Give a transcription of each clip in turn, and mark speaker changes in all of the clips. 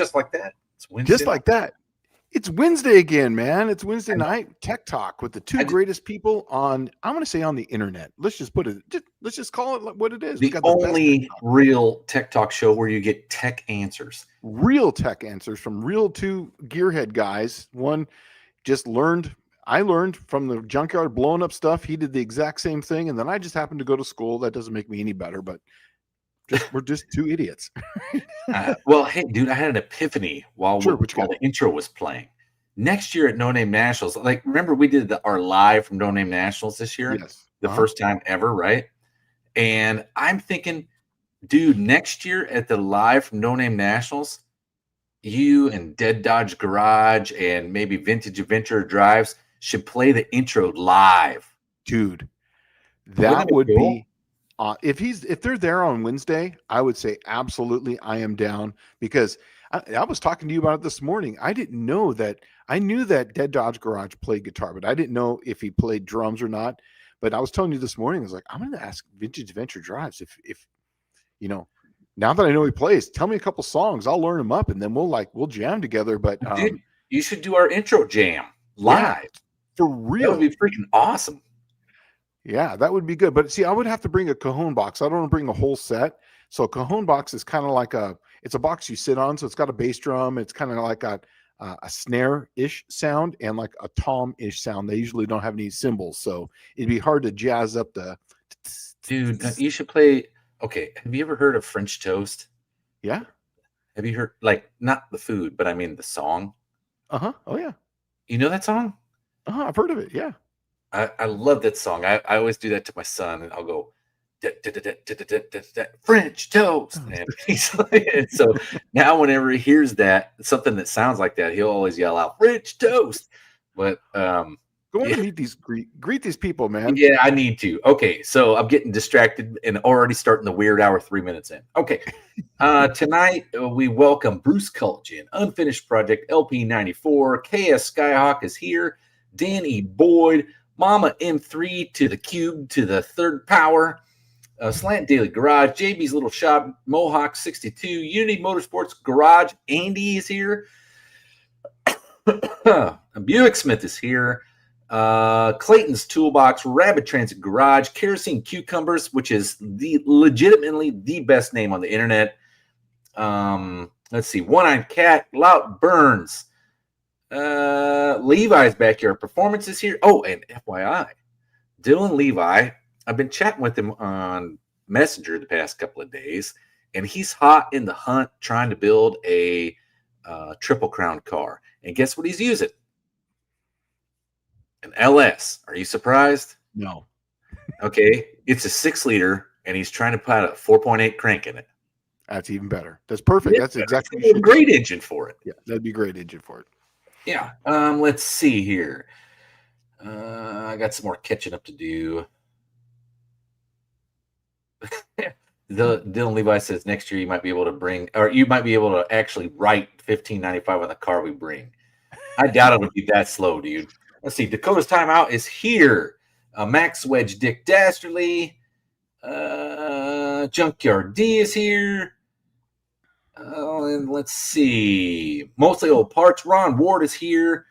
Speaker 1: just like that. It's Wednesday.
Speaker 2: Just like that. It's Wednesday again, man. It's Wednesday night Tech Talk with the two greatest people on, I'm going to say on the internet. Let's just put it, let's just call it what it is.
Speaker 1: The only real Tech Talk show where you get tech answers.
Speaker 2: Real tech answers from real two gearhead guys. One just I learned from the junkyard blowing up stuff. He did the exact same thing. And then I just happened to go to school. That doesn't make me any better, but we're just two idiots.
Speaker 1: Well, hey, dude, I had an epiphany while the intro was playing. Next year at No Name Nationals, like, remember we did our live from No Name Nationals this year?
Speaker 2: Yes.
Speaker 1: The first time ever, right? And I'm thinking, dude, next year at the live from No Name Nationals, you and Dead Dodge Garage and maybe Vintage Adventure Drives should play the intro live.
Speaker 2: Dude, that would be... if they're there on Wednesday, I would say absolutely I am down, because I was talking to you about it this morning. I didn't know that. I knew that Dead Dodge Garage played guitar, but I didn't know if he played drums or not. But I was telling you this morning, I was like, I'm going to ask Vintage Adventure Drives if you know, now that I know he plays, tell me a couple songs. I'll learn them up, and then we'll jam together. But
Speaker 1: dude, you should do our intro jam live
Speaker 2: for real.
Speaker 1: That would be freaking awesome.
Speaker 2: Yeah, that would be good. But see, I would have to bring a cajon box. I don't want to bring a whole set. So a cajon box is kind of like it's a box you sit on. So it's got a bass drum. It's kind of like a snare-ish sound and like a tom-ish sound. They usually don't have any cymbals. So it'd be hard to jazz up the...
Speaker 1: Dude, you should play... Okay, have you ever heard of French Toast?
Speaker 2: Yeah.
Speaker 1: Have you heard, like, not the food, but I mean the song?
Speaker 2: Uh-huh. Oh, yeah.
Speaker 1: You know that song?
Speaker 2: Uh-huh. I've heard of it, yeah.
Speaker 1: I love that song. I always do that to my son, and I'll go, French Toast. And so now whenever he hears that, something that sounds like that, he'll always yell out, French Toast. But
Speaker 2: go on and greet these people, man.
Speaker 1: Yeah, I need to. Okay, so I'm getting distracted and already starting the weird hour 3 minutes in. Okay, tonight we welcome Bruce Culligan, Unfinished Project, LP94, KS Skyhawk is here, Danny Boyd, Mama M3 to the cube to the third power, Slant Daily Garage, JB's Little Shop, Mohawk 62, Unity Motorsports Garage, Andy is here, Buick Smith is here, Clayton's Toolbox, Rabbit Transit Garage, Kerosene Cucumbers, which is legitimately the best name on the internet. Let's see, One-Eyed Cat, Lout Burns, Levi's Backyard Performance is here. Oh, and FYI, Dylan Levi, I've been chatting with him on Messenger the past couple of days, and he's hot in the hunt trying to build a Triple Crown car. And guess what he's using? An LS. Are you surprised?
Speaker 2: No.
Speaker 1: Okay, it's a 6-liter, and he's trying to put a 4.8 crank in it.
Speaker 2: That's even better. That's perfect.
Speaker 1: Yeah,
Speaker 2: that's exactly
Speaker 1: a great engine for it.
Speaker 2: Yeah, that'd be a great engine for it.
Speaker 1: Yeah. Let's see here. I got some more catching up to do. Dylan Levi says next year you might be able to actually write $15.95 on the car we bring. I doubt it would be that slow, dude. Let's see. Dakota's Timeout is here. Max Wedge, Dick Dastardly, Junkyard D is here. And let's see. Mostly Old Parts. Ron Ward is here.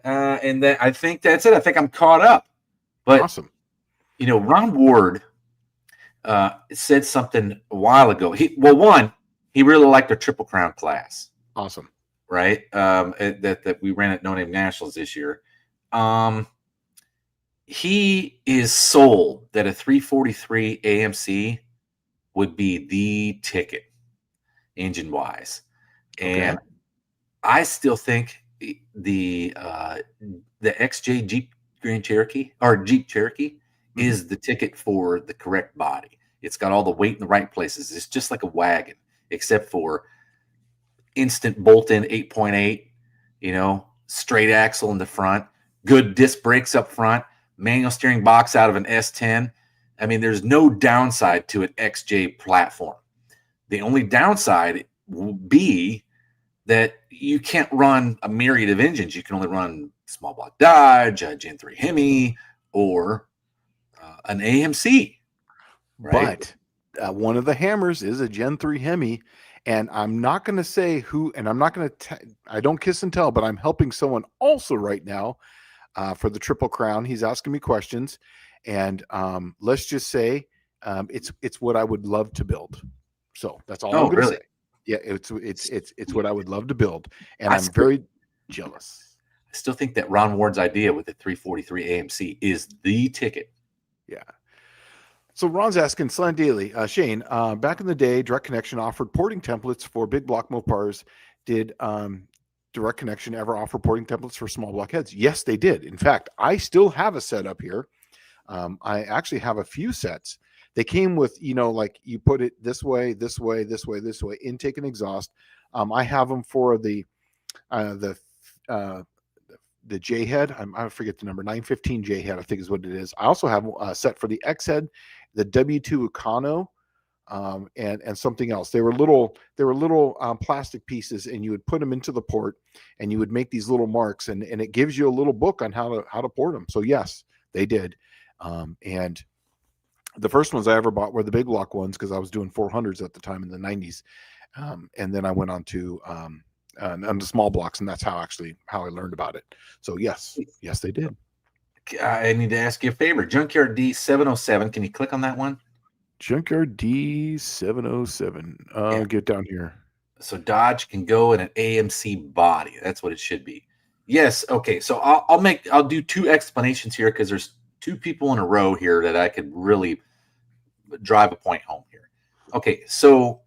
Speaker 1: And then I think that's it. I think I'm caught up. But
Speaker 2: awesome.
Speaker 1: You know, Ron Ward said something a while ago. He really liked the Triple Crown class.
Speaker 2: Awesome.
Speaker 1: Right? That we ran at No Name Nationals this year. He is sold that a 343 AMC would be the ticket engine wise. And I still think the XJ Jeep Grand Cherokee or Jeep Cherokee is the ticket for the correct body. It's got all the weight in the right places. It's just like a wagon, except for instant bolt-in 8.8, straight axle in the front, good disc brakes up front, manual steering box out of an S10. I mean, there's no downside to an XJ platform. The only downside will be that you can't run a myriad of engines. You can only run small block Dodge, a Gen 3 Hemi, or an AMC. Right?
Speaker 2: But one of the hammers is a Gen 3 Hemi, And I'm not going to say who, and I'm not going to, I don't kiss and tell, but I'm helping someone also right now for the Triple Crown. He's asking me questions, and let's just say it's what I would love to build. So that's all I'm going to
Speaker 1: really?
Speaker 2: say. Yeah, it's what I would love to build, and I'm
Speaker 1: still,
Speaker 2: very jealous.
Speaker 1: I still think that Ron Ward's idea with the 343 AMC is the ticket.
Speaker 2: Yeah. So Ron's asking Slant Daily, Shane, back in the day, Direct Connection offered porting templates for big block Mopars. Did Direct Connection ever offer porting templates for small block heads? Yes, they did. In fact, I still have a set up here. I actually have a few sets. They came with, like you put it this way, this way, this way, this way, intake and exhaust. I have them for the J head. I forget the number, 915 J head, I think is what it is. I also have a set for the X head, the W2 Econo, and something else. They were little plastic pieces, and you would put them into the port, and you would make these little marks, and it gives you a little book on how to port them. So yes, they did. And the first ones I ever bought were the big block ones because I was doing 400s at the time in the 90s, and then I went on to the small blocks, and that's how I learned about it. So yes, they did.
Speaker 1: I need to ask you a favor. Junkyard D707. Can you click on that one?
Speaker 2: Junkyard D707.
Speaker 1: Yeah.
Speaker 2: Get down here.
Speaker 1: So Dodge can go in an AMC body. That's what it should be. Yes. Okay. So I'll do two explanations here because there's two people in a row here that I could really drive a point home here. Okay. So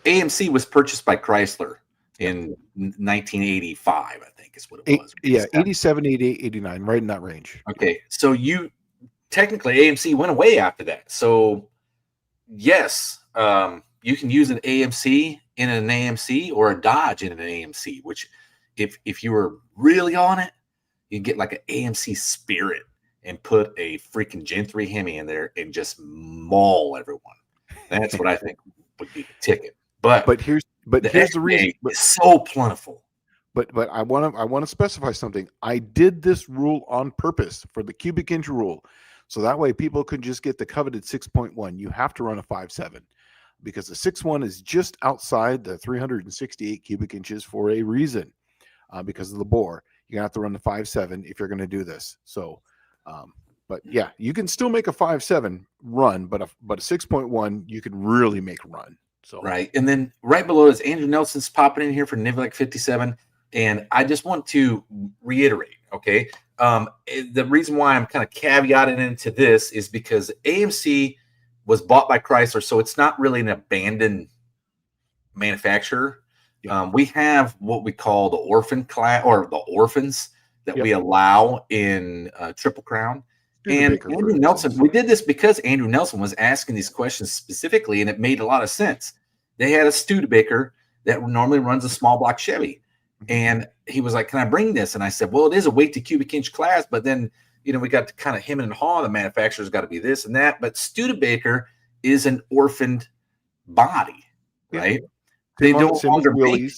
Speaker 1: AMC was purchased by Chrysler in 1985, I think is what it was.
Speaker 2: Yeah, 87, 88, 89, right in that range.
Speaker 1: Okay, so technically AMC went away after that. So yes, you can use an AMC in an AMC or a Dodge in an AMC, which if you were really on it, you get like an AMC Spirit and put a freaking Gen 3 Hemi in there and just maul everyone. That's what I think would be the ticket. But here's the reason. It's so plentiful.
Speaker 2: But I want to specify something. I did this rule on purpose for the cubic inch rule, so that way people could just get the coveted 6.1. You have to run a 5.7 because the 6.1 is just outside the 368 cubic inches for a reason, because of the bore. You're gonna have to run the 5.7 if you're gonna do this. So, but yeah, you can still make a 5.7 run, but a 6.1 you can really make run. So
Speaker 1: right, and then right below is Andrew Nelson's popping in here for Nivlek 57, and I just want to reiterate, okay, the reason why I'm kind of caveating into this is because AMC was bought by Chrysler, so it's not really an abandoned manufacturer. Yeah. We have what we call the orphan class or the orphans that we allow in Triple Crown. And Andrew Nelson, we did this because Andrew Nelson was asking these questions specifically, and it made a lot of sense. They had a Studebaker that normally runs a small block Chevy, and he was like, "Can I bring this?" And I said, "Well, it is a weight to cubic inch class, but then we got to kind of him and haw. The manufacturer's got to be this and that, but Studebaker is an orphaned body, right? They no longer make,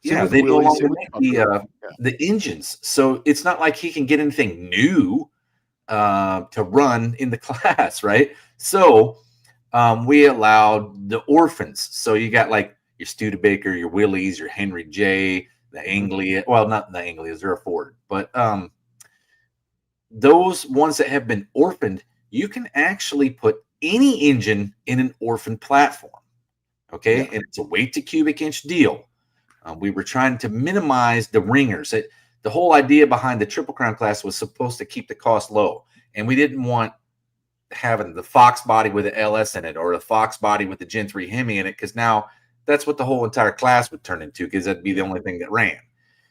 Speaker 1: they no longer make the engines, so it's not like he can get anything new to run in the class, right? So we allowed the orphans. So you got like your Studebaker, your Willys, your Henry J, the Anglia. Well, not the Anglias, they're a Ford, but those ones that have been orphaned, you can actually put any engine in an orphan platform. Okay, and it's a weight to cubic inch deal. We were trying to minimize the ringers. The whole idea behind the Triple Crown class was supposed to keep the cost low, and we didn't want having the Fox body with the LS in it or the Fox body with the Gen 3 Hemi in it, because now that's what the whole entire class would turn into, because that'd be the only thing that ran.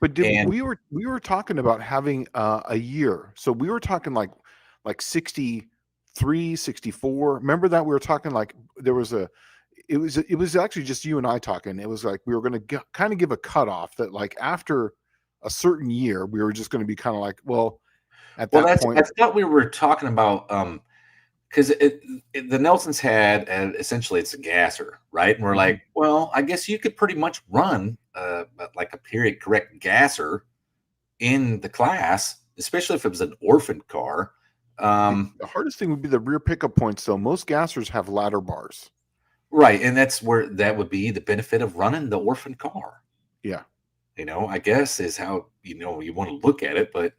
Speaker 2: But we were talking about having a year, so we were talking like 63, 64. Remember that we were talking like there was it was actually just you and I talking. It was like we were going to kind of give a cutoff that like after a certain year, we were just going to be kind of like, well, at that point.
Speaker 1: I thought we were talking about, because the Nelsons had essentially it's a gasser, right? And we're like, well, I guess you could pretty much run like a period correct gasser in the class, especially if it was an orphan car.
Speaker 2: The hardest thing would be the rear pickup points, though. Most gassers have ladder bars.
Speaker 1: Right, and that's where that would be the benefit of running the orphan car.
Speaker 2: Yeah.
Speaker 1: I guess is how you want to look at it, but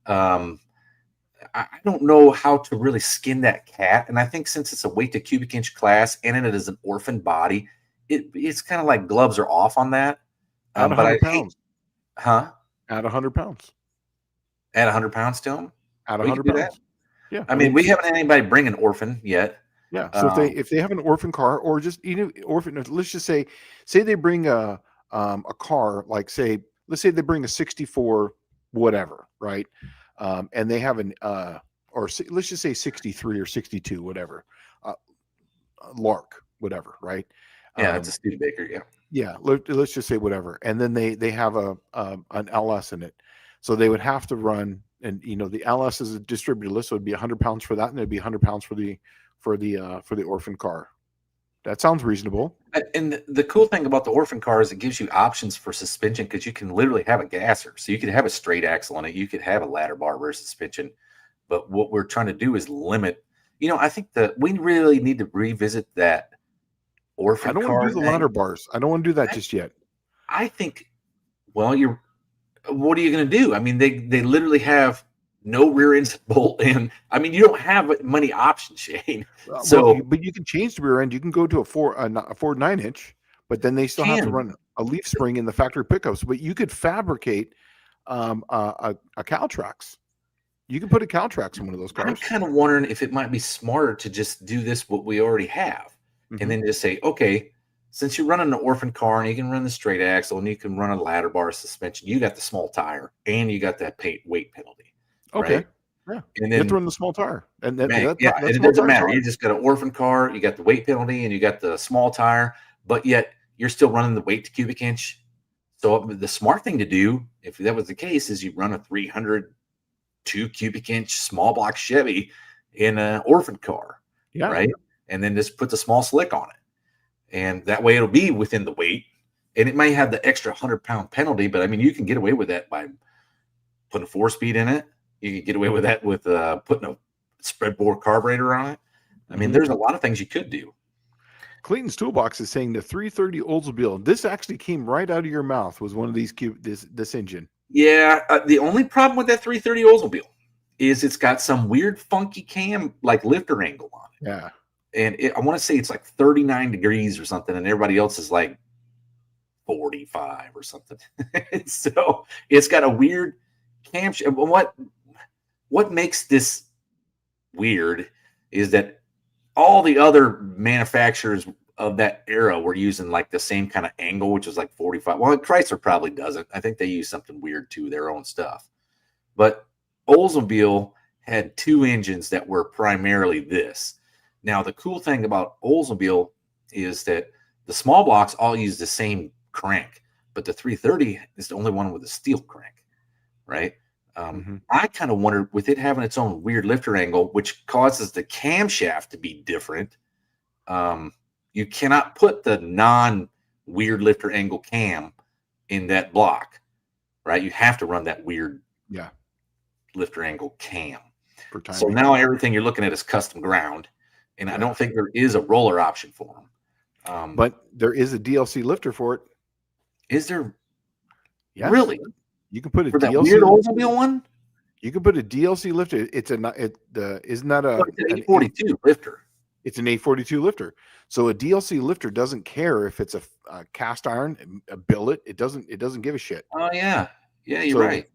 Speaker 1: um, I don't know how to really skin that cat. And I think since it's a weight to cubic inch class and it is an orphan body, it's kind of like gloves are off on that.
Speaker 2: At
Speaker 1: But I
Speaker 2: 100
Speaker 1: hate,
Speaker 2: pounds.
Speaker 1: huh?
Speaker 2: At 100 pounds.
Speaker 1: Add 100 pounds to them.
Speaker 2: At
Speaker 1: We can
Speaker 2: 100
Speaker 1: do that.
Speaker 2: pounds. Yeah.
Speaker 1: I mean, we haven't had anybody bring an orphan yet.
Speaker 2: Yeah. So if they have an orphan car, or just orphan, let's just say they bring a car, like let's say they bring a 64 whatever, right? And they have let's just say 63 or 62 whatever, Lark whatever, right?
Speaker 1: Yeah, it's a Studebaker. Yeah.
Speaker 2: Yeah. Let's just say whatever, and then they have an LS in it, so they would have to run, and the LS is a distributed list, so it'd be 100 pounds for that, and it'd be 100 pounds for the orphan car. That sounds reasonable.
Speaker 1: And the cool thing about the orphan car is it gives you options for suspension, because you can literally have a gasser. So you could have a straight axle on it. You could have a ladder bar rear suspension. But what we're trying to do is limit. I think that we really need to revisit that orphan car.
Speaker 2: I don't want to do the ladder bars. I don't want to do that just yet.
Speaker 1: I think, well, what are you going to do? I mean, they literally have no rear end bolt in. I mean, you don't have many options, Shane.
Speaker 2: But you can change the rear end. You can go to a Ford 9-inch, but then they still have to run a leaf spring in the factory pickups. But you could fabricate a Caltrax. You can put a Caltrax in one of those cars.
Speaker 1: I'm kind of wondering if it might be smarter to just do this what we already have, and then just say, okay, since you're running an orphan car and you can run the straight axle and you can run a ladder bar suspension, you got the small tire and you got that weight penalty.
Speaker 2: Okay.
Speaker 1: Right?
Speaker 2: Yeah.
Speaker 1: And then
Speaker 2: you have to run the small tire. And
Speaker 1: it doesn't matter. You just got an orphan car, you got the weight penalty, and you got the small tire, but yet you're still running the weight to cubic inch. So the smart thing to do, if that was the case, is you run a 302 cubic inch small block Chevy in an orphan car.
Speaker 2: Yeah.
Speaker 1: Right. And then just put the small slick on it. And that way it'll be within the weight. And it may have the extra 100-pound penalty, but I mean, you can get away with that by putting a 4-speed in it. You can get away with that with putting a spread bore carburetor on it. I mean, there's a lot of things you could do.
Speaker 2: Clayton's Toolbox is saying the 330 Oldsmobile. This actually came right out of your mouth. Was one of these this engine?
Speaker 1: Yeah. The only problem with that 330 Oldsmobile is it's got some weird, funky cam like lifter angle on it.
Speaker 2: Yeah.
Speaker 1: And I want to say it's like 39 degrees or something, and everybody else is like 45 or something. So it's got a weird cam. What makes this weird is that all the other manufacturers of that era were using like the same kind of angle, which was like 45. Well, Chrysler probably doesn't. I think they use something weird too, their own stuff. But Oldsmobile had two engines that were primarily this. Now, the cool thing about Oldsmobile is that the small blocks all use the same crank, but the 330 is the only one with a steel crank, right? I kind of wondered, with it having its own weird lifter angle, which causes the camshaft to be different. You cannot put the non-weird lifter angle cam in that block, right? You have to run that weird lifter angle cam. So now everything you're looking at is custom ground, and I don't think there is a roller option for them.
Speaker 2: But there is a DLC lifter for it.
Speaker 1: Is there?
Speaker 2: Yes.
Speaker 1: Really?
Speaker 2: You can put a
Speaker 1: for that
Speaker 2: DLC
Speaker 1: weird Oldsmobile one.
Speaker 2: You can put a DLC lifter. Isn't that
Speaker 1: an 842 lifter?
Speaker 2: It's an 842 lifter. So a DLC lifter doesn't care if it's a cast iron, a billet. It doesn't give a shit.
Speaker 1: Oh yeah, you're right.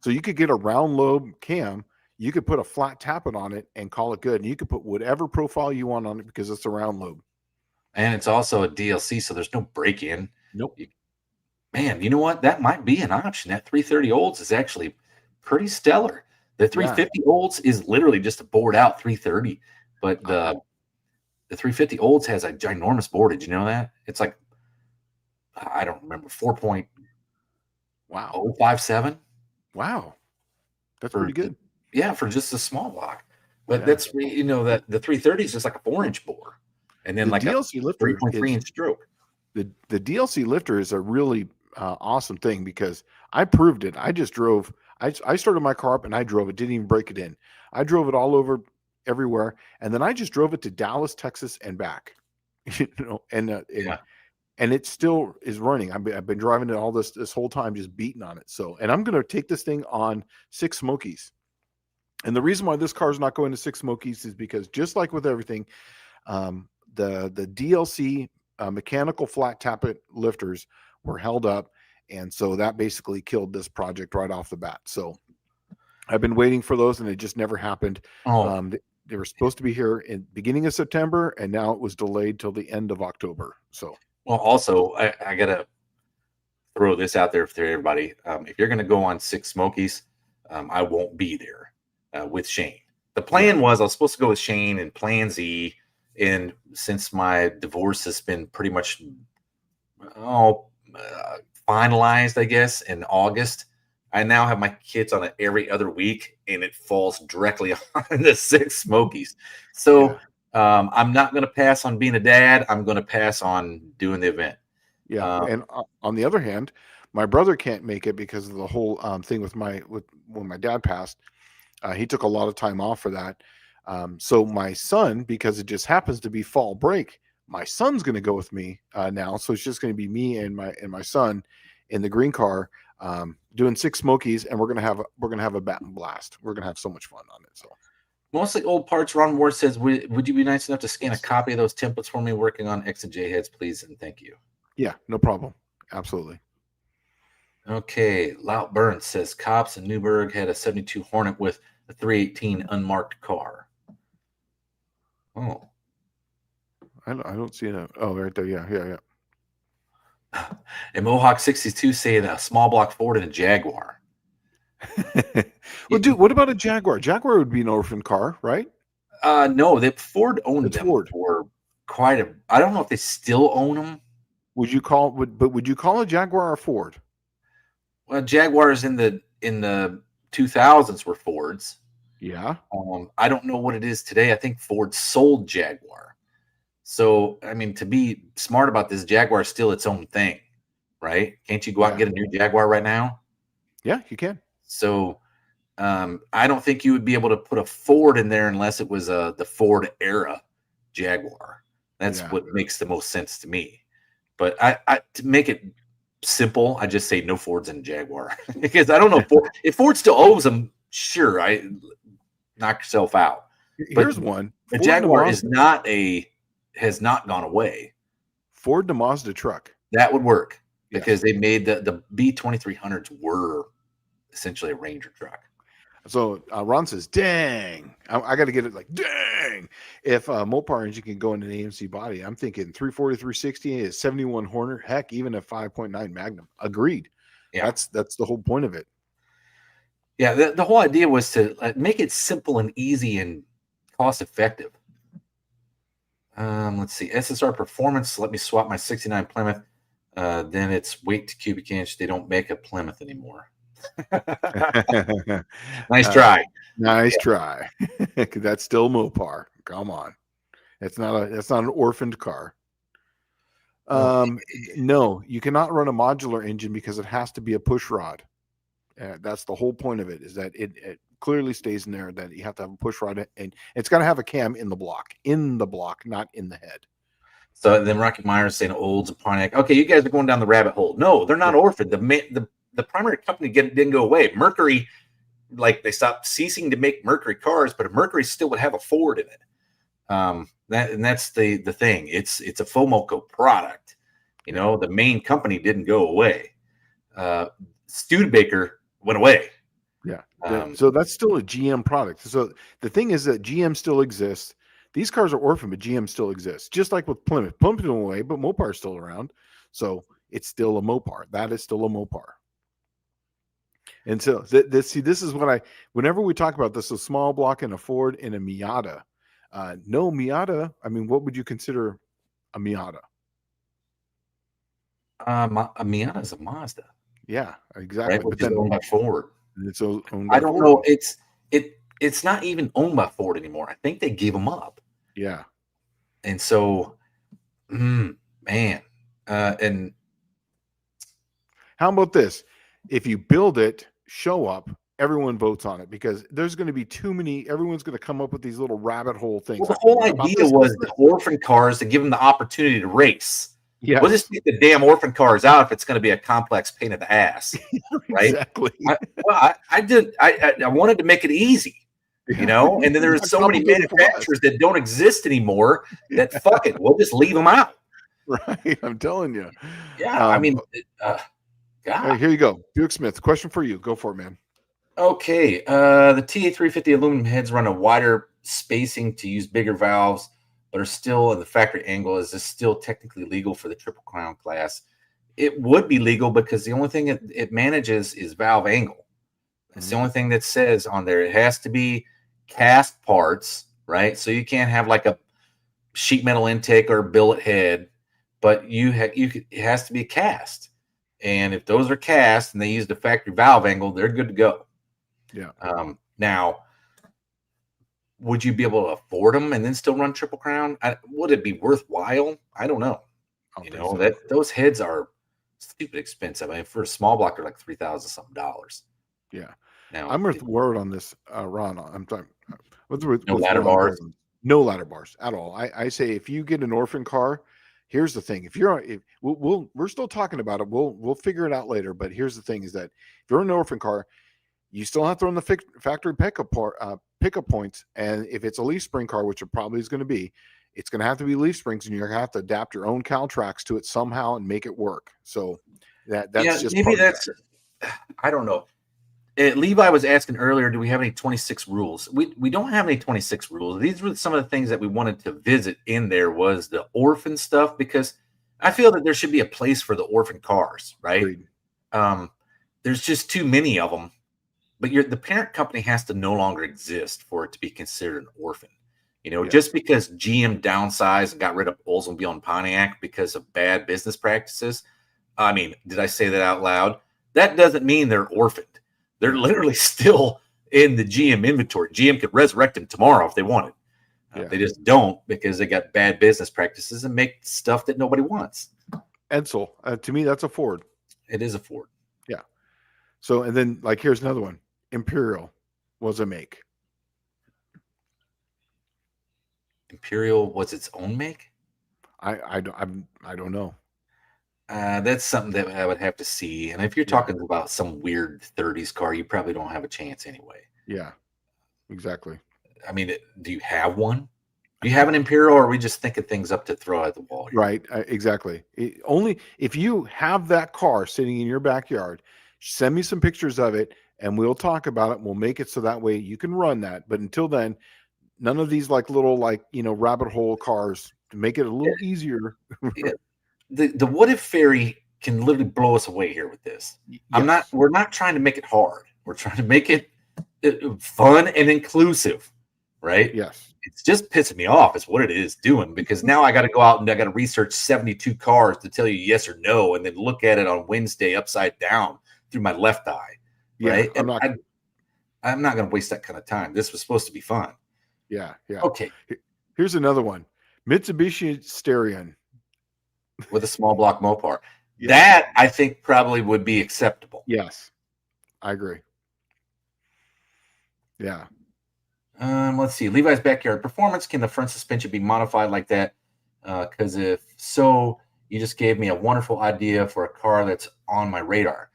Speaker 2: So you could get a round lobe cam. You could put a flat tappet on it and call it good. And you could put whatever profile you want on it because it's a round lobe.
Speaker 1: And it's also a DLC, so there's no break-in.
Speaker 2: Nope.
Speaker 1: Man, you know what? That might be an option. That 330 Olds is actually pretty stellar. The 350 Olds is literally just a bored out 330, but the 350 Olds has a ginormous board. Did you know that? It's like, I don't remember, 4.057.
Speaker 2: Wow. That's pretty good.
Speaker 1: Yeah, for just a small block. But that's, that the 330 is just like a 4-inch bore. And then like
Speaker 2: DLC lifter
Speaker 1: 3.3-inch stroke.
Speaker 2: The DLC lifter is a really awesome thing because I proved it. I just drove. I started my car up and I drove it. Didn't even break it in. I drove it all over everywhere, and then I just drove it to Dallas, Texas, and back. and it still is running. I've been driving it all this whole time, just beating on it. So, and I'm going to take this thing on Six Smokies. And the reason why this car is not going to Six Smokies is because, just like with everything, the DLC mechanical flat tappet lifters were held up, and so that basically killed this project right off the bat. So I've been waiting for those, and it just never happened. They were supposed to be here in beginning of September, and now it was delayed till the end of October. So,
Speaker 1: well, also I gotta throw this out there for everybody. If you're gonna go on Six Smokies, I won't be there with Shane. The plan was I was supposed to go with Shane and Plan Z, and since my divorce has been pretty much finalized, I guess, in August, I now have my kids on it every other week, and it falls directly on the Six Smokies. So I'm not going to pass on being a dad. I'm going to pass on doing the event.
Speaker 2: Yeah, and on the other hand, my brother can't make it because of the whole thing with when my dad passed. He took a lot of time off for that. So my son, because it just happens to be fall break, my son's going to go with me now. So it's just going to be me and my son in the green car doing Six Smokies, and we're gonna have a bat and blast. We're gonna have so much fun on it. So
Speaker 1: mostly old parts. Ron Ward says, would you be nice enough to scan a copy of those templates for me working on X and J heads, please, and thank you.
Speaker 2: Yeah, no problem. Absolutely.
Speaker 1: Okay, Lout Burns says Cops in Newburgh had a 72 Hornet with a 318 unmarked car. Oh,
Speaker 2: I don't see it. Oh, right there. Yeah.
Speaker 1: And Mohawk 62 saying a small block Ford and a Jaguar.
Speaker 2: Well, dude, what about a Jaguar? Jaguar would be an orphan car, right?
Speaker 1: No, that Ford owned them for quite a. I don't know if they still own them.
Speaker 2: Would you call a Jaguar a Ford?
Speaker 1: Well, Jaguars in the 2000s were Fords.
Speaker 2: Yeah.
Speaker 1: I don't know what it is today. I think Ford sold Jaguar. So, I mean, to be smart about this, Jaguar is still its own thing, right? Can't you go out and get a new Jaguar right now?
Speaker 2: Yeah, you can.
Speaker 1: So, I don't think you would be able to put a Ford in there unless it was the Ford era Jaguar. That's what makes the most sense to me. But I to make it simple, I just say no Fords in a Jaguar because I don't know if Ford still owes them. Sure, I knock yourself out.
Speaker 2: Here's one.
Speaker 1: The Jaguar has not gone away.
Speaker 2: Ford to Mazda truck.
Speaker 1: That would work because they made the B2300s were essentially a Ranger truck.
Speaker 2: So Ron says, dang, I got to get it like, dang. If Mopar engine can go in an AMC body, I'm thinking 340, 360 is 71 Horner, heck, even a 5.9 Magnum. Agreed. Yeah. That's the whole point of it.
Speaker 1: Yeah, the whole idea was to make it simple and easy and cost effective. Let's see. SSR Performance. Let me swap my 69 Plymouth. Then it's weight to cubic inch. They don't make a Plymouth anymore. Nice try.
Speaker 2: Nice try. That's still Mopar. Come on. That's not an orphaned car. No, you cannot run a modular engine because it has to be a push rod. That's the whole point of it, is that it clearly stays in there that you have to have a push rod, and it's got to have a cam in the block, not in the head.
Speaker 1: So then Rocky Myers saying Olds and Pontiac. Okay, you guys are going down the rabbit hole. No, they're not orphaned. The primary company didn't go away. Mercury, like they stopped ceasing to make Mercury cars, but Mercury still would have a Ford in it. That's the thing. It's a Fomoco product. You know, the main company didn't go away. Studebaker went away.
Speaker 2: Yeah. So that's still a GM product. So the thing is that GM still exists. These cars are orphaned, but GM still exists. Just like with Plymouth. Plymouth went away, but Mopar is still around. So it's still a Mopar. That is still a Mopar. And so this is what whenever we talk about this, a small block and a Ford and a Miata. No Miata. I mean, what would you consider a Miata?
Speaker 1: A Miata is a Mazda.
Speaker 2: Yeah, exactly.
Speaker 1: Right, but then owned by Ford.
Speaker 2: It's owned by
Speaker 1: I don't
Speaker 2: Ford.
Speaker 1: know. It's not even owned by Ford anymore. I think they gave them up.
Speaker 2: Yeah.
Speaker 1: And so, man, and
Speaker 2: how about this? If you build it, show up, everyone votes on it, because there's going to be too many. Everyone's going to come up with these little rabbit hole things.
Speaker 1: Well, the whole idea was the orphan cars to give them the opportunity to race.
Speaker 2: Yeah,
Speaker 1: we'll just take the damn orphan cars out if it's going to be a complex pain in the ass, right?
Speaker 2: Exactly.
Speaker 1: I wanted to make it easy, you know, and then there's so many manufacturers that don't exist anymore that fuck it, we'll just leave them out.
Speaker 2: Right, I'm telling you.
Speaker 1: Yeah, I mean, God.
Speaker 2: Right, here you go, Buick Smith. Question for you. Go for it, man.
Speaker 1: Okay, the TA350 aluminum heads run a wider spacing to use bigger valves, but are still in the factory angle. Is this still technically legal for the Triple Crown class? It would be legal because the only thing it manages is valve angle. It's the only thing that says on there. It has to be cast parts, right? So you can't have like a sheet metal intake or a billet head, but it has to be cast. And if those are cast and they use the factory valve angle, they're good to go.
Speaker 2: Yeah.
Speaker 1: Now, would you be able to afford them and then still run Triple Crown? Would it be worthwhile? I don't know. You know, that those heads are stupid expensive. I mean, for a small block, they're like $3,000 something.
Speaker 2: Yeah.
Speaker 1: Now
Speaker 2: I'm with word on this, Ron. I'm talking with
Speaker 1: ladder bars.
Speaker 2: No ladder bars at all. I say if you get an orphan car, here's the thing. We're still talking about it. We'll figure it out later. But here's the thing: is that if you're an orphan car, you still have to run the factory pickup points. And if it's a leaf spring car, which it probably is going to be, it's going to have to be leaf springs, and you're going to have to adapt your own Caltrax to it somehow and make it work. So that's just
Speaker 1: maybe that's. I don't know. Levi was asking earlier, do we have any 26 rules? We don't have any 26 rules. These were some of the things that we wanted to visit in there was the orphan stuff, because I feel that there should be a place for the orphan cars, right? There's just too many of them. But the parent company has to no longer exist for it to be considered an orphan. You know, just because GM downsized and got rid of Oldsmobile and Pontiac because of bad business practices. I mean, did I say that out loud? That doesn't mean they're orphaned. They're literally still in the GM inventory. GM could resurrect them tomorrow if they wanted. They just don't, because they got bad business practices and make stuff that nobody wants.
Speaker 2: Edsel, to me, that's a Ford.
Speaker 1: It is a Ford.
Speaker 2: Yeah. So, and then like, here's another one. Imperial was a make.
Speaker 1: Imperial was its own make?
Speaker 2: I don't know.
Speaker 1: That's something that I would have to see. And if you're talking about some weird 30s car, you probably don't have a chance anyway.
Speaker 2: Yeah, exactly.
Speaker 1: I mean, do you have one? Do you have an Imperial, or are we just thinking things up to throw at the wall here?
Speaker 2: Right, exactly. Only if you have that car sitting in your backyard, send me some pictures of it, and we'll talk about it. We'll make it so that way you can run that. But until then, none of these little rabbit hole cars, to make it a little easier.
Speaker 1: The what if fairy can literally blow us away here with this. Yes. We're not trying to make it hard. We're trying to make it fun and inclusive, right?
Speaker 2: Yes.
Speaker 1: It's just pissing me off is what it is doing, because now I got to go out and I got to research 72 cars to tell you yes or no, and then look at it on Wednesday upside down through my left eye, right?
Speaker 2: Yeah,
Speaker 1: I'm not going to waste that kind of time. This was supposed to be fun.
Speaker 2: Yeah.
Speaker 1: Okay.
Speaker 2: Here's another one. Mitsubishi Starion.
Speaker 1: With a small block Mopar. That I think probably would be acceptable.
Speaker 2: Yes, I agree. Yeah.
Speaker 1: Let's see. Levi's backyard performance. Can the front suspension be modified like that? Because if so, you just gave me a wonderful idea for a car that's on my radar.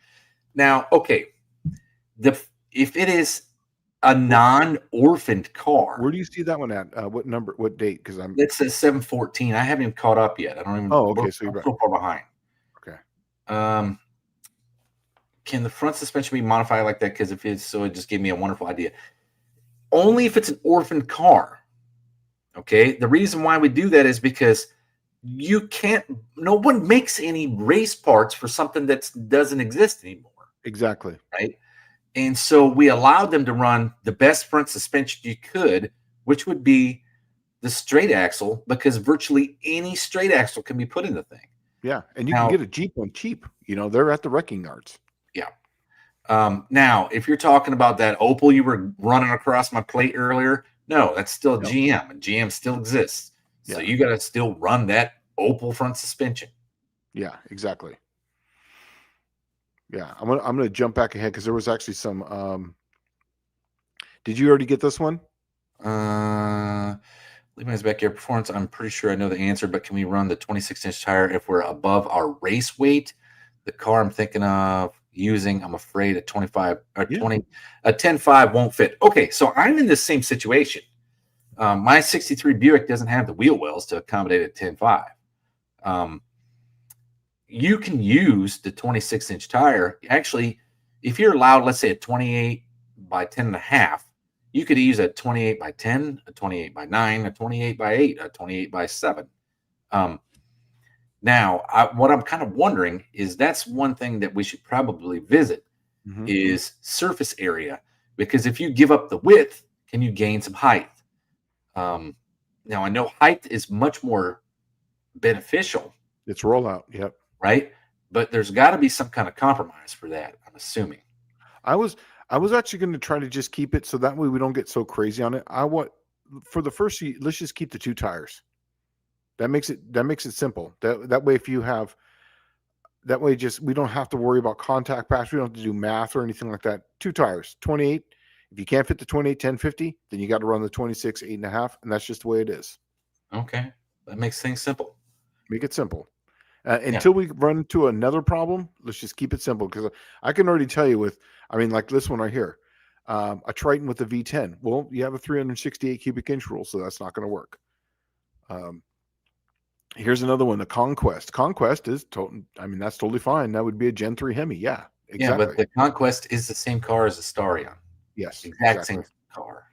Speaker 1: Now, okay, if it is a non-orphaned car,
Speaker 2: where do you see that one at? What number? What date? Because
Speaker 1: it says 714. I haven't even caught up yet. I don't even.
Speaker 2: Oh, okay. So you're
Speaker 1: so far behind.
Speaker 2: Okay.
Speaker 1: Can the front suspension be modified like that? Because if it's so, it just gave me a wonderful idea. Only if it's an orphaned car. Okay. The reason why we do that is because you can't. No one makes any race parts for something that doesn't exist anymore.
Speaker 2: Exactly.
Speaker 1: Right. And so we allowed them to run the best front suspension you could, which would be the straight axle, because virtually any straight axle can be put in the thing.
Speaker 2: Yeah, and you can get a Jeep one cheap. You know, they're at the wrecking yards.
Speaker 1: Yeah. Now, if you're talking about that Opel you were running across my plate earlier, no, that's still GM, and GM still exists. So you got to still run that Opel front suspension.
Speaker 2: Yeah, exactly. Yeah, I'm gonna jump back ahead because there was actually some Did you already get this one?
Speaker 1: Levi's backyard performance. I'm pretty sure I know the answer, but can we run the 26-inch tire if we're above our race weight? The car I'm thinking of using, I'm afraid a 25 or 20, a 10.5 won't fit. Okay, so I'm in this same situation. My 63 Buick doesn't have the wheel wells to accommodate a 10.5. You can use the 26-inch tire. Actually, if you're allowed, let's say a 28 by 10.5, you could use a 28 by 10, a 28 by 9, a 28 by 8, a 28 by 7. Now, what I'm kind of wondering is that's one thing that we should probably visit is surface area, because if you give up the width, can you gain some height? Now, I know height is much more beneficial.
Speaker 2: It's rollout. Yep.
Speaker 1: Right. But there's got to be some kind of compromise for that, I'm assuming.
Speaker 2: I was actually going to try to just keep it so that way we don't get so crazy on it. For the first, let's just keep the 2 tires. That makes it simple. That way, we don't have to worry about contact patch. We don't have to do math or anything like that. 2 tires, 28. If you can't fit the 28 1050, then you got to run the 26 8.5, and that's just the way it is.
Speaker 1: Okay, that makes things simple.
Speaker 2: Make it simple. Until we run into another problem, let's just keep it simple, because I can already tell you like this one right here, a Triton with a V10. Well, you have a 368 cubic inch rule, so that's not going to work. Here's another one, the Conquest. Conquest is that's totally fine. That would be a Gen 3 Hemi. Yeah, exactly.
Speaker 1: Yeah, but the Conquest is the same car as the Starion.
Speaker 2: Yes,
Speaker 1: exact same car.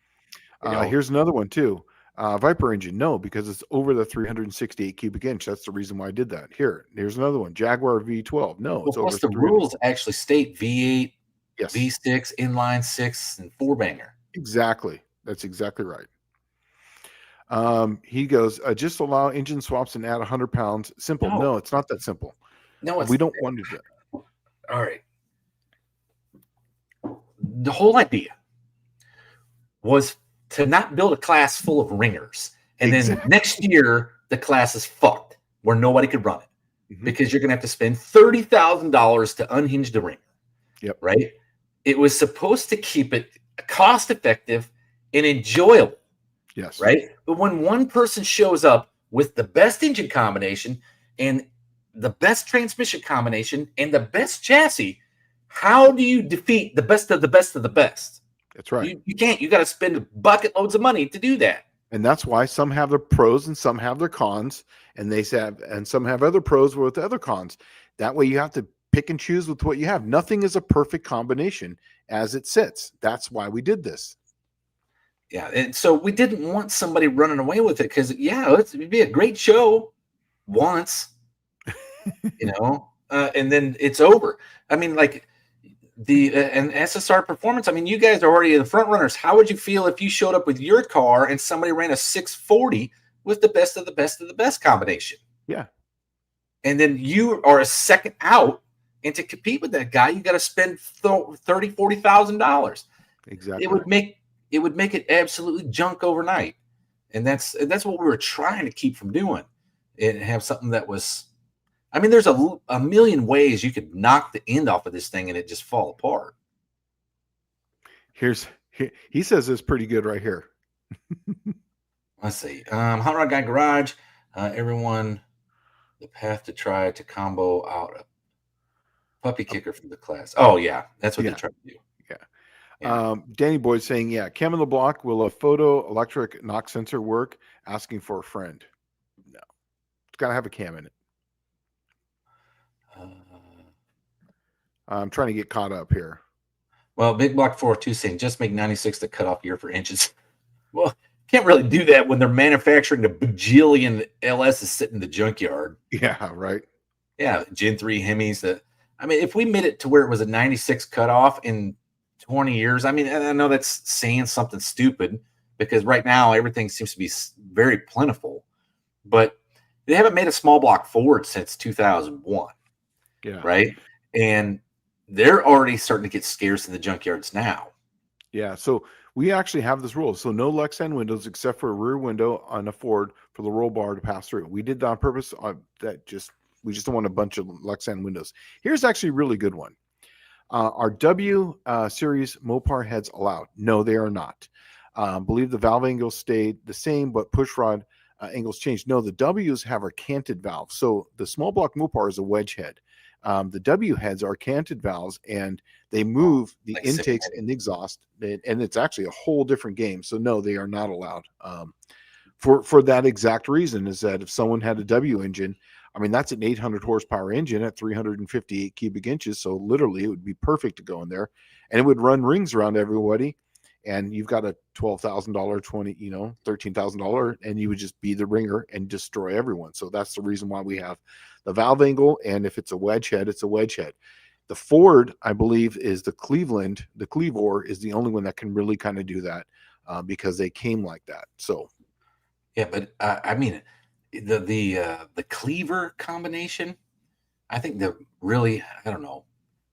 Speaker 2: Here's another one too. Viper engine, no, because it's over the 368 cubic inch. That's the reason why I did that. Here's another one. Jaguar V12, no, it's over.
Speaker 1: The rules actually state V8,
Speaker 2: yes,
Speaker 1: V6, inline 6, and 4-banger.
Speaker 2: Exactly. That's exactly right. He goes, just allow engine swaps and add 100 pounds. Simple. No, it's not that simple.
Speaker 1: No,
Speaker 2: we don't want to do that.
Speaker 1: All right. The whole idea was to not build a class full of ringers. And then next year, the class is fucked where nobody could run it because you're going to have to spend $30,000 to unhinge the ringer.
Speaker 2: Yep.
Speaker 1: Right. It was supposed to keep it cost effective and enjoyable.
Speaker 2: Yes.
Speaker 1: Right. But when one person shows up with the best engine combination and the best transmission combination and the best chassis, how do you defeat the best of the best of the best?
Speaker 2: That's right.
Speaker 1: You can't. You got to spend bucket loads of money to do that.
Speaker 2: And that's why some have their pros and some have their cons, and some have other pros with other cons. That way you have to pick and choose with what you have. Nothing is a perfect combination as it sits. That's why we did this.
Speaker 1: Yeah, and so we didn't want somebody running away with it because, it'd be a great show once, and then it's over. I mean, like and SSR Performance, I mean, you guys are already the front runners. How would you feel if you showed up with your car and somebody ran a 640 with the best of the best of the best combination?
Speaker 2: Yeah.
Speaker 1: And then you are a second out, and to compete with that guy, you got to spend $30,000, $40,000.
Speaker 2: Exactly.
Speaker 1: It would make it absolutely junk overnight. And that's what we were trying to keep from doing. And have something that was, I mean, there's a million ways you could knock the end off of this thing and it just fall apart.
Speaker 2: He says it's pretty good right here.
Speaker 1: Let's see. Hot Rod Guy Garage, everyone, the path to try to combo out a puppy kicker from the class. Oh yeah. That's what they're trying to do.
Speaker 2: Yeah. Danny Boyd saying, cam on the block, will a photo electric knock sensor work? Asking for a friend. No, it's got to have a cam in it. I'm trying to get caught up here.
Speaker 1: Well, Big Block 402 saying just make 96 the cutoff year for inches. Well, can't really do that when they're manufacturing the bajillion LSs sitting in the junkyard.
Speaker 2: Yeah, right.
Speaker 1: Yeah, Gen 3 Hemis. I mean, if we made it to where it was a 96 cutoff in 20 years, I mean, I know that's saying something stupid because right now everything seems to be very plentiful, but they haven't made a small block Ford since 2001.
Speaker 2: Yeah.
Speaker 1: Right. And they're already starting to get scarce in the junkyards now.
Speaker 2: Yeah. So we actually have this rule. So no Lexan windows except for a rear window on a Ford for the roll bar to pass through. We did that on purpose. We just don't want a bunch of Lexan windows. Here's actually a really good one. Are W series Mopar heads allowed? No, they are not. Believe the valve angles stayed the same, but push rod angles changed. No, the W's have a canted valve. So the small block Mopar is a wedge head. The W heads are canted valves, and they move the
Speaker 1: Like
Speaker 2: intakes and the exhaust, and it's actually a whole different game. So no, they are not allowed. For that exact reason, is that if someone had a W engine, I mean, that's an 800 horsepower engine at 358 cubic inches. So literally, it would be perfect to go in there, and it would run rings around everybody. And you've got a $12,000, $13,000, and you would just be the ringer and destroy everyone. So that's the reason why we have the valve angle. And if it's a wedge head, it's a wedge head. The Ford, I believe, is the Cleveland. The Clevor is the only one that can really kind of do that because they came like that. So,
Speaker 1: yeah, but I mean, the cleaver combination, I think that really, I don't know.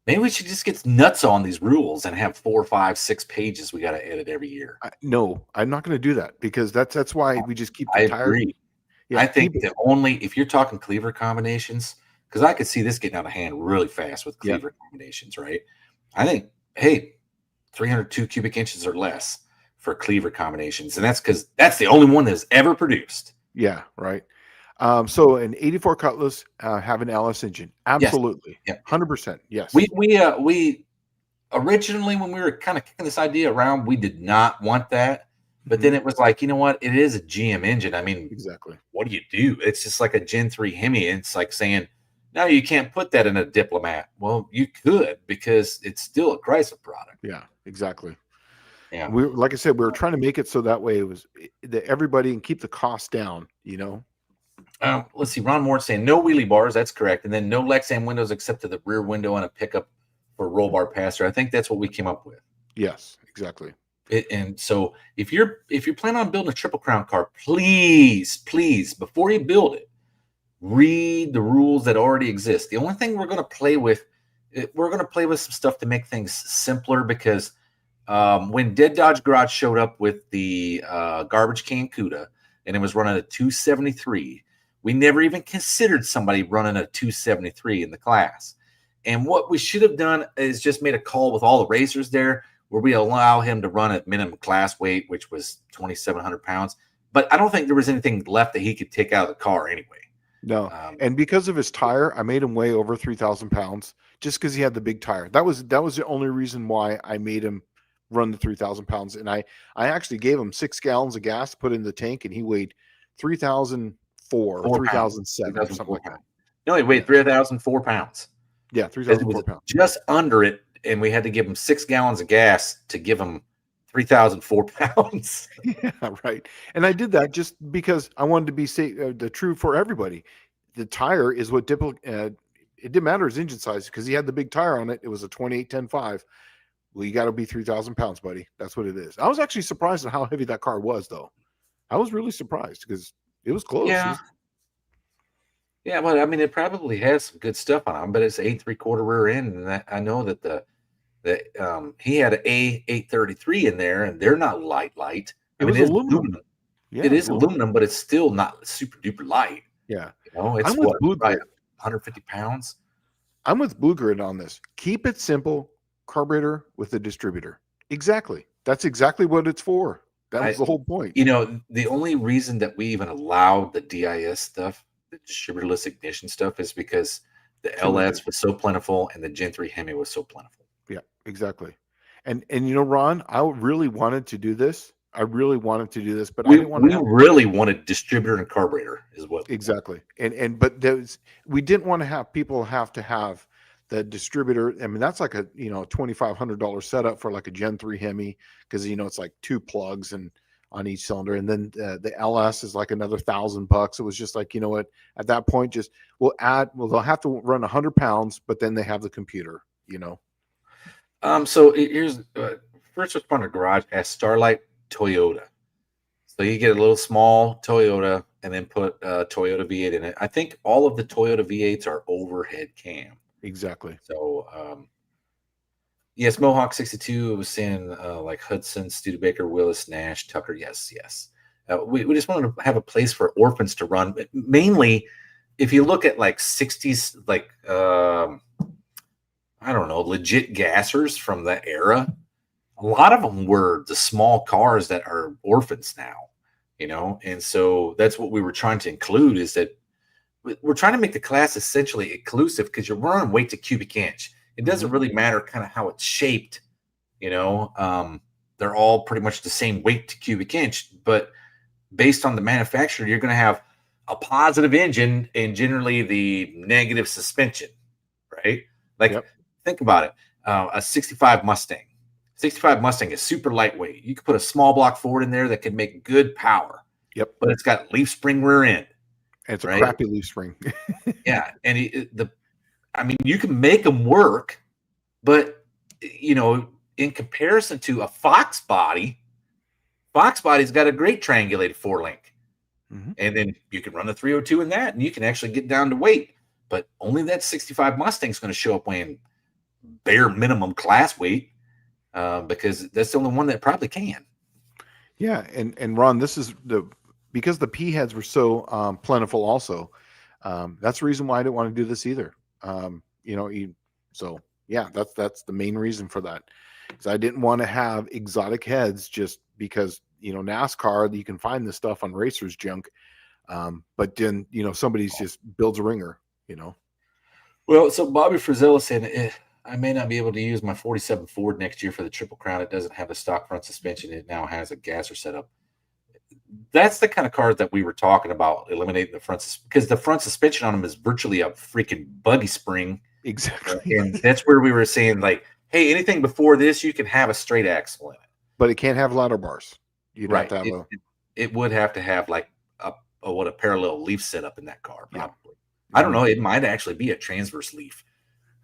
Speaker 1: Maybe we should just get nuts on these rules and have 4, 5, 6 pages we got to edit every year.
Speaker 2: No, I'm not going to do that because that's why we just keep
Speaker 1: I
Speaker 2: the tire.
Speaker 1: agree. Yeah, I think if you're talking cleaver combinations, because I could see this getting out of hand really fast with cleaver combinations, right? I think, hey, 302 cubic inches or less for cleaver combinations. And that's because that's the only one that's ever produced.
Speaker 2: Yeah, right. So an 84 Cutlass have an LS engine. Absolutely.
Speaker 1: Yes.
Speaker 2: 100%. Yes.
Speaker 1: We originally, when we were kind of kicking this idea around, we did not want that. But then it was like, you know what? It is a GM engine. I mean,
Speaker 2: exactly.
Speaker 1: What do you do? It's just like a Gen 3 Hemi. It's like saying, no, you can't put that in a Diplomat. Well, you could because it's still a Chrysler product.
Speaker 2: Yeah, exactly.
Speaker 1: Yeah.
Speaker 2: Like I said, we were trying to make it so that way it was that everybody can keep the cost down,
Speaker 1: Let's see. Ron Moore saying no wheelie bars. That's correct. And then no Lexan windows except to the rear window and a pickup for roll bar passer. I think that's what we came up with.
Speaker 2: Yes, exactly.
Speaker 1: And so if you're planning on building a Triple Crown car, please, before you build it, read the rules that already exist. The only thing we're going to play with some stuff to make things simpler because when Dead Dodge Garage showed up with the garbage can CUDA and it was running a 273, we never even considered somebody running a 273 in the class. And what we should have done is just made a call with all the racers there where we allow him to run at minimum class weight, which was 2,700 pounds. But I don't think there was anything left that he could take out of the car anyway.
Speaker 2: No. And because of his tire, I made him weigh over 3,000 pounds just because he had the big tire. That was the only reason why I made him run the 3,000 pounds. And I actually gave him 6 gallons of gas to put in the tank, and he weighed 3,004 or 3,007 or something like that.
Speaker 1: No, he weighed 3,004 pounds.
Speaker 2: Yeah, 3,004 pounds.
Speaker 1: Just under it, and we had to give him 6 gallons of gas to give him 3,004 pounds.
Speaker 2: Yeah, right. And I did that just because I wanted to be the true for everybody. The tire is what it didn't matter his engine size because he had the big tire on it. It was a 28-10-5. Well, you got to be 3,000 pounds, buddy. That's what it is. I was actually surprised at how heavy that car was, though. I was really surprised because it was close.
Speaker 1: Yeah. Yeah, well, I mean, it probably has some good stuff on it, but it's 8 3/4 rear end, and I know that he had an A833 in there, and they're not light.
Speaker 2: It is aluminum.
Speaker 1: Yeah, it is aluminum, but it's still not super duper light.
Speaker 2: Yeah,
Speaker 1: it's right, 150 pounds.
Speaker 2: I'm with Blue Grid on this. Keep it simple. Carburetor with a distributor. Exactly. That's exactly what it's for. That was the whole point.
Speaker 1: The only reason that we even allowed the DIS stuff, the distributorless ignition stuff, is because the LS was so plentiful and the Gen 3 Hemi was so plentiful.
Speaker 2: Yeah, exactly. And Ron, I really wanted to do this. But I didn't want to.
Speaker 1: We really wanted distributor and carburetor as well.
Speaker 2: Exactly. But we didn't want to have people have to have the distributor. I mean, that's like a $2,500 setup for like a Gen 3 Hemi because it's like 2 plugs and on each cylinder, and then the LS is like another $1,000. It was just like, at that point, just they'll have to run 100 pounds, but then they have the computer.
Speaker 1: So here's First Responder Garage as Starlight Toyota. So you get a little small Toyota and then put a Toyota V8 in it. I think all of the Toyota V8s are overhead cam.
Speaker 2: Exactly.
Speaker 1: So, yes, Mohawk 62 was saying like Hudson, Studebaker, Willis, Nash, Tucker. Yes. We just wanted to have a place for orphans to run. But mainly, if you look at like 60s, like I don't know, legit gassers from that era, a lot of them were the small cars that are orphans now, and so that's what we were trying to include, is that we're trying to make the class essentially inclusive, because you're running weight to cubic inch. It doesn't really matter kind of how it's shaped, they're all pretty much the same weight to cubic inch, but based on the manufacturer, you're going to have a positive engine and generally the negative suspension, right? Like,
Speaker 2: Yep.
Speaker 1: think about it. A 65 Mustang. 65 Mustang is super lightweight. You could put a small block Ford in there that can make good power.
Speaker 2: Yep.
Speaker 1: But it's got leaf spring rear end.
Speaker 2: And it's a
Speaker 1: right?
Speaker 2: crappy leaf spring.
Speaker 1: Yeah. And you can make them work, but, in comparison to a Fox body's got a great triangulated 4-link. And then you can run the 302 in that, and you can actually get down to weight. But only that 65 Mustang is going to show up weighing bare minimum class weight, because that's the only one that probably can.
Speaker 2: Yeah, and Ron, this is because the P heads were so plentiful. Also, that's the reason why I didn't want to do this either. So yeah, that's the main reason for that. Because I didn't want to have exotic heads just because NASCAR, you can find this stuff on racers junk, but then somebody's just builds a ringer.
Speaker 1: Well, so Bobby Frizella said, I may not be able to use my 47 Ford next year for the Triple Crown. It doesn't have a stock front suspension. It now has a gasser setup. That's the kind of cars that we were talking about, eliminating the front, because the front suspension on them is virtually a freaking buggy spring.
Speaker 2: Exactly.
Speaker 1: And that's where we were saying, like, hey, anything before this, you can have a straight axle in it.
Speaker 2: But it can't have ladder bars. You'd have to have
Speaker 1: it would have to have like a parallel leaf setup in that car, probably. Yeah. I don't know. It might actually be a transverse leaf.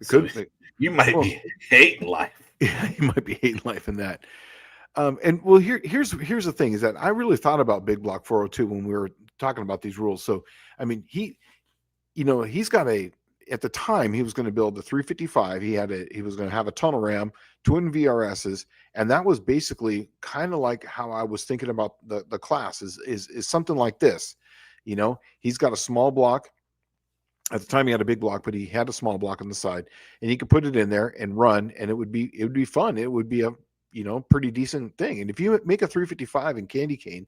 Speaker 2: It could be.
Speaker 1: You might be hating life.
Speaker 2: Yeah, you might be hating life in that. And well, here's the thing, is that I really thought about Big Block 402 when we were talking about these rules. So, I mean, he's got at the time he was going to build the 355. He was going to have a tunnel ram, twin VRSs, and that was basically kind of like how I was thinking about the class is something like this. He's got a small block. At the time he had a big block, but he had a small block on the side, and he could put it in there and run, and it would be fun. It would be a pretty decent thing. And if you make a 355 in candy cane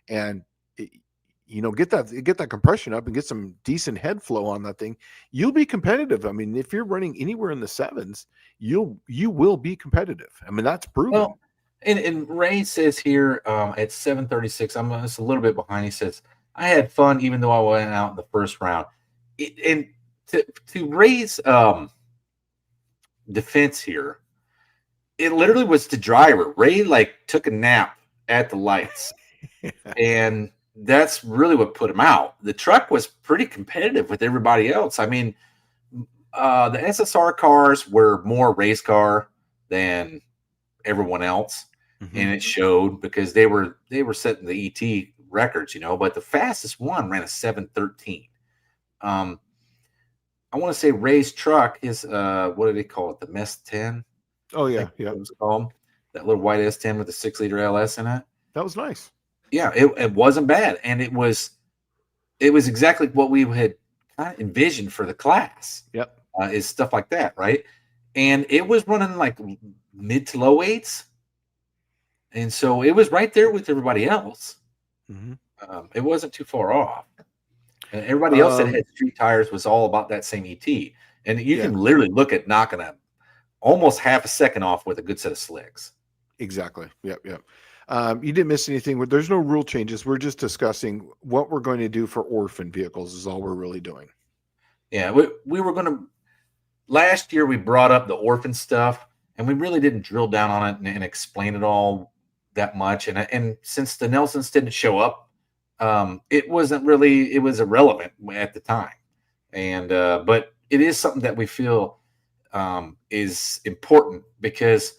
Speaker 2: and get that compression up and get some decent head flow on that thing, you'll be competitive. I mean, if you're running anywhere in the 7s, you will be competitive. I mean, that's proven.
Speaker 1: Well, and Ray says here at 7:36, I'm just a little bit behind. He says, I had fun even though I went out in the first round. And to Ray's defense here, it literally was the driver. Ray took a nap at the lights, and that's really what put him out. The truck was pretty competitive with everybody else. I mean, the SSR cars were more race car than everyone else, and it showed because they were setting the ET records, But the fastest one ran a 7:13. I want to say Ray's truck is what did they call it? The MES 10.
Speaker 2: Oh yeah, yeah.
Speaker 1: It was called that little white S10 with the 6-liter LS in it.
Speaker 2: That was nice.
Speaker 1: Yeah, it wasn't bad, and it was exactly what we had kind of envisioned for the class.
Speaker 2: Yep,
Speaker 1: is stuff like that, right? And it was running like mid to low 8s, and so it was right there with everybody else. It wasn't too far off. And everybody else that had street tires was all about that same ET. And you can literally look at knocking almost half a second off with a good set of slicks.
Speaker 2: Exactly. Yep. You didn't miss anything. There's no rule changes. We're just discussing what we're going to do for orphan vehicles is all we're really doing.
Speaker 1: Yeah, we were going to – last year we brought up the orphan stuff, and we really didn't drill down on it and explain it all that much. And since the Nelsons didn't show up, it was irrelevant at the time. And but it is something that we feel is important because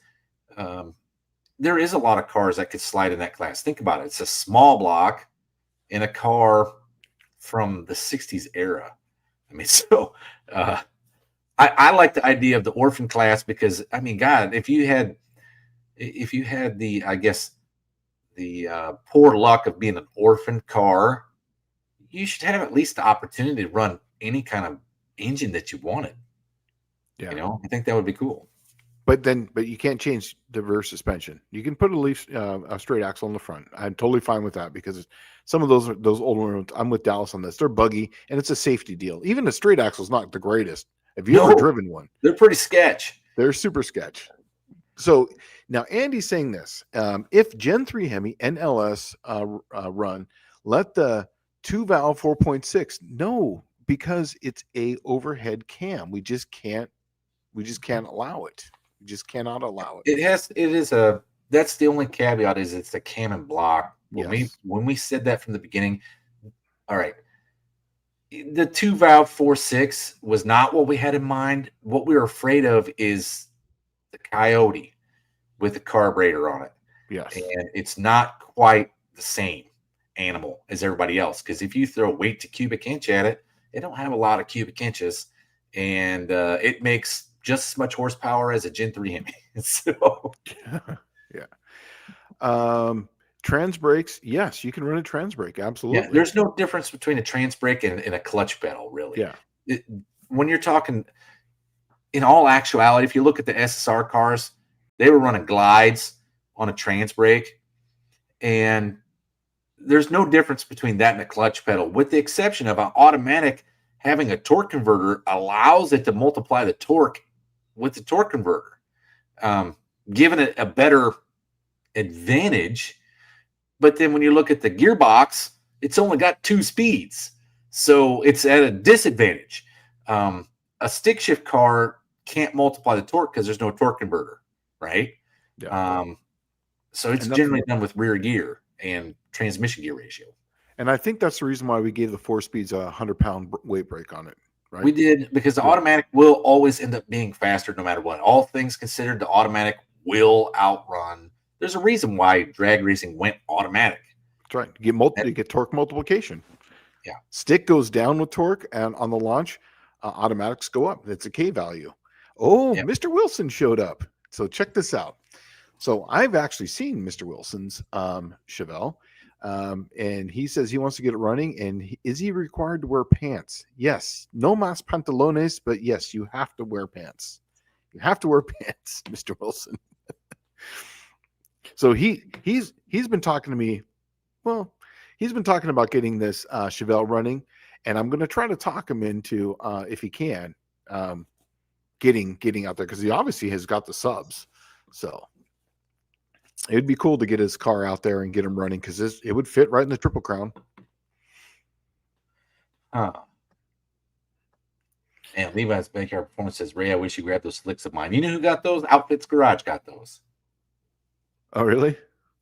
Speaker 1: there is a lot of cars that could slide in that class. Think about it. It's a small block in a car from the 60s era. I mean, so I like the idea of the orphan class because, I mean, God, if you had the, I guess, the poor luck of being an orphan car, you should have at least the opportunity to run any kind of engine that you wanted.
Speaker 2: Yeah.
Speaker 1: You know, I think that would be cool.
Speaker 2: But you can't change the rear suspension. You can put a straight axle in the front. I'm totally fine with that because some of those older ones, I'm with Dallas on this. They're buggy and it's a safety deal. Even the straight axle is not the greatest. Have you ever driven one?
Speaker 1: They're pretty sketch.
Speaker 2: They're super sketch. So now Andy's saying this: if Gen 3 Hemi NLS run, let the 2-valve 4.6. No, because it's a overhead cam. We just can't allow it. We just cannot allow it.
Speaker 1: That's the only caveat is it's a cam and block.
Speaker 2: Yes.
Speaker 1: When we said that from the beginning, all right, the 2-valve 4.6 was not what we had in mind. What we were afraid of is the Coyote with the carburetor on it.
Speaker 2: Yes.
Speaker 1: And it's not quite the same animal as everybody else. Because if you throw weight to cubic inch at it, it don't have a lot of cubic inches. And it makes just as much horsepower as a Gen 3 Hemi. So
Speaker 2: yeah. Trans brakes, yes, you can run a trans brake, absolutely.
Speaker 1: Yeah, there's no difference between a trans brake and a clutch pedal, really.
Speaker 2: Yeah.
Speaker 1: When you're talking, in all actuality, if you look at the SSR cars, they were running glides on a trans brake, and there's no difference between that and a clutch pedal, with the exception of an automatic having a torque converter allows it to multiply the torque with the torque converter, giving it a better advantage. But then when you look at the gearbox, it's only got 2 speeds. So it's at a disadvantage. A stick shift car can't multiply the torque because there's no torque converter, right?
Speaker 2: Yeah.
Speaker 1: So it's generally done with rear gear and transmission gear ratio.
Speaker 2: And I think that's the reason why we gave the 4 speeds a 100-pound weight brake on it, right?
Speaker 1: We did, because the automatic will always end up being faster no matter what. All things considered, the automatic will outrun. There's a reason why drag racing went automatic.
Speaker 2: That's right. You get torque multiplication.
Speaker 1: Yeah.
Speaker 2: Stick goes down with torque, and on the launch, automatics go up. It's a K value. Oh, yeah. Mr. Wilson showed up. So check this out. So I've actually seen Mr. Wilson's Chevelle, and he says he wants to get it running. And is he required to wear pants? Yes. No más pantalones, but yes, you have to wear pants. You have to wear pants, Mr. Wilson. So he's been talking to me. Well, he's been talking about getting this Chevelle running, and I'm going to try to talk him into, if he can, getting out there, because he obviously has got the subs. So it'd be cool to get his car out there and get him running, because it would fit right in the Triple Crown.
Speaker 1: And Levi's Backyard Performance says, Ray, I wish you grabbed those slicks of mine. You know who got those? Outfits Garage got those.
Speaker 2: Oh, really?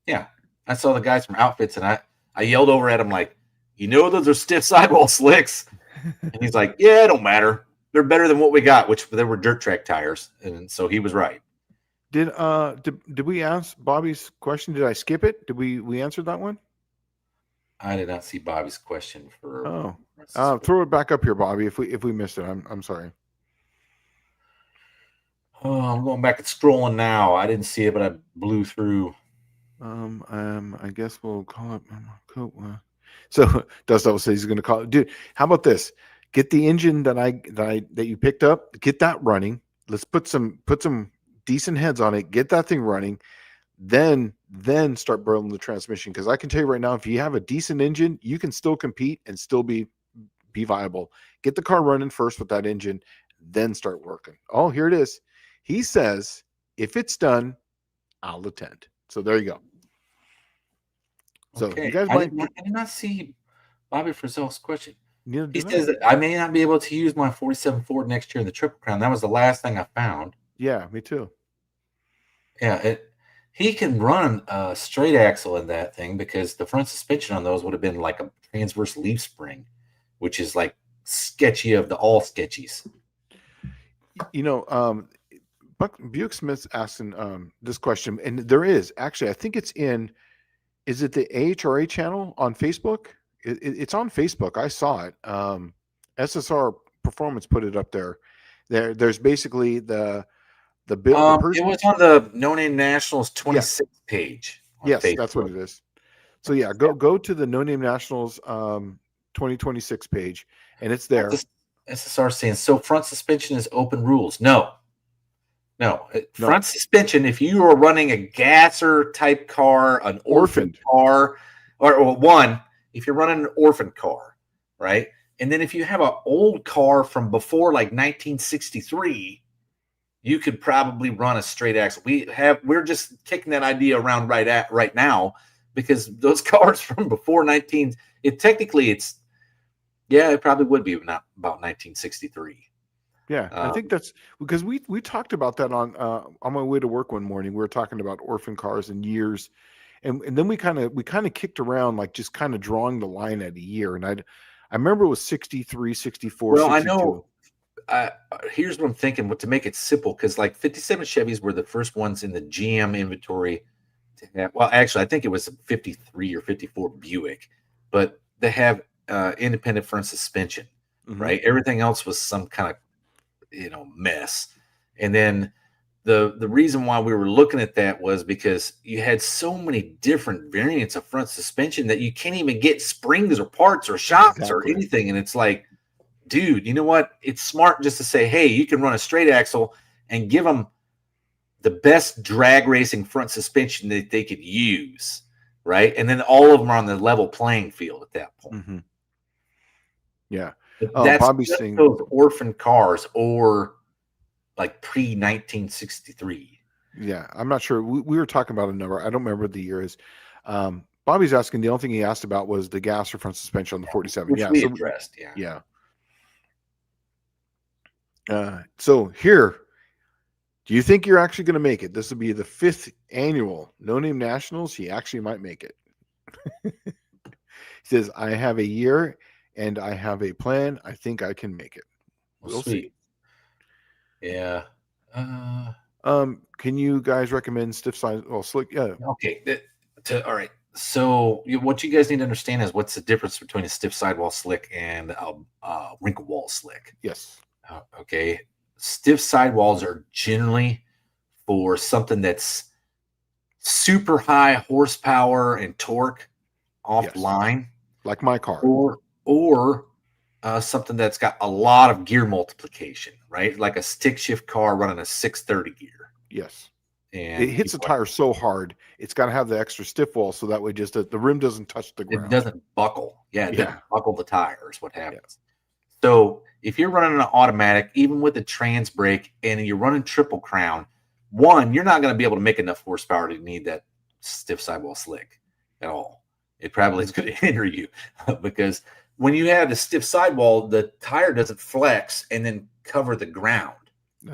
Speaker 1: Yeah. I saw the guys from Outfits, and I yelled over at him like, you know those are stiff sidewall slicks? And he's like, yeah, it don't matter. They're better than what we got, which they were dirt track tires. And so he was right.
Speaker 2: Did we ask Bobby's question? Did I skip it? Did we answer that one?
Speaker 1: I did not see Bobby's question for.
Speaker 2: Throw it back up here, Bobby. If we missed it, I'm sorry.
Speaker 1: Oh, I'm going back and scrolling now. I didn't see it, but I blew through.
Speaker 2: I guess we'll call it. So Dust says he's going to call it. Dude, how about this? Get the engine that you picked up. Get that running. Let's put some decent heads on it. Get that thing running. Then start burning the transmission. Because I can tell you right now, if you have a decent engine, you can still compete and still be viable. Get the car running first with that engine, then start working. Oh, here it is. He says, if it's done, I'll attend. So there you go. So
Speaker 1: okay.
Speaker 2: you guys
Speaker 1: I did not see Bobby Frizzell's question. He says that I may not be able to use my 47 Ford next year in the Triple Crown. That was the last thing I found.
Speaker 2: Yeah, me too.
Speaker 1: Yeah, he can run a straight axle in that thing, because the front suspension on those would have been like a transverse leaf spring, which is like sketchy of the all sketchies.
Speaker 2: You know, Buick Smith's asking this question, and there is actually, I think it's in, is it the AHRA channel on Facebook? It's on Facebook. I saw it. SSR Performance put it up there. There's basically the bill.
Speaker 1: It was on the No Name Nationals 26 page.
Speaker 2: Yes, Facebook. That's what it is. So yeah, go to the No Name Nationals 2026 page, and it's there.
Speaker 1: SSR saying, so front suspension is open rules. No. Front suspension, if you are running a gasser type car, an orphan car, or if you're running an orphan car, right? And then if you have an old car from before like 1963, you could probably run a straight axle. We're just kicking that idea around right now because those cars from before it probably would be not about 1963.
Speaker 2: Yeah, I think that's because we talked about that on my way to work one morning. We were talking about orphan cars and years, and then we kind of kicked around, like just kind of drawing the line at a year. And I remember it was 63, 64,
Speaker 1: well,
Speaker 2: 62.
Speaker 1: I know. Here's what I'm thinking. To make it simple, because like 57 Chevys were the first ones in the GM inventory to have. Well, actually, I think it was a 53 or 54 Buick, but they have independent front suspension, right? Everything else was some kind of mess. And then the reason why we were looking at that was because you had so many different variants of front suspension that you can't even get springs or parts or shocks or anything. And it's like, dude, you know what? It's smart just to say, hey, you can run a straight axle and give them the best drag racing front suspension that they could use, right? And then all of them are on the level playing field at that point.
Speaker 2: Yeah.
Speaker 1: That's Bobby's saying those orphan cars or like pre-1963.
Speaker 2: Yeah, I'm not sure. We were talking about a number. I don't remember what the year is. Bobby's asking, the only thing he asked about was the gasser front suspension on the 47.
Speaker 1: Which we addressed,
Speaker 2: yeah. So here, do you think you're actually going to make it? This will be the 5th annual No Name Nationals. He actually might make it. He says, I have a year and I have a plan. I think I can make it.
Speaker 1: We'll see. Yeah.
Speaker 2: Can you guys recommend stiff side? Well, slick. Yeah.
Speaker 1: Okay. All right. So what you guys need to understand is what's the difference between a stiff sidewall slick and a wrinkle wall slick.
Speaker 2: Yes.
Speaker 1: Okay. Stiff sidewalls are generally for something that's super high horsepower and torque offline,
Speaker 2: like my car,
Speaker 1: or something that's got a lot of gear multiplication, right? Like a stick shift car running a 630 gear.
Speaker 2: Yes.
Speaker 1: And
Speaker 2: it hits the tire so hard, it's got to have the extra stiff wall so that way just the rim doesn't touch the ground.
Speaker 1: It doesn't buckle. Yeah, it doesn't buckle the tires. What happens? Yeah. So if you're running an automatic, even with a trans brake, and you're running triple crown, you're not going to be able to make enough horsepower to need that stiff sidewall slick at all. It probably is going to hinder you because when you have the stiff sidewall, the tire doesn't flex and then cover the ground,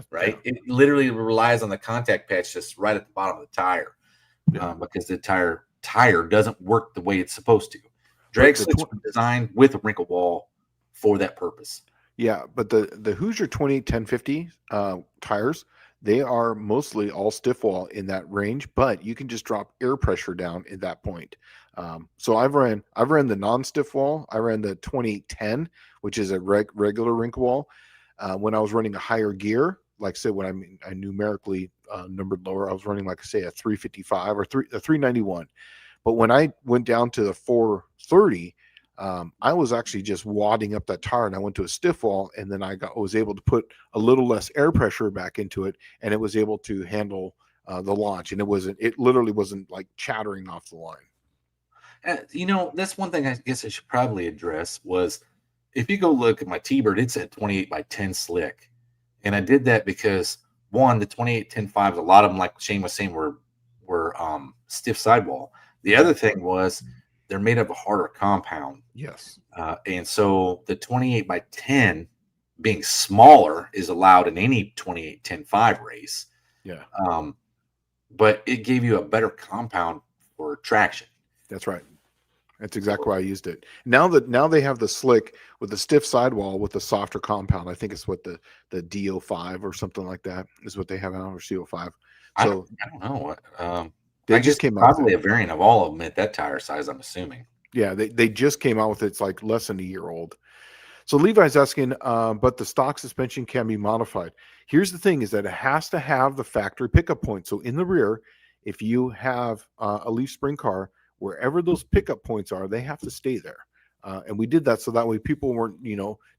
Speaker 1: right? Yeah. It literally relies on the contact patch just right at the bottom of the tire because the tire doesn't work the way it's supposed to. Drag slicks were designed with a wrinkle wall for that purpose.
Speaker 2: Yeah, but the Hoosier 1050 tires, they are mostly all stiff wall in that range, but you can just drop air pressure down at that point. So I've ran the non-stiff wall. I ran the 2010, which is a regular wrinkle wall. When I was running a higher gear, like say when I numerically numbered lower, I was running like say a 355 or a 391. But when I went down to the 430, I was actually just wadding up that tire, and I went to a stiff wall, and then I was able to put a little less air pressure back into it, and it was able to handle the launch, and it literally wasn't like chattering off the line.
Speaker 1: That's one thing I guess I should probably address was if you go look at my T-Bird, it's at 28x10 slick, and I did that because one, the 28-10-5s, a lot of them, like Shane was saying, were stiff sidewall. The other thing was they're made of a harder compound.
Speaker 2: Yes.
Speaker 1: And so the 28x10 being smaller is allowed in any 28-10-5 race.
Speaker 2: Yeah.
Speaker 1: But it gave you a better compound for traction.
Speaker 2: That's right. That's exactly why I used it. Now they have the slick with the stiff sidewall with the softer compound. I think it's what the DO5 or something like that is what they have now, or CO5. So
Speaker 1: I don't know.
Speaker 2: They just came
Speaker 1: out probably a variant of all of them at that tire size, I'm assuming.
Speaker 2: Yeah, they just came out with it. It's like less than a year old. So Levi's asking, but the stock suspension can be modified. Here's the thing is that it has to have the factory pickup point. So in the rear, if you have a Leaf Spring car, wherever those pickup points are, they have to stay there. And we did that so that way people weren't,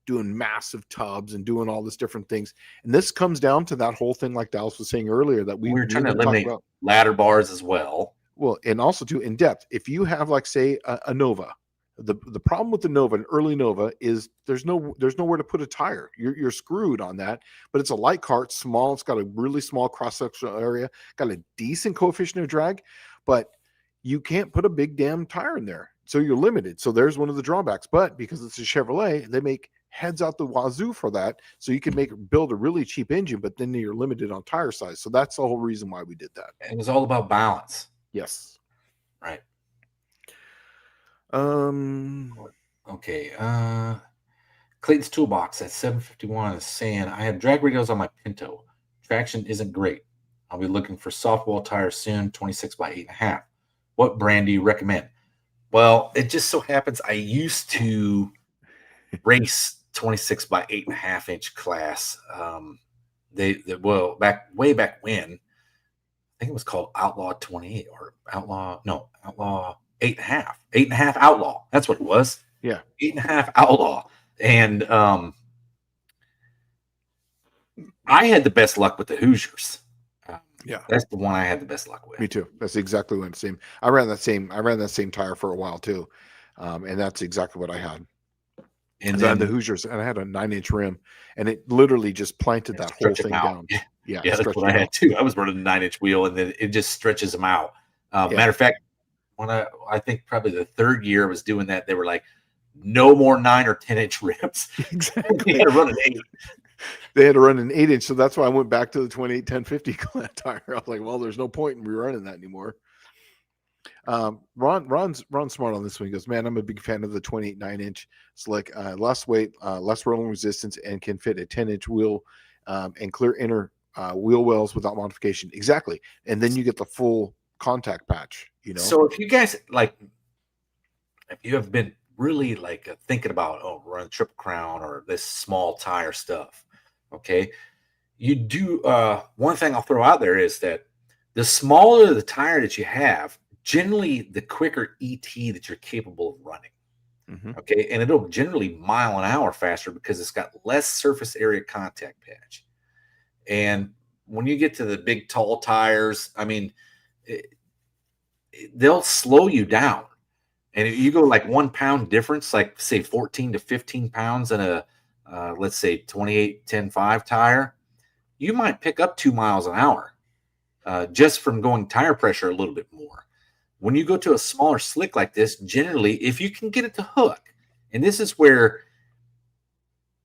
Speaker 2: doing massive tubs and doing all this different things. And this comes down to that whole thing, like Dallas was saying earlier, that
Speaker 1: we're trying to eliminate ladder bars as well.
Speaker 2: Well, and also too in depth. If you have, like, say, a Nova, the problem with the Nova, an early Nova, is there's nowhere to put a tire. You're screwed on that. But it's a light car, it's small, it's got a really small cross sectional area, got a decent coefficient of drag, but you can't put a big damn tire in there. So you're limited. So there's one of the drawbacks. But because it's a Chevrolet, they make heads out the wazoo for that. So you can build a really cheap engine, but then you're limited on tire size. So that's the whole reason why we did that.
Speaker 1: It was all about balance.
Speaker 2: Yes.
Speaker 1: Right.
Speaker 2: Okay.
Speaker 1: Clayton's Toolbox at 751 is saying, I have drag radials on my Pinto. Traction isn't great. I'll be looking for soft wall tires soon, 26 by 8.5. What brand do you recommend? Well, it just so happens I used to race 26 by 8.5 inch class. Way back when, I think it was called Outlaw 28 or Outlaw 8.5. 8.5 Outlaw. That's what it was.
Speaker 2: Yeah.
Speaker 1: 8.5 Outlaw. And I had the best luck with the Hoosiers.
Speaker 2: Yeah,
Speaker 1: that's the one I had the best luck with.
Speaker 2: Me too. That's exactly what I'm saying. I ran that same tire for a while too, and that's exactly what I had. And I had the Hoosiers, and I had a 9-inch rim, and it literally just planted that whole thing down.
Speaker 1: Yeah, that's what I had too. I was running a 9-inch wheel, and then it just stretches them out. Matter of fact, when I think probably the third year I was doing that, they were like, no more 9 or 10-inch rims.
Speaker 2: Exactly.
Speaker 1: They had to run an 8.
Speaker 2: They had to run an 8-inch, so that's why I went back to the 28 1050 tire. I was like, well, there's no point in rerunning that anymore. Ron's smart on this one. He goes, man, I'm a big fan of the 28 9-inch. It's like less weight, less rolling resistance, and can fit a 10-inch wheel and clear inner wheel wells without modification. Exactly, and then you get the full contact patch.
Speaker 1: So if you guys if you have been really thinking about run Triple Crown or this small tire stuff, okay, you do one thing I'll throw out there is that the smaller the tire that you have, generally the quicker ET that you're capable of running. Okay, and it'll generally mile an hour faster because it's got less surface area contact patch. And when you get to the big tall tires, I mean, they'll slow you down. And if you go 1 pound difference, like say 14 to 15 pounds in a, let's say 28 10.5 tire, you might pick up 2 miles an hour just from going tire pressure a little bit more. When you go to a smaller slick like this, generally, if you can get it to hook, and this is where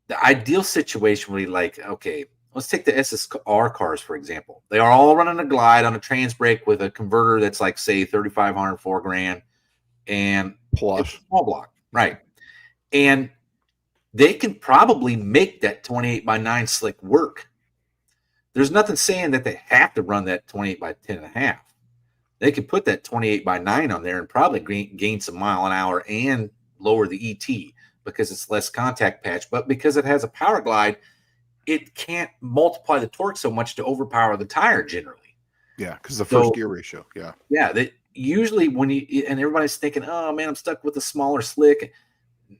Speaker 1: the ideal situation would be okay, let's take the SSR cars, for example. They are all running a glide on a trans brake with a converter that's say 3,500, $4,000. And
Speaker 2: plus
Speaker 1: small block, right? And they can probably make that 28 by 9 slick work. There's nothing saying that they have to run that 28 by 10.5. They could put that 28 by 9 on there and probably gain some mile an hour and lower the ET because it's less contact patch. But because it has a power glide, it can't multiply the torque so much to overpower the tire generally.
Speaker 2: Yeah, because the first gear ratio. Yeah.
Speaker 1: Yeah. Usually when and everybody's thinking, oh man, I'm stuck with a smaller slick.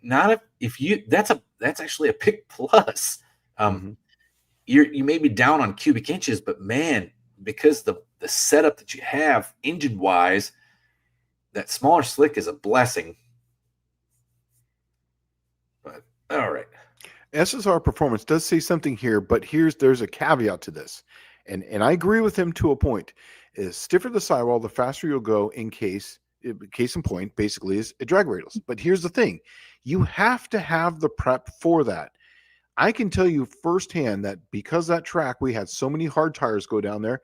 Speaker 1: Not if you that's actually a big plus. You may be down on cubic inches, but man, because the setup that you have engine wise, that smaller slick is a blessing. But all right.
Speaker 2: SSR Performance does say something here, but there's a caveat to this. And I agree with him to a point. Is stiffer the sidewall, the faster you'll go. Case in point, basically, is a drag radials. But here's the thing: you have to have the prep for that. I can tell you firsthand that because that track, we had so many hard tires go down there.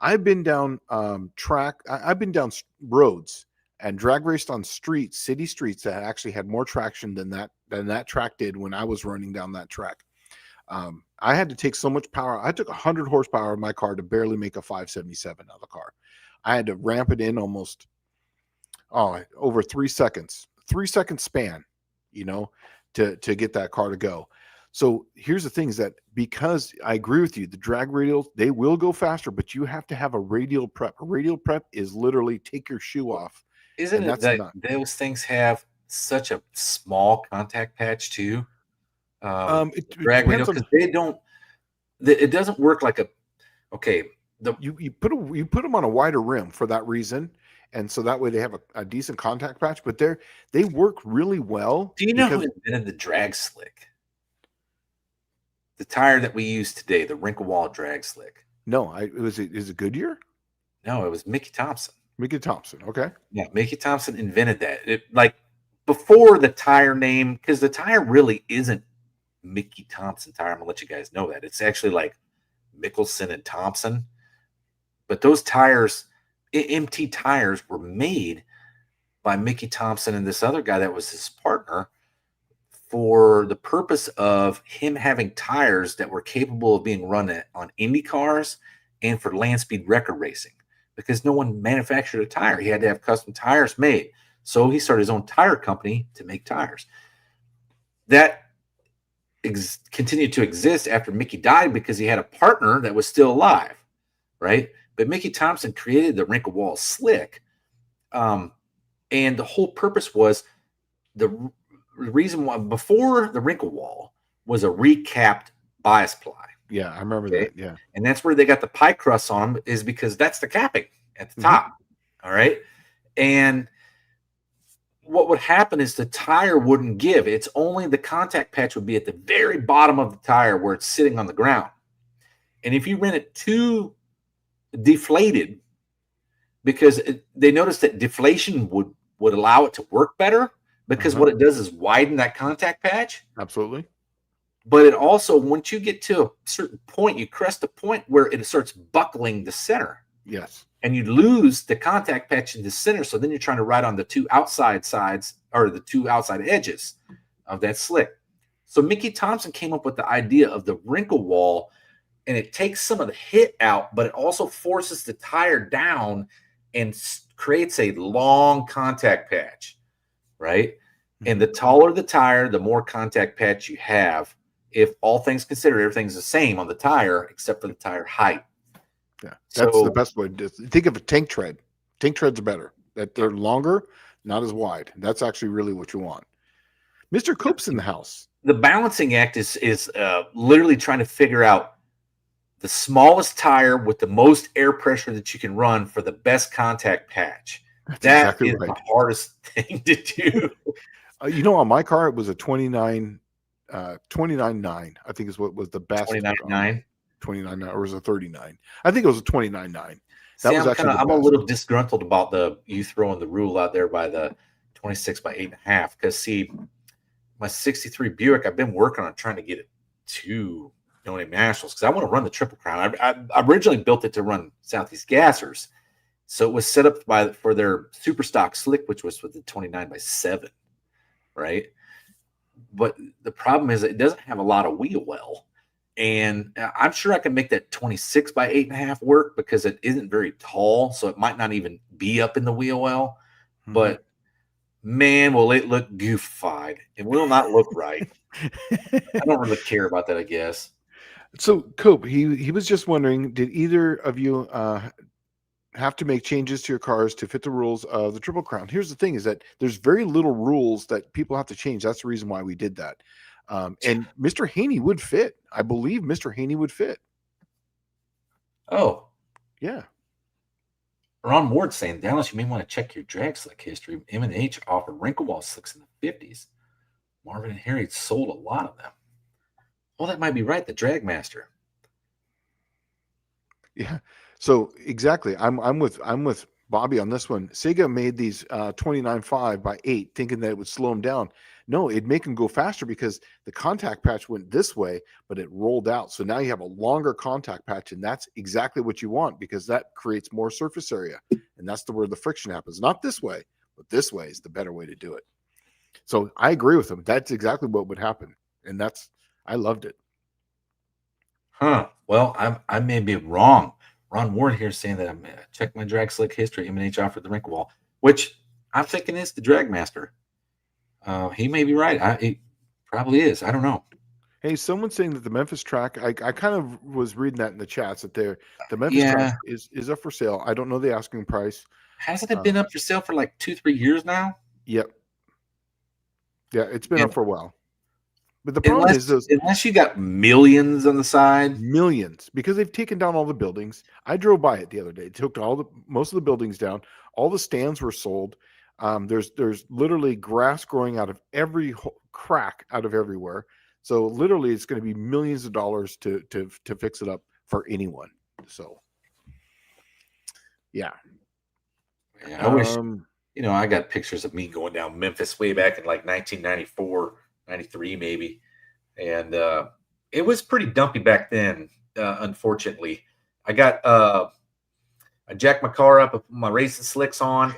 Speaker 2: I've been down I've been down roads and drag raced on city streets that actually had more traction than that track did when I was running down that track. I had to take so much power. I took 100 horsepower in my car to barely make a 577 out of the car. I had to ramp it in almost over 3 seconds, 3-second span, to get that car to go. So here's the thing is that because I agree with you, the drag radials, they will go faster, but you have to have a radial prep. A radial prep is literally take your shoe off.
Speaker 1: Isn't it that those things have such a small contact patch too.
Speaker 2: It
Speaker 1: Drag radial,
Speaker 2: depends on
Speaker 1: because they don't. It doesn't work like a. Okay,
Speaker 2: you put them on a wider rim for that reason, and so that way they have a decent contact patch. But they work really well.
Speaker 1: Do you know who invented the drag slick? The tire that we use today, the wrinkle wall drag slick.
Speaker 2: No, is it Goodyear?
Speaker 1: No, it was Mickey Thompson.
Speaker 2: Mickey Thompson. Okay.
Speaker 1: Yeah, Mickey Thompson invented that. It, like before the tire name, because the tire really isn't Mickey Thompson tire. I'm gonna let you guys know that it's actually like Mickelson and Thompson. But those tires, MT tires, were made by Mickey Thompson and this other guy that was his partner for the purpose of him having tires that were capable of being run on Indy cars and for land speed record racing, because no one manufactured a tire. He had to have custom tires made. So he started his own tire company to make tires. That continued to exist after Mickey died because he had a partner that was still alive, right? But Mickey Thompson created the wrinkle wall slick. And the whole purpose was the reason why before the wrinkle wall was a recapped bias ply.
Speaker 2: Yeah, I remember that. Yeah.
Speaker 1: And that's where they got the pie crust on them, is because that's the capping at the top. All right. And what would happen is the tire wouldn't give. It's only the contact patch would be at the very bottom of the tire where it's sitting on the ground. And if you ran it too deflated, because they noticed that deflation would allow it to work better, because what it does is widen that contact patch.
Speaker 2: Absolutely.
Speaker 1: But it also, once you get to a certain point, you crest a point where it starts buckling the center.
Speaker 2: Yes.
Speaker 1: And you lose the contact patch in the center. So then you're trying to ride on the two outside sides or the two outside edges of that slick. So Mickey Thompson came up with the idea of the wrinkle wall, and it takes some of the hit out, but it also forces the tire down and creates a long contact patch, right? And the taller the tire, the more contact patch you have. If all things considered, everything's the same on the tire except for the tire height.
Speaker 2: Yeah, that's the best way to think of a tank tread. Tank treads are better. That they're longer, not as wide. That's actually really what you want. Mr. Cope's in the house.
Speaker 1: The balancing act is literally trying to figure out the smallest tire with the most air pressure that you can run for the best contact patch. That's exactly right. The hardest thing to do.
Speaker 2: On my car, it was a 29.9. I think is what was the best.
Speaker 1: 29.9.
Speaker 2: 29.9, or was it 39? I think it was a 29.9.
Speaker 1: I'm a little disgruntled about you throwing the rule out there by the 26 by 8.5, because see, my 63 Buick, I've been working on trying to get it to No-Name Nationals because I want to run the Triple Crown. I originally built it to run Southeast Gassers, so it was set up for their super stock slick, which was with the 29 by 7, right? But the problem is it doesn't have a lot of wheel well. And I'm sure I can make that 26 by 8.5 work because it isn't very tall, so it might not even be up in the wheel well. Mm-hmm. But man, will it look goofified. It will not look right. I don't really care about that, I guess.
Speaker 2: So, Cope, he was just wondering, did either of you have to make changes to your cars to fit the rules of the Triple Crown? Here's the thing, is that there's very little rules that people have to change. That's the reason why we did that. And Mr. Haney would fit. I believe Mr. Haney would fit.
Speaker 1: Oh.
Speaker 2: Yeah.
Speaker 1: Ron Ward saying, Dallas, you may want to check your drag slick history. M&H offered wrinkle wall slicks in the 50s. Marvin and Harry sold a lot of them. Well, that might be right. The Drag Master.
Speaker 2: Yeah. So exactly. I'm with Bobby on this one. Sega made these 29.5 by 8 thinking that it would slow them down. No, it'd make them go faster because the contact patch went this way, but it rolled out. So now you have a longer contact patch, and that's exactly what you want because that creates more surface area. And that's where the friction happens. Not this way, but this way is the better way to do it. So I agree with him. That's exactly what would happen. And I loved it.
Speaker 1: Huh. Well, I may be wrong. Ron Ward here saying that I'm check my drag slick history. M&H offered the wrinkle wall, which I'm thinking is the Drag Master. He may be right. He probably is. I don't know.
Speaker 2: Hey, someone's saying that the Memphis track, I kind of was reading that in the chats that the Memphis track is up for sale. I don't know the asking price.
Speaker 1: Hasn't it been up for sale for like 2-3 years now?
Speaker 2: Yep. Yeah, it's been up for a while. But the problem is
Speaker 1: unless you got millions on the side,
Speaker 2: millions, because they've taken down all the buildings. I drove by it the other day. It took most of the buildings down. All the stands were sold. There's literally grass growing out of every crack out of everywhere. So literally, it's going to be millions of dollars to fix it up for anyone. So, yeah.
Speaker 1: I wish, I got pictures of me going down Memphis way back in like 1994, 93 maybe. And it was pretty dumpy back then, unfortunately. I jacked my car up, put my racing slicks on,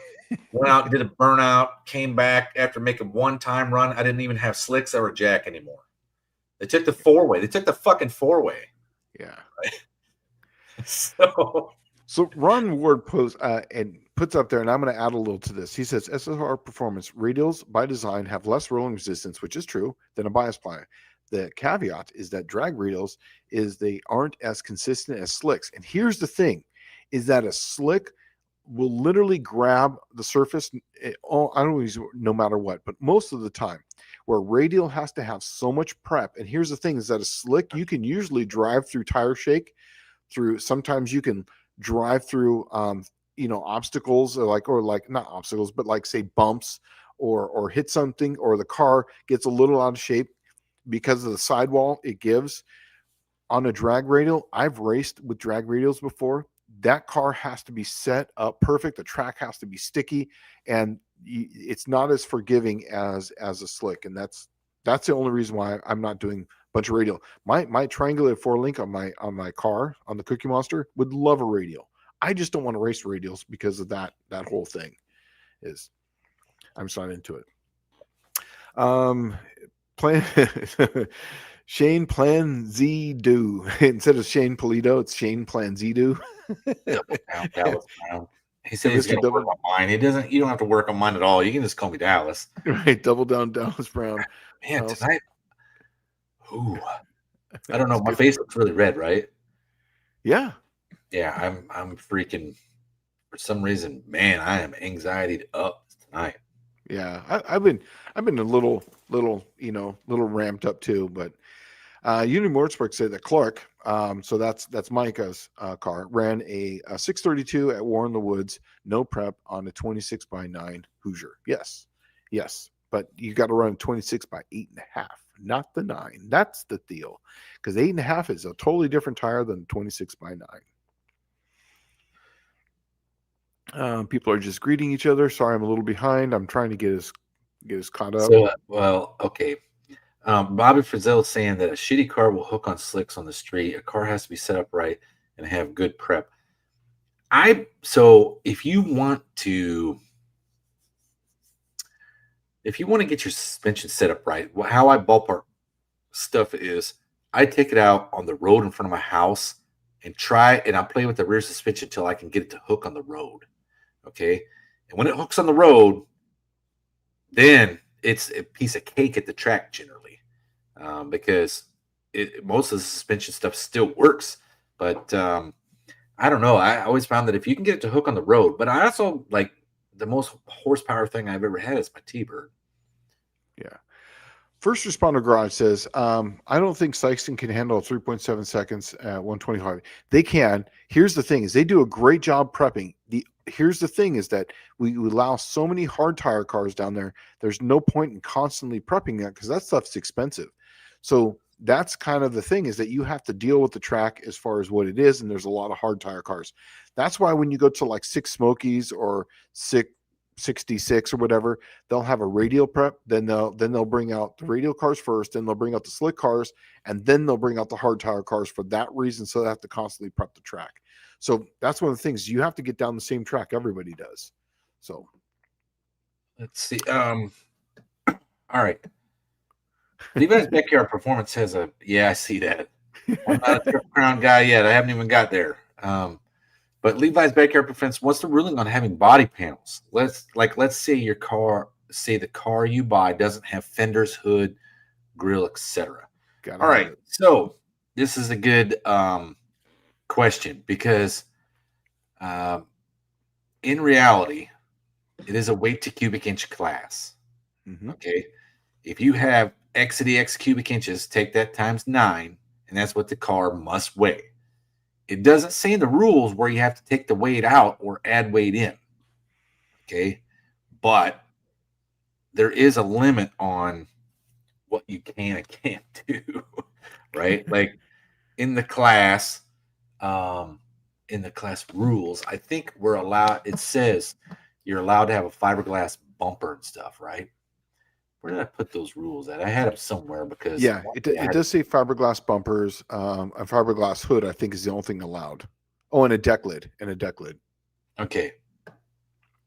Speaker 1: went out and did a burnout, came back after making one-time run. I didn't even have slicks or a jack anymore. They took the four-way. They took the fucking four-way.
Speaker 2: Yeah.
Speaker 1: So
Speaker 2: Ron Ward puts up there, and I'm going to add a little to this. He says SSR Performance radials by design have less rolling resistance, which is true, than a bias ply. The caveat is that drag radials they aren't as consistent as slicks. And here's the thing, is that a slick will literally grab the surface. I don't use no matter what, but most of the time, where radial has to have so much prep. And here's the thing, is that a slick, you can usually drive through tire shake, sometimes you can drive through obstacles, or not obstacles, but like say bumps or hit something, or the car gets a little out of shape because of the sidewall it gives. On a drag radial, I've raced with drag radials before. That car has to be set up perfect. The track has to be sticky, and it's not as forgiving as a slick. And that's the only reason why I'm not doing a bunch of radial. My triangular 4-link on my car, on the Cookie Monster, would love a radial. I just don't want to race radials because of that whole thing. I'm just not into it. Shane Plan Z Do. Instead of Shane Polito, it's Shane Plan Z Do.
Speaker 1: Dallas Brown. He said he's going to work on mine. You don't have to work on mine at all. You can just call me Dallas.
Speaker 2: Right. Double down Dallas Brown.
Speaker 1: Man, tonight. Ooh. I don't know. My face looks really red, right?
Speaker 2: Yeah.
Speaker 1: Yeah, I'm freaking, for some reason, man, I am anxiety up tonight.
Speaker 2: Yeah, I've been a little ramped up too, but Union Motorsports said that Clark, so that's Micah's car, ran a 632 at War in the Woods, no prep on a 26x9 Hoosier. Yes, but you got to run 26 by 8.5, not the 9. That's the deal, because 8.5 is a totally different tire than 26 by 9. People are just greeting each other. Sorry, I'm a little behind. I'm trying to get us caught up.
Speaker 1: So, okay. Bobby Frizzell is saying that a shitty car will hook on slicks on the street. A car has to be set up right and have good prep. So if you want to get your suspension set up right, how I ballpark stuff is, I take it out on the road in front of my house and I'll play with the rear suspension until I can get it to hook on the road. Okay. And when it hooks on the road, then it's a piece of cake at the track generally, because most of the suspension stuff still works. But I don't know. I always found that if you can get it to hook on the road, but I also like the most horsepower thing I've ever had is my T-Bird.
Speaker 2: Yeah. First Responder Garage says, I don't think Sykeston can handle 3.7 seconds at 125. They can. Here's the thing, is they do a great job prepping. Here's the thing, is that we allow so many hard tire cars down there. There's no point in constantly prepping that, because that stuff's expensive. So that's kind of the thing, is that you have to deal with the track as far as what it is. And there's a lot of hard tire cars. That's why when you go to like Six Smokies or 66 or whatever, they'll have a radial prep. Then they'll bring out the radial cars first, then they'll bring out the slick cars, and then they'll bring out the hard tire cars for that reason. So they have to constantly prep the track. So that's one of the things, you have to get down the same track everybody does. So
Speaker 1: let's see. All right. Levi's Backyard Performance has I see that. I'm not a Triple Crown guy yet. I haven't even got there. But Levi's Backyard Performance, what's the ruling on having body say the car you buy doesn't have fenders, hood, grill, etc. All right. So this is a good question, because in reality, it is a weight to cubic inch class. Mm-hmm. Okay. If you have X of the X cubic inches, take that times 9, and that's what the car must weigh. It doesn't say in the rules where you have to take the weight out or add weight in. Okay. But there is a limit on what you can and can't do. Right. Like in the class, rules, I think we're allowed, it says you're allowed to have a fiberglass bumper and stuff, right? Where did I put those rules at? I had them somewhere because
Speaker 2: it does say fiberglass bumpers. A fiberglass hood, I think, is the only thing allowed. Oh, and a deck lid.
Speaker 1: Okay.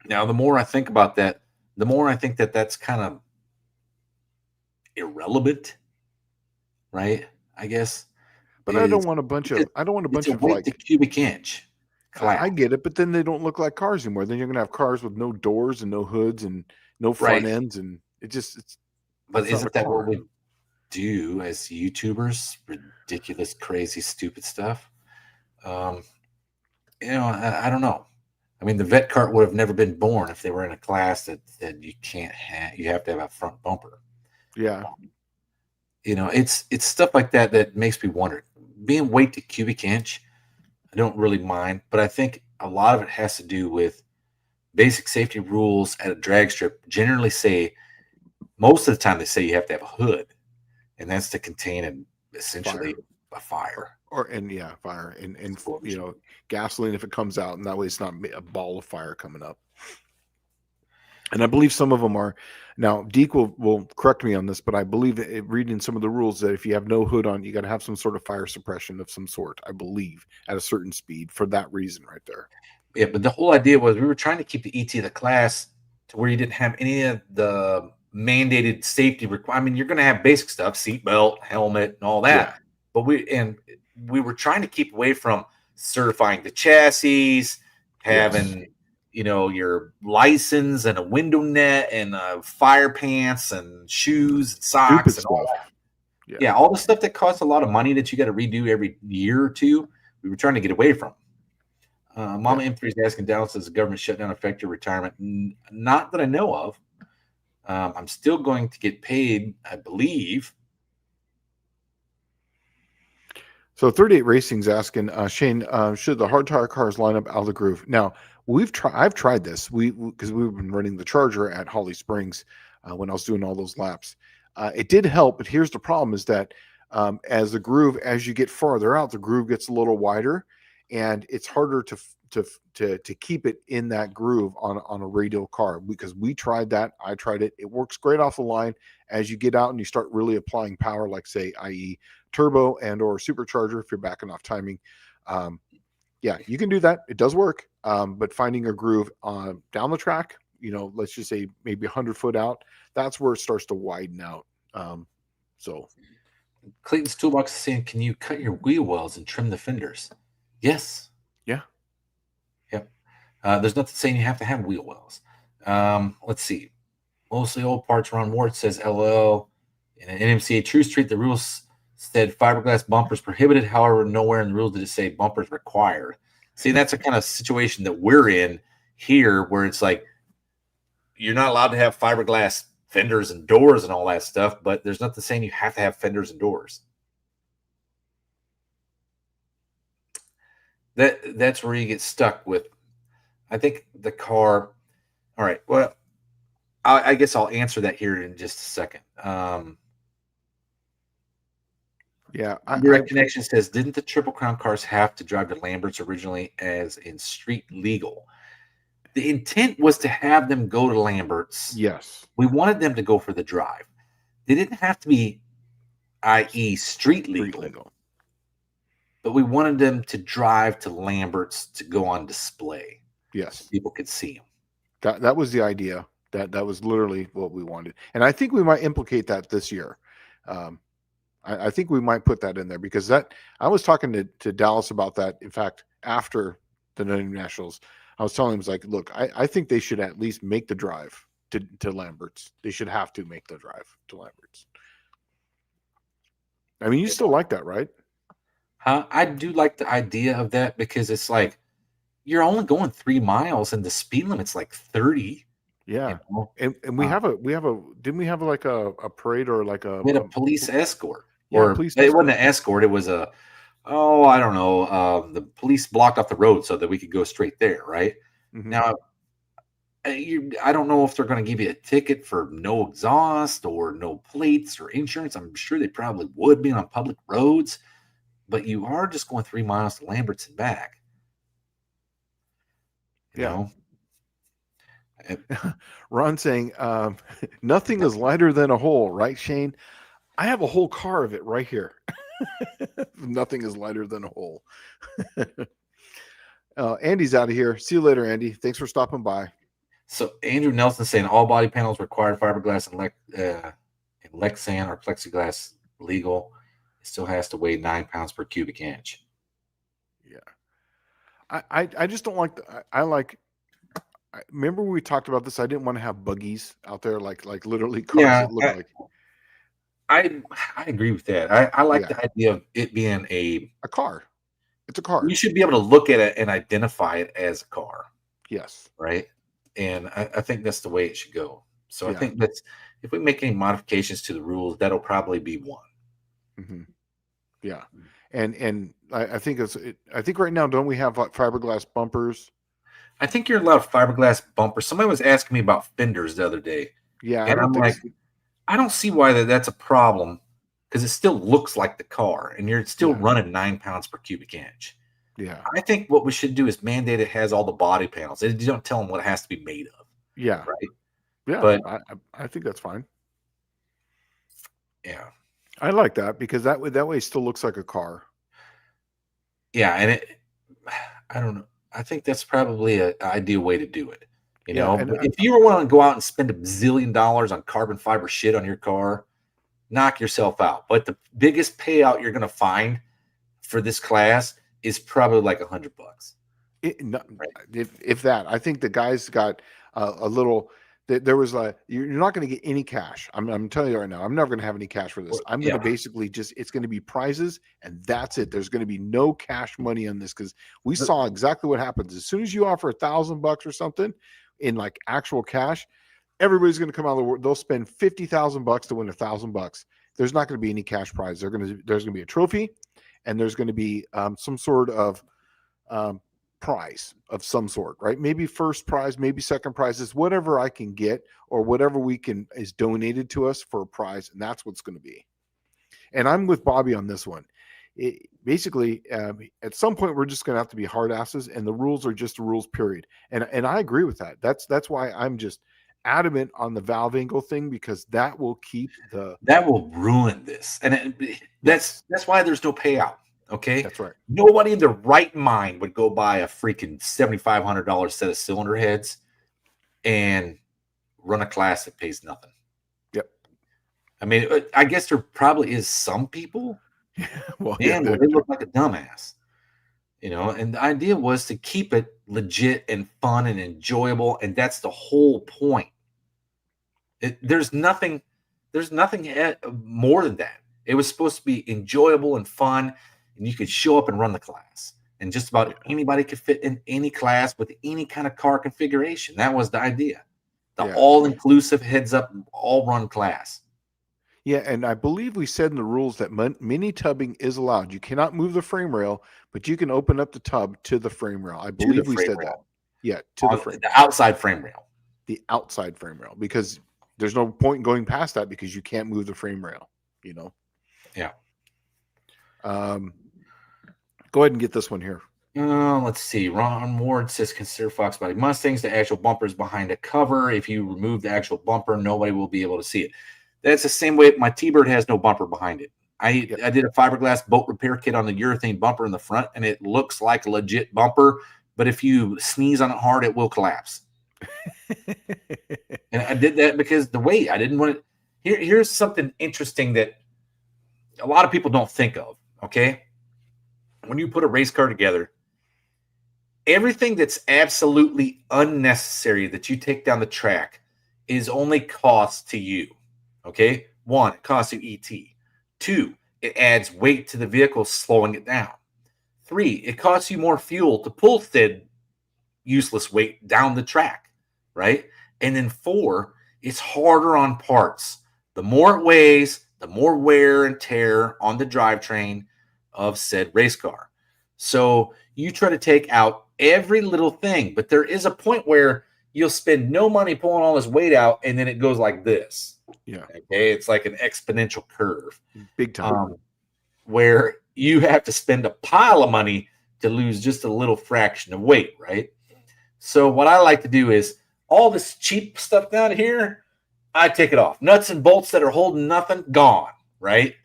Speaker 1: Now, the more I think about that, the more I think that that's kind of irrelevant, right? I guess.
Speaker 2: But I don't want a bunch of
Speaker 1: weight to cubic inch.
Speaker 2: I get it, but then they don't look like cars anymore. Then you're gonna have cars with no doors and no hoods and no front ends, and
Speaker 1: But isn't that what we do as YouTubers? Ridiculous, crazy, stupid stuff. I don't know. I mean, the vet cart would have never been born if they were in a class that said you have to have a front bumper.
Speaker 2: Yeah.
Speaker 1: It's stuff like that makes me wonder. Being weight to cubic inch, I don't really mind, but I think a lot of it has to do with basic safety rules at a drag strip. Generally say, most of the time they say you have to have a hood, and that's to contain essentially a fire.
Speaker 2: Fire and gasoline if it comes out, and that way it's not a ball of fire coming up. And I believe some of them are now. Deke will correct me on this, but I believe that reading some of the rules that if you have no hood on, you got to have some sort of fire suppression of some sort. I believe at a certain speed for that reason, right there.
Speaker 1: Yeah, but the whole idea was we were trying to keep the ET of the class to where you didn't have any of the mandated safety requirements. I mean, you're going to have basic stuff, seatbelt, helmet, and all that. Yeah. But we were trying to keep away from certifying the chassis, having your license and a window net and fire pants and shoes and socks and all that. Yeah, all the stuff that costs a lot of money that you got to redo every year or two. We were trying to get away from. Mama M3 is asking, Dallas, does the government shutdown affect your retirement? Not that I know of. I'm still going to get paid, I believe.
Speaker 2: So 38 Racing's asking, Shane, should the hard tire cars line up out of the groove? Now, I've tried this. Because we've been running the Charger at Holly Springs when I was doing all those laps. It did help, but here's the problem: is that as you get farther out, the groove gets a little wider, and it's harder to keep it in that groove on a radial car. Because we tried that, I tried it. It works great off the line. As you get out and you start really applying power, like say, i.e., turbo and or supercharger, if you're backing off timing, you can do that. It does work. But finding a groove down the track, let's just say maybe 100 foot out, that's where it starts to widen out. So
Speaker 1: Clayton's Toolbox is saying, can you cut your wheel wells and trim the fenders? Yes.
Speaker 2: Yeah.
Speaker 1: Yep. There's nothing saying you have to have wheel wells. Let's see. Mostly old parts. Ron Ward says, LL. In an NMCA True Street, the rules said fiberglass bumpers prohibited. However, nowhere in the rules did it say bumpers required. See, that's a kind of situation that we're in here where it's like you're not allowed to have fiberglass fenders and doors and all that stuff, but there's nothing saying you have to have fenders and doors. That's where you get stuck with, I think, the car. All right. Well, I guess I'll answer that here in just a second. Direct Connection says, didn't the Triple Crown cars have to drive to Lambert's originally as in street legal? The intent was to have them go to Lambert's.
Speaker 2: Yes.
Speaker 1: We wanted them to go for the drive. They didn't have to be, i.e., street legal. But we wanted them to drive to Lambert's to go on display.
Speaker 2: Yes.
Speaker 1: So people could see them.
Speaker 2: That was the idea. That was literally what we wanted. And I think we might implicate that this year. I think we might put that in there because I was talking to Dallas about that. In fact, after the Nationals, I was telling him, like, look, I think they should at least make the drive to Lambert's. They should have to make the drive to Lambert's. I mean, you still like that, right?
Speaker 1: I do like the idea of that because it's like you're only going 3 miles and the speed limit's like 30.
Speaker 2: Yeah.
Speaker 1: You know?
Speaker 2: And we have a didn't we have like a parade or like
Speaker 1: We had a police escort,
Speaker 2: yeah,
Speaker 1: or
Speaker 2: police
Speaker 1: it wasn't
Speaker 2: escort.
Speaker 1: an escort. It was I don't know. The police blocked off the road so that we could go straight there. Right
Speaker 2: Mhm.
Speaker 1: now, I don't know if they're going to give you a ticket for no exhaust or no plates or insurance. I'm sure they probably would be on public roads, but you are just going 3 miles to Lambert's and back. You
Speaker 2: Yeah.
Speaker 1: know,
Speaker 2: Ron saying, nothing is lighter than a hole, right, Shane? I have a whole car of it right here. Nothing is lighter than a hole. Andy's out of here. See you later, Andy. Thanks for stopping by.
Speaker 1: So Andrew Nelson saying all body panels required fiberglass and Lexan or plexiglass legal. It still has to weigh 9 pounds per cubic inch.
Speaker 2: Yeah. I just don't like remember we talked about this. I didn't want to have buggies out there, like literally cars that look like.
Speaker 1: I agree with that. I like the idea of it being a
Speaker 2: car. It's a car.
Speaker 1: You should be able to look at it and identify it as a car.
Speaker 2: Yes.
Speaker 1: Right. And I think that's the way it should go. So I think that's, if we make any modifications to the rules, that'll probably be one.
Speaker 2: Mm-hmm. Yeah. And I think I think right now, don't we have like fiberglass bumpers?
Speaker 1: I think you're allowed fiberglass bumpers. Somebody was asking me about fenders the other day.
Speaker 2: Yeah.
Speaker 1: And I'm like, I don't see why that's a problem, because it still looks like the car and you're still running 9 pounds per cubic inch.
Speaker 2: Yeah.
Speaker 1: I think what we should do is mandate it has all the body panels. You don't tell them what it has to be made of.
Speaker 2: Yeah.
Speaker 1: Right.
Speaker 2: Yeah.
Speaker 1: But
Speaker 2: I think that's fine.
Speaker 1: Yeah.
Speaker 2: I like that, because that way it still looks like a car.
Speaker 1: Yeah. And I don't know. I think that's probably an ideal way to do it. You know, if you were willing to go out and spend $1 zillion on carbon fiber shit on your car, knock yourself out. But the biggest payout you're going to find for this class is probably like $100.
Speaker 2: If that, I think the guys got a little. There was you're not going to get any cash. I'm telling you right now, I'm never going to have any cash for this. I'm going to basically it's going to be prizes, and that's it. There's going to be no cash money on this, because we saw exactly what happens as soon as you offer $1,000 or something in like actual cash. Everybody's going to come out of the world. They'll spend $50,000 to win $1,000. There's not going to be any cash prize. There's going to be a trophy, and there's going to be some sort of prize of some sort, right? Maybe first prize, maybe second prizes, whatever I can get, or whatever we can is donated to us for a prize, and that's what's going to be. And I'm with Bobby on this one. Basically, at some point, we're just going to have to be hard asses, and the rules are just the rules, period. And I agree with that. That's why I'm just adamant on the valve angle thing, because that will
Speaker 1: ruin this, and that's why there's no payout. Okay,
Speaker 2: that's right.
Speaker 1: Nobody in their right mind would go buy a freaking $7,500 set of cylinder heads and run a class that pays nothing.
Speaker 2: Yep.
Speaker 1: I mean, I guess there probably is some people.
Speaker 2: Well,
Speaker 1: they look like a dumbass, And the idea was to keep it legit and fun and enjoyable, and that's the whole point. There's nothing more than that. It was supposed to be enjoyable and fun. And you could show up and run the class, and just about anybody could fit in any class with any kind of car configuration. That was the idea. The all-inclusive, heads-up, all-run class.
Speaker 2: Yeah, and I believe we said in the rules that mini tubbing is allowed. You cannot move the frame rail, but you can open up the tub to the frame rail. I believe we said that. Yeah,
Speaker 1: the outside frame rail.
Speaker 2: The outside frame rail, because there's no point in going past that, because you can't move the frame rail.
Speaker 1: Yeah.
Speaker 2: Go ahead and get this one here.
Speaker 1: Let's see. Ron Ward says, consider Fox Body Mustangs. The actual bumper is behind a cover. If you remove the actual bumper, nobody will be able to see it. That's the same way my T-Bird has no bumper behind it. I did a fiberglass boat repair kit on the urethane bumper in the front, and it looks like a legit bumper. But if you sneeze on it hard, it will collapse. And I did that because the weight. I didn't want it. Here's something interesting that a lot of people don't think of. Okay. When you put a race car together, everything that's absolutely unnecessary that you take down the track is only cost to you. Okay. 1, it costs you ET. 2, it adds weight to the vehicle, slowing it down. 3, it costs you more fuel to pull said useless weight down the track. Right. And then 4, it's harder on parts. The more it weighs, the more wear and tear on the drivetrain of said race car. So you try to take out every little thing, but there is a point where you'll spend no money pulling all this weight out, and then it goes like this.
Speaker 2: Yeah.
Speaker 1: Okay. It's like an exponential curve.
Speaker 2: Big time.
Speaker 1: Where you have to spend a pile of money to lose just a little fraction of weight, right? So what I like to do is all this cheap stuff down here, I take it off. Nuts and bolts that are holding nothing, gone, right?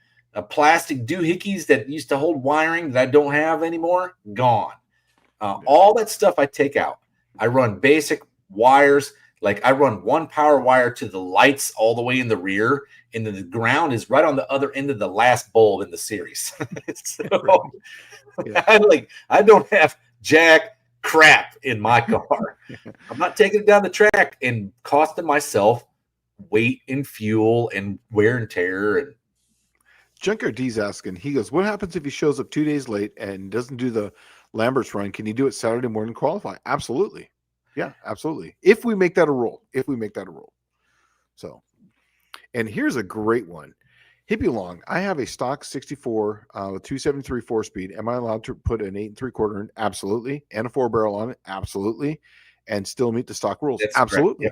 Speaker 1: Plastic doohickeys that used to hold wiring that I don't have anymore, gone. All that stuff I take out. I run basic wires. Like I run one power wire to the lights all the way in the rear, and then the ground is right on the other end of the last bulb in the series. So I don't have jack crap in my car. I'm not taking it down the track and costing myself weight and fuel and wear and tear. And
Speaker 2: Junker D's asking, he goes, what happens if he shows up 2 days late and doesn't do the Lambert's run? Can he do it Saturday morning qualify? Absolutely. Yeah, absolutely. If we make that a rule. So, and here's a great one. Hippie Long, I have a stock 64 with 273 4-speed. Am I allowed to put an 8 3/4 in? Absolutely. And a 4-barrel on it? Absolutely. And still meet the stock rules?
Speaker 1: That's
Speaker 2: absolutely.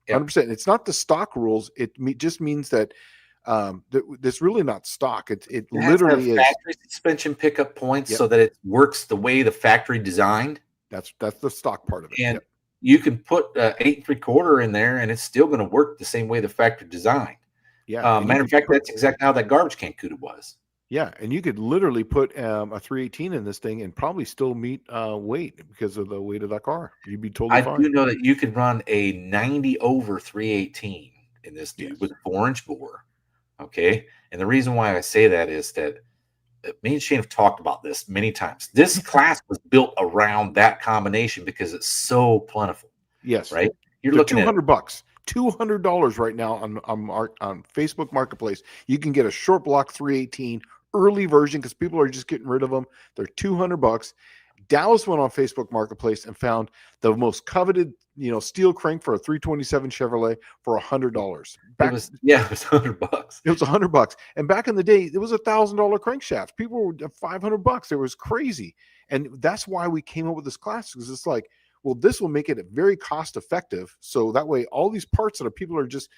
Speaker 1: Yep.
Speaker 2: 100%. It's not the stock rules. It just means that that's really not stock. It literally is
Speaker 1: factory suspension pickup points so that it works the way the factory designed.
Speaker 2: That's the stock part of it.
Speaker 1: And you can put 8 3/4 in there, and it's still going to work the same way the factory designed.
Speaker 2: Yeah.
Speaker 1: Matter of fact, that's exactly how that garbage can CUDA was.
Speaker 2: Yeah, and you could literally put a 318 in this thing and probably still meet weight because of the weight of that car. You'd be totally fine.
Speaker 1: I do know that you could run a 90 over 318 in this dude with a 4-inch bore. Okay. And the reason why I say that is that me and Shane have talked about this many times. This class was built around that combination because it's so plentiful.
Speaker 2: Yes.
Speaker 1: Right. You're looking
Speaker 2: $200. $200 right now on Facebook Marketplace. You can get a short block 318 early version because people are just getting rid of them. They're $200. Dallas went on Facebook Marketplace and found the most coveted, steel crank for a 327 Chevrolet for $100.
Speaker 1: It was $100.
Speaker 2: It was $100. And back in the day, it was $1,000 crankshaft. People were $500. It was crazy. And that's why we came up with this class, because it's like, well, this will make it very cost effective. So that way, all these parts that people are just,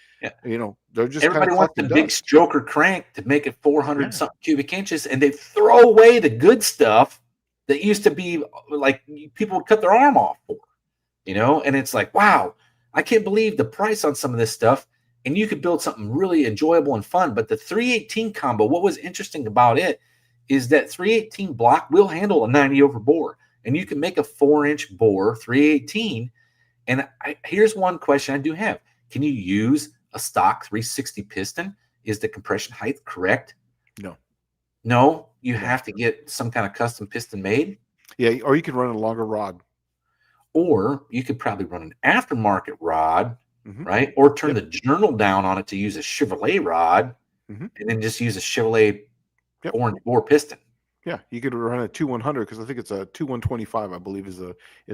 Speaker 2: they're just
Speaker 1: everybody wants the big stroker crank to make it 400 something cubic inches, and they throw away the good stuff that used to be like people would cut their arm off for, and it's like, wow, I can't believe the price on some of this stuff. And you could build something really enjoyable and fun. But the 318 combo, what was interesting about it is that 318 block will handle a 90 over bore. And you can make a 4-inch bore 318. And here's one question I do have. Can you use a stock 360 piston? Is the compression height correct? No, you have to get some kind of custom piston made.
Speaker 2: Yeah, or you can run a longer rod.
Speaker 1: Or you could probably run an aftermarket rod, right? Or turn the journal down on it to use a Chevrolet rod, and then just use a Chevrolet 4-inch bore piston.
Speaker 2: Yeah, you could run a 2100 because I think it's a 2125, I believe, is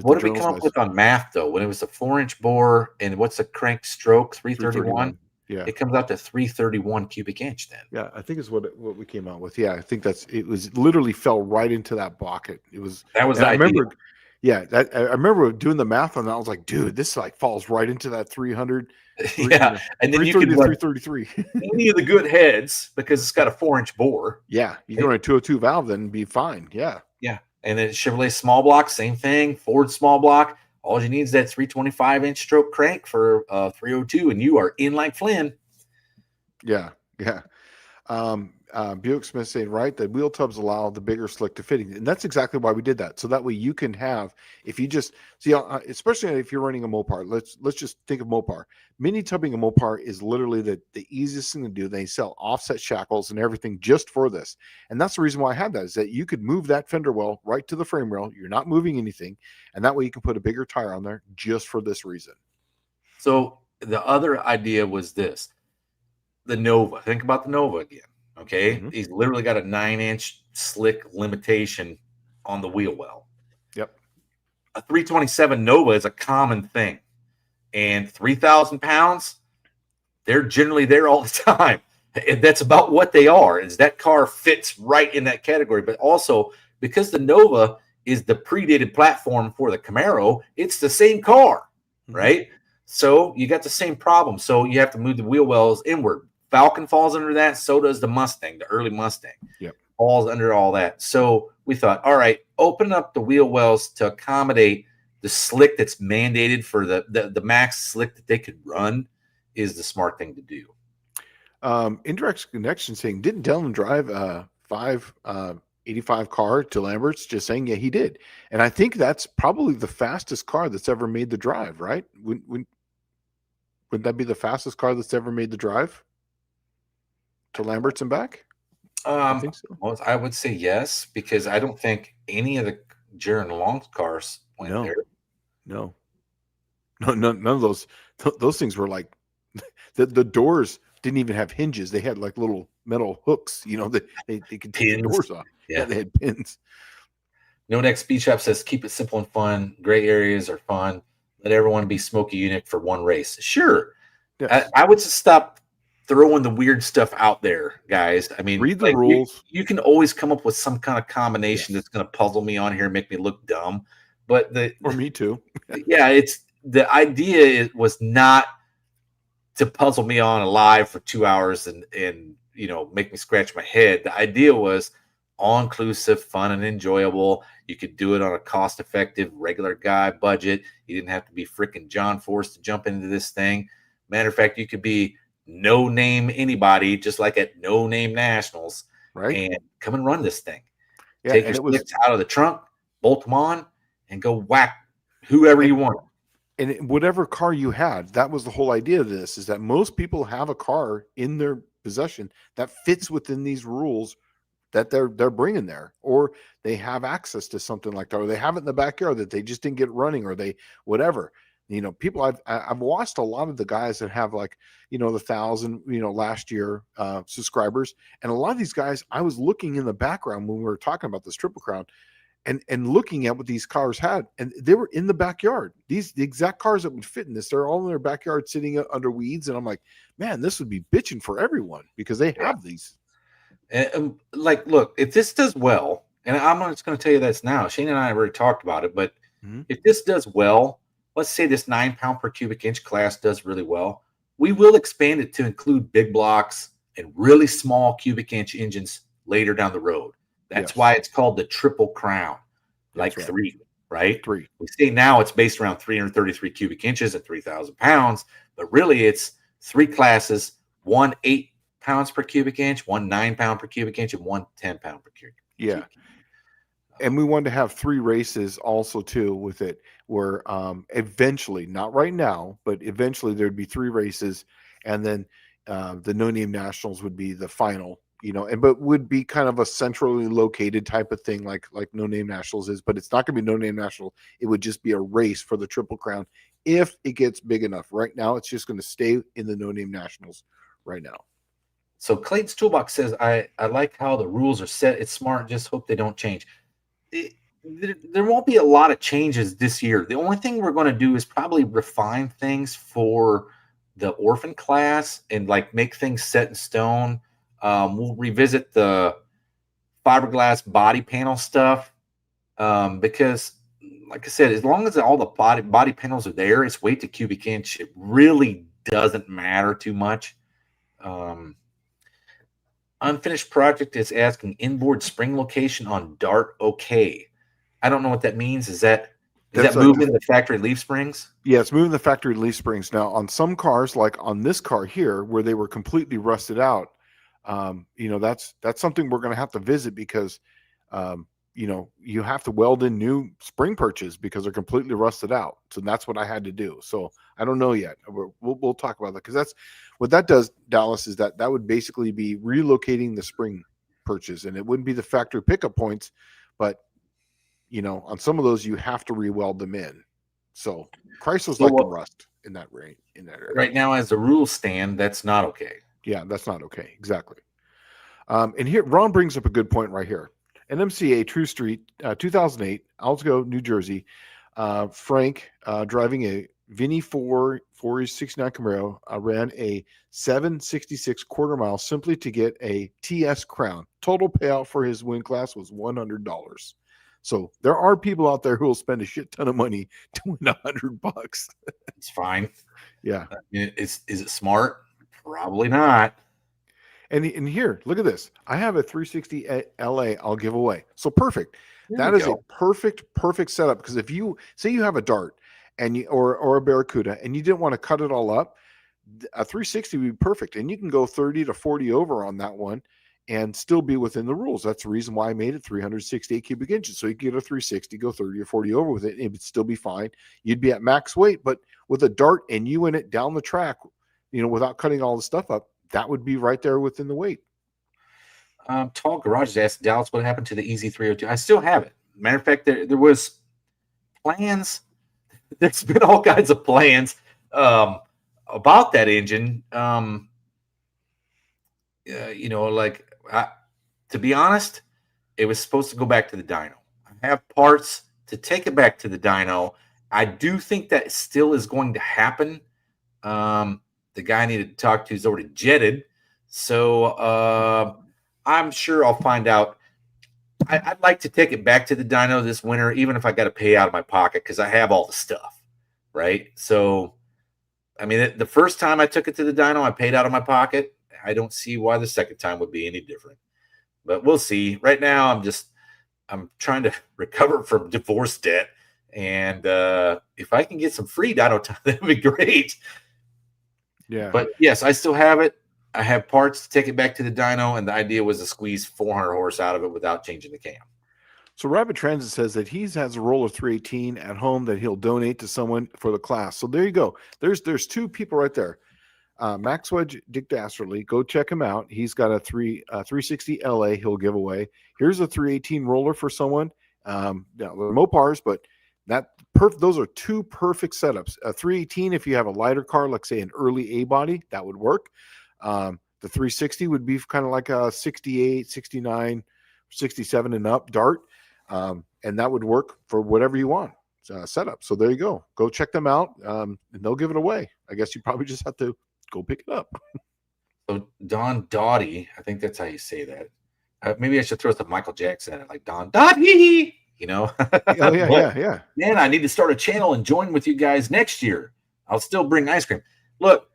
Speaker 1: what did we come up with on math though? When it was a 4-inch bore and what's a crank stroke 331?
Speaker 2: Yeah,
Speaker 1: it comes out to 331 cubic inch then.
Speaker 2: Yeah, I think is what we came out with. Yeah, I think it was literally fell right into that bucket.
Speaker 1: That was
Speaker 2: I remember. Yeah, I remember doing the math on that. I was like, dude, this like falls right into that 300.
Speaker 1: Yeah, and then you can run
Speaker 2: 333.
Speaker 1: any of the good heads because it's got a 4-inch bore.
Speaker 2: Yeah, you can run a 202 valve then and be fine. Yeah.
Speaker 1: Yeah, and then Chevrolet small block, same thing. Ford small block. All you need is that 325-inch stroke crank for 302, and you are in like Flynn.
Speaker 2: Yeah. Buick Smith saying, right, the wheel tubs allow the bigger slick to fitting, and that's exactly why we did that. So that way you can have, if you just see, especially if you're running a Mopar, let's just think of Mopar. Mini tubbing a Mopar is literally the easiest thing to do. They sell offset shackles and everything just for this, and that's the reason why I had that, is that you could move that fender well right to the frame rail. You're not moving anything, and that way you can put a bigger tire on there just for this reason.
Speaker 1: So the other idea was this: the Nova. Think about the Nova again. Okay, he's literally got a 9-inch slick limitation on the wheel well.
Speaker 2: Yep.
Speaker 1: A 327 Nova is a common thing. And 3,000 pounds, they're generally there all the time. And that's about what they are. Is that car fits right in that category. But also, because the Nova is the predated platform for the Camaro, it's the same car, right? So you got the same problem. So you have to move the wheel wells inward. Falcon falls under that. So does the Mustang, the early Mustang.
Speaker 2: Yep.
Speaker 1: Falls under all that. So we thought, all right, open up the wheel wells to accommodate the slick that's mandated for the max slick that they could run is the smart thing to do.
Speaker 2: Indirect connection saying, didn't Dylan drive a 585 car to Lambert's? Just saying, yeah, he did. And I think that's probably the fastest car that's ever made the drive, right? Wouldn't that be the fastest car that's ever made the drive to Lambert's and back?
Speaker 1: I think so. Well, I would say yes, because I don't think any of the Jaron Long's cars went there.
Speaker 2: No, none of those things were like the doors didn't even have hinges. They had like little metal hooks, that they could take the doors off. Yeah, they had pins.
Speaker 1: NoDeck Speed Shop says, keep it simple and fun. Gray areas are fun. Let everyone be Smokey Yunick for one race. Sure. Yes. I would just stop throwing the weird stuff out there, guys. I mean,
Speaker 2: read the rules.
Speaker 1: You can always come up with some kind of combination that's going to puzzle me on here and make me look dumb. But
Speaker 2: or me too.
Speaker 1: Yeah, it's the idea was not to puzzle me on live for 2 hours and make me scratch my head. The idea was all-inclusive, fun, and enjoyable. You could do it on a cost-effective, regular guy budget. You didn't have to be freaking John Force to jump into this thing. Matter of fact, you could be no-name anybody, just like at no-name nationals,
Speaker 2: right?
Speaker 1: And come and run this thing.
Speaker 2: Yeah,
Speaker 1: take your sticks out of the trunk, bolt them on, and go whack whoever you want.
Speaker 2: And whatever car you had, that was the whole idea of this, is that most people have a car in their possession that fits within these rules that they're bringing there, or they have access to something like that, or they have it in the backyard that they just didn't get running, or they whatever. People I've watched a lot of the guys that have like, the 1,000, last year subscribers, and a lot of these guys, I was looking in the background when we were talking about this Triple Crown, and looking at what these cars had, and they were in the backyard. The exact cars that would fit in this, they're all in their backyard sitting under weeds, and I'm like, man, this would be bitching for everyone because they have these.
Speaker 1: And look, if this does well, and I'm just going to tell you this now, Shane and I already talked about it, but if this does well, let's say this 9 pound per cubic inch class does really well, we will expand it to include big blocks and really small cubic inch engines later down the road. That's why it's called the Triple Crown, like right. 3, right?
Speaker 2: 3.
Speaker 1: We say now it's based around 333 cubic inches at 3,000 pounds, but really it's 3 classes, 1 8 pounds per cubic inch, 1 9 pound per cubic inch, and 1 10 pound per cubic inch.
Speaker 2: Yeah. And we wanted to have 3 races also too with it, where eventually, not right now, but eventually there'd be 3 races, and then the No Name Nationals would be the final, but would be kind of a centrally located type of thing, like No Name Nationals is, but it's not going to be No Name National. It would just be a race for the Triple Crown if it gets big enough. Right now, it's just going to stay in the No Name Nationals right now.
Speaker 1: So Clayton's Toolbox says, I like how the rules are set. It's smart. Just hope they don't change. There won't be a lot of changes this year. The only thing we're going to do is probably refine things for the orphan class and make things set in stone. We'll revisit the fiberglass body panel stuff because, like I said, as long as all the body panels are there, it's weight to cubic inch. It really doesn't matter too much. Unfinished Project is asking inboard spring location on Dart. Okay. I don't know what that means. Is that moving the factory leaf springs?
Speaker 2: Yeah, it's moving the factory leaf springs. Now, on some cars, like on this car here, where they were completely rusted out, that's something we're going to have to visit because, you have to weld in new spring perches because they're completely rusted out. So that's what I had to do. So I don't know yet. We'll talk about that because that's what that does, Dallas, is that would basically be relocating the spring perches, and it wouldn't be the factory pickup points, but on some of those you have to re-weld them in. So Chrysler's like the rust in that area.
Speaker 1: Right now, as the rules stand, that's not okay.
Speaker 2: Yeah, that's not okay. Exactly. And here, Ron brings up a good point right here. NMCA True Street, 2008, Alsgo, New Jersey. Frank driving a Vinny 469 Camaro ran a 766 quarter mile simply to get a TS crown. Total payout for his win class was $100. So there are people out there who will spend a shit ton of money to win $100.
Speaker 1: It's fine.
Speaker 2: Yeah.
Speaker 1: I mean, is it smart? Probably not.
Speaker 2: And here, look at this. I have a 360 LA I'll give away. So perfect. That is a perfect setup, because if you say you have a Dart and you or a Barracuda and you didn't want to cut it all up, a 360 would be perfect. And you can go 30 to 40 over on that one and still be within the rules. That's the reason why I made it 368 cubic inches. So you could get a 360, go 30 or 40 over with it, and it would still be fine. You'd be at max weight, but with a Dart and you in it down the track, without cutting all the stuff up, that would be right there within the weight.
Speaker 1: Tall Garage asked Dallas what happened to the Easy 302. I still have it. Matter of fact, there was plans. There's been all kinds of plans about that engine. To be honest, it was supposed to go back to the dyno. I have parts to take it back to the dyno. I do think that still is going to happen. The guy I needed to talk to is already jetted. So I'm sure I'll find out. I'd like to take it back to the dyno this winter, even if I got to pay out of my pocket, because I have all the stuff, right? So, I mean, the first time I took it to the dyno, I paid out of my pocket. I don't see why the second time would be any different. But we'll see. Right now, I'm trying to recover from divorce debt. And if I can get some free dyno time, that would be great.
Speaker 2: Yeah.
Speaker 1: But yes, I still have it. I have parts to take it back to the dyno, and the idea was to squeeze 400 horse out of it without changing the cam.
Speaker 2: So Rapid Transit says that he has a roller 318 at home that he'll donate to someone for the class. So there you go. There's two people right there. Max Wedge, Dick Dastardly. Go check him out. He's got a 360 LA he'll give away. Here's a 318 roller for someone. They're Mopars, but those are two perfect setups. A 318, if you have a lighter car, like say an early A body, that would work. The 360 would be kind of like a 68, 69, 67 and up Dart. And that would work for whatever you want setup. So there you go. Go check them out. And they'll give it away. I guess you probably just have to go pick it up.
Speaker 1: So Don Dottie, I think that's how you say that. Maybe I should throw some Michael Jackson in it, like Don Dottie,
Speaker 2: Oh, yeah.
Speaker 1: Man, I need to start a channel and join with you guys next year. I'll still bring ice cream. Look,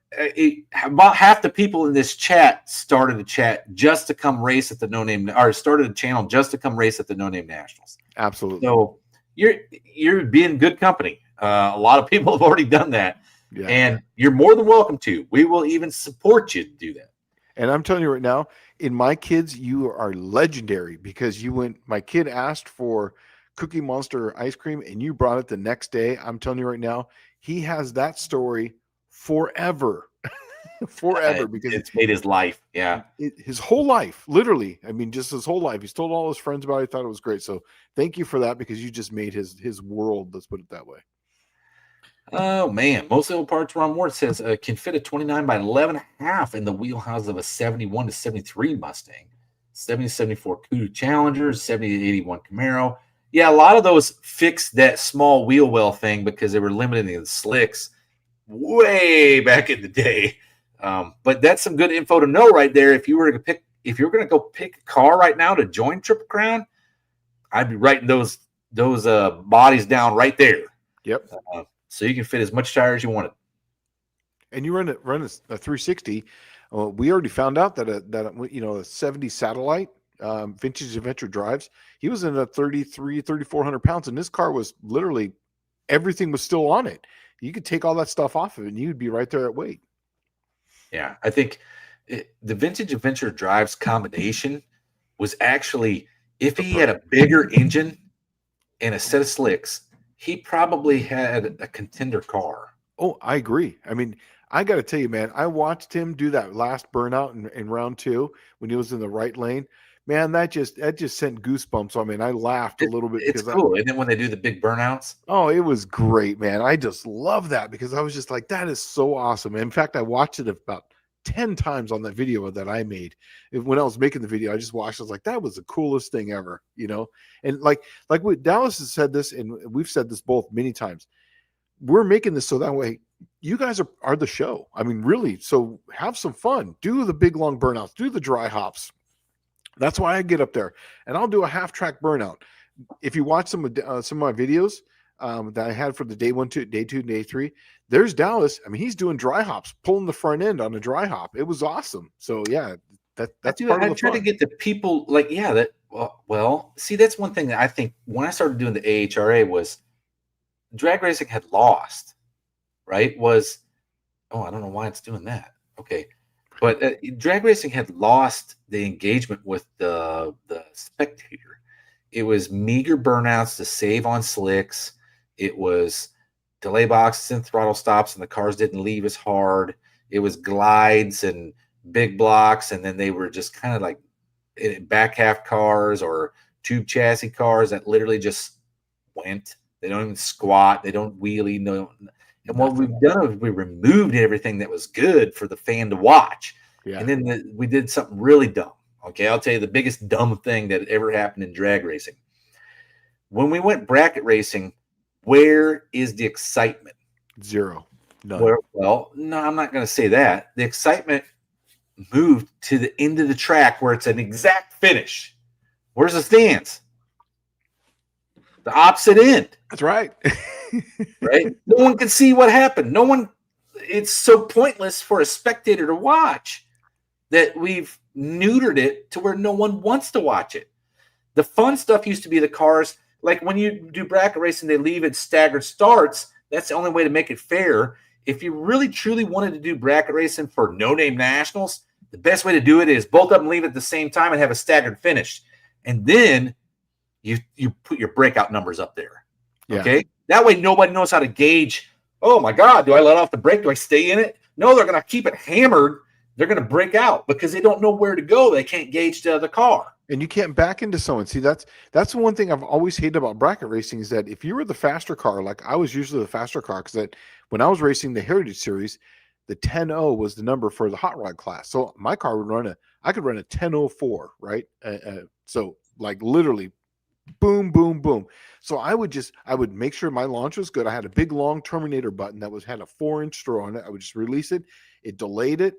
Speaker 1: about half the people in this chat started a chat just to come race at the No Name, or started a channel just to come race at the No Name Nationals.
Speaker 2: Absolutely.
Speaker 1: So you're being good company. A lot of people have already done that, and you're more than welcome to. We will even support you to do that.
Speaker 2: And I'm telling you right now, in my kids, you are legendary, because my kid asked for Cookie Monster ice cream and you brought it the next day. I'm telling you right now, he has that story forever. Because
Speaker 1: it's made his life. Yeah.
Speaker 2: His whole life, literally. I mean, just his whole life. He's told all his friends about it. He thought it was great. So thank you for that, because you just made his world. Let's put it that way.
Speaker 1: Oh man, most of the parts Ron Ward says can fit a 29 by 11.5 in the wheelhouse of a 71 to 73 Mustang, 70 to 74 Kudu Challenger, 70 to 81 Camaro. Yeah, a lot of those fixed that small wheel well thing because they were limited in the slicks way back in the day. But that's some good info to know right there. If you're going to go pick a car right now to join Triple Crown, I'd be writing those bodies down right there.
Speaker 2: Yep.
Speaker 1: So you can fit as much tire as you wanted. And
Speaker 2: you run a 360. We already found out that a 70 Satellite Vintage Adventure drives. He was in a 3,400 pounds, and this car was literally everything was still on it. You could take all that stuff off of it, and you'd be right there at weight.
Speaker 1: Yeah, I think the Vintage Adventure drives combination was actually, if he had a bigger engine and a set of slicks, he probably had a contender car.
Speaker 2: Oh, I agree. I mean, I got to tell you, man, I watched him do that last burnout in round 2 when he was in the right lane. Man, that just sent goosebumps on me, and I laughed a little bit.
Speaker 1: It's cool. And then when they do the big burnouts.
Speaker 2: Oh, it was great, man. I just love that, because I was just like, that is so awesome. In fact, I watched it about 10 times on that video that I made. When I was making the video, I just watched. I was like, that was the coolest thing ever, And like Dallas has said this, and we've said this both many times. we're making this so that way you guys are the show. I mean, really. So have some fun. Do the big long burnouts. Do the dry hops. That's why I get up there, and I'll do a half track burnout. If you watch some of my videos that I had for the day 1, 2, day 2, day 3, there's Dallas. I mean, he's doing dry hops, pulling the front end on a dry hop. It was awesome. So yeah, that's part of the
Speaker 1: try
Speaker 2: fun.
Speaker 1: to get the people like, yeah, that well, see, that's one thing that I think when I started doing the AHRA was drag racing had lost, right? I don't know why it's doing that. Okay. But drag racing had lost the engagement with the spectator. It was meager burnouts to save on slicks. It was delay boxes and throttle stops, and the cars didn't leave as hard. It was glides and big blocks, and then they were just kind of like back half cars or tube chassis cars that literally just went. They don't even squat. They don't wheelie. No. And what we've done is we removed everything that was good for the fan to watch.
Speaker 2: Yeah.
Speaker 1: And then we did something really dumb. Okay, I'll tell you the biggest dumb thing that ever happened in drag racing. When we went bracket racing, where is the excitement?
Speaker 2: Zero. None.
Speaker 1: Well, no, I'm not going to say that. The excitement moved to the end of the track where it's an exact finish. Where's the stands? The opposite end.
Speaker 2: That's right.
Speaker 1: Right? No one can see what happened. It's so pointless for a spectator to watch that we've neutered it to where no one wants to watch it. The fun stuff used to be the cars. Like when you do bracket racing, they leave it staggered starts. That's the only way to make it fair. If you really truly wanted to do bracket racing for no-name nationals, the best way to do it is both of them leave at the same time and have a staggered finish. And then you put your breakout numbers up there.
Speaker 2: Yeah.
Speaker 1: Okay? That way nobody knows how to gauge, oh my God, do I let off the brake? Do I stay in it? No, they're going to keep it hammered. They're going to break out because they don't know where to go. They can't gauge the other car.
Speaker 2: And you can't back into someone. See, that's the one thing I've always hated about bracket racing is that if you were the faster car, like I was usually the faster car, because that when I was racing the Heritage Series, the 10.0 was the number for the hot rod class. So my car would I could run a 10.04, right? So like literally boom, boom, boom. So I would make sure my launch was good. I had a big long terminator button that had a 4-inch throw on it. I would just release it. It delayed it.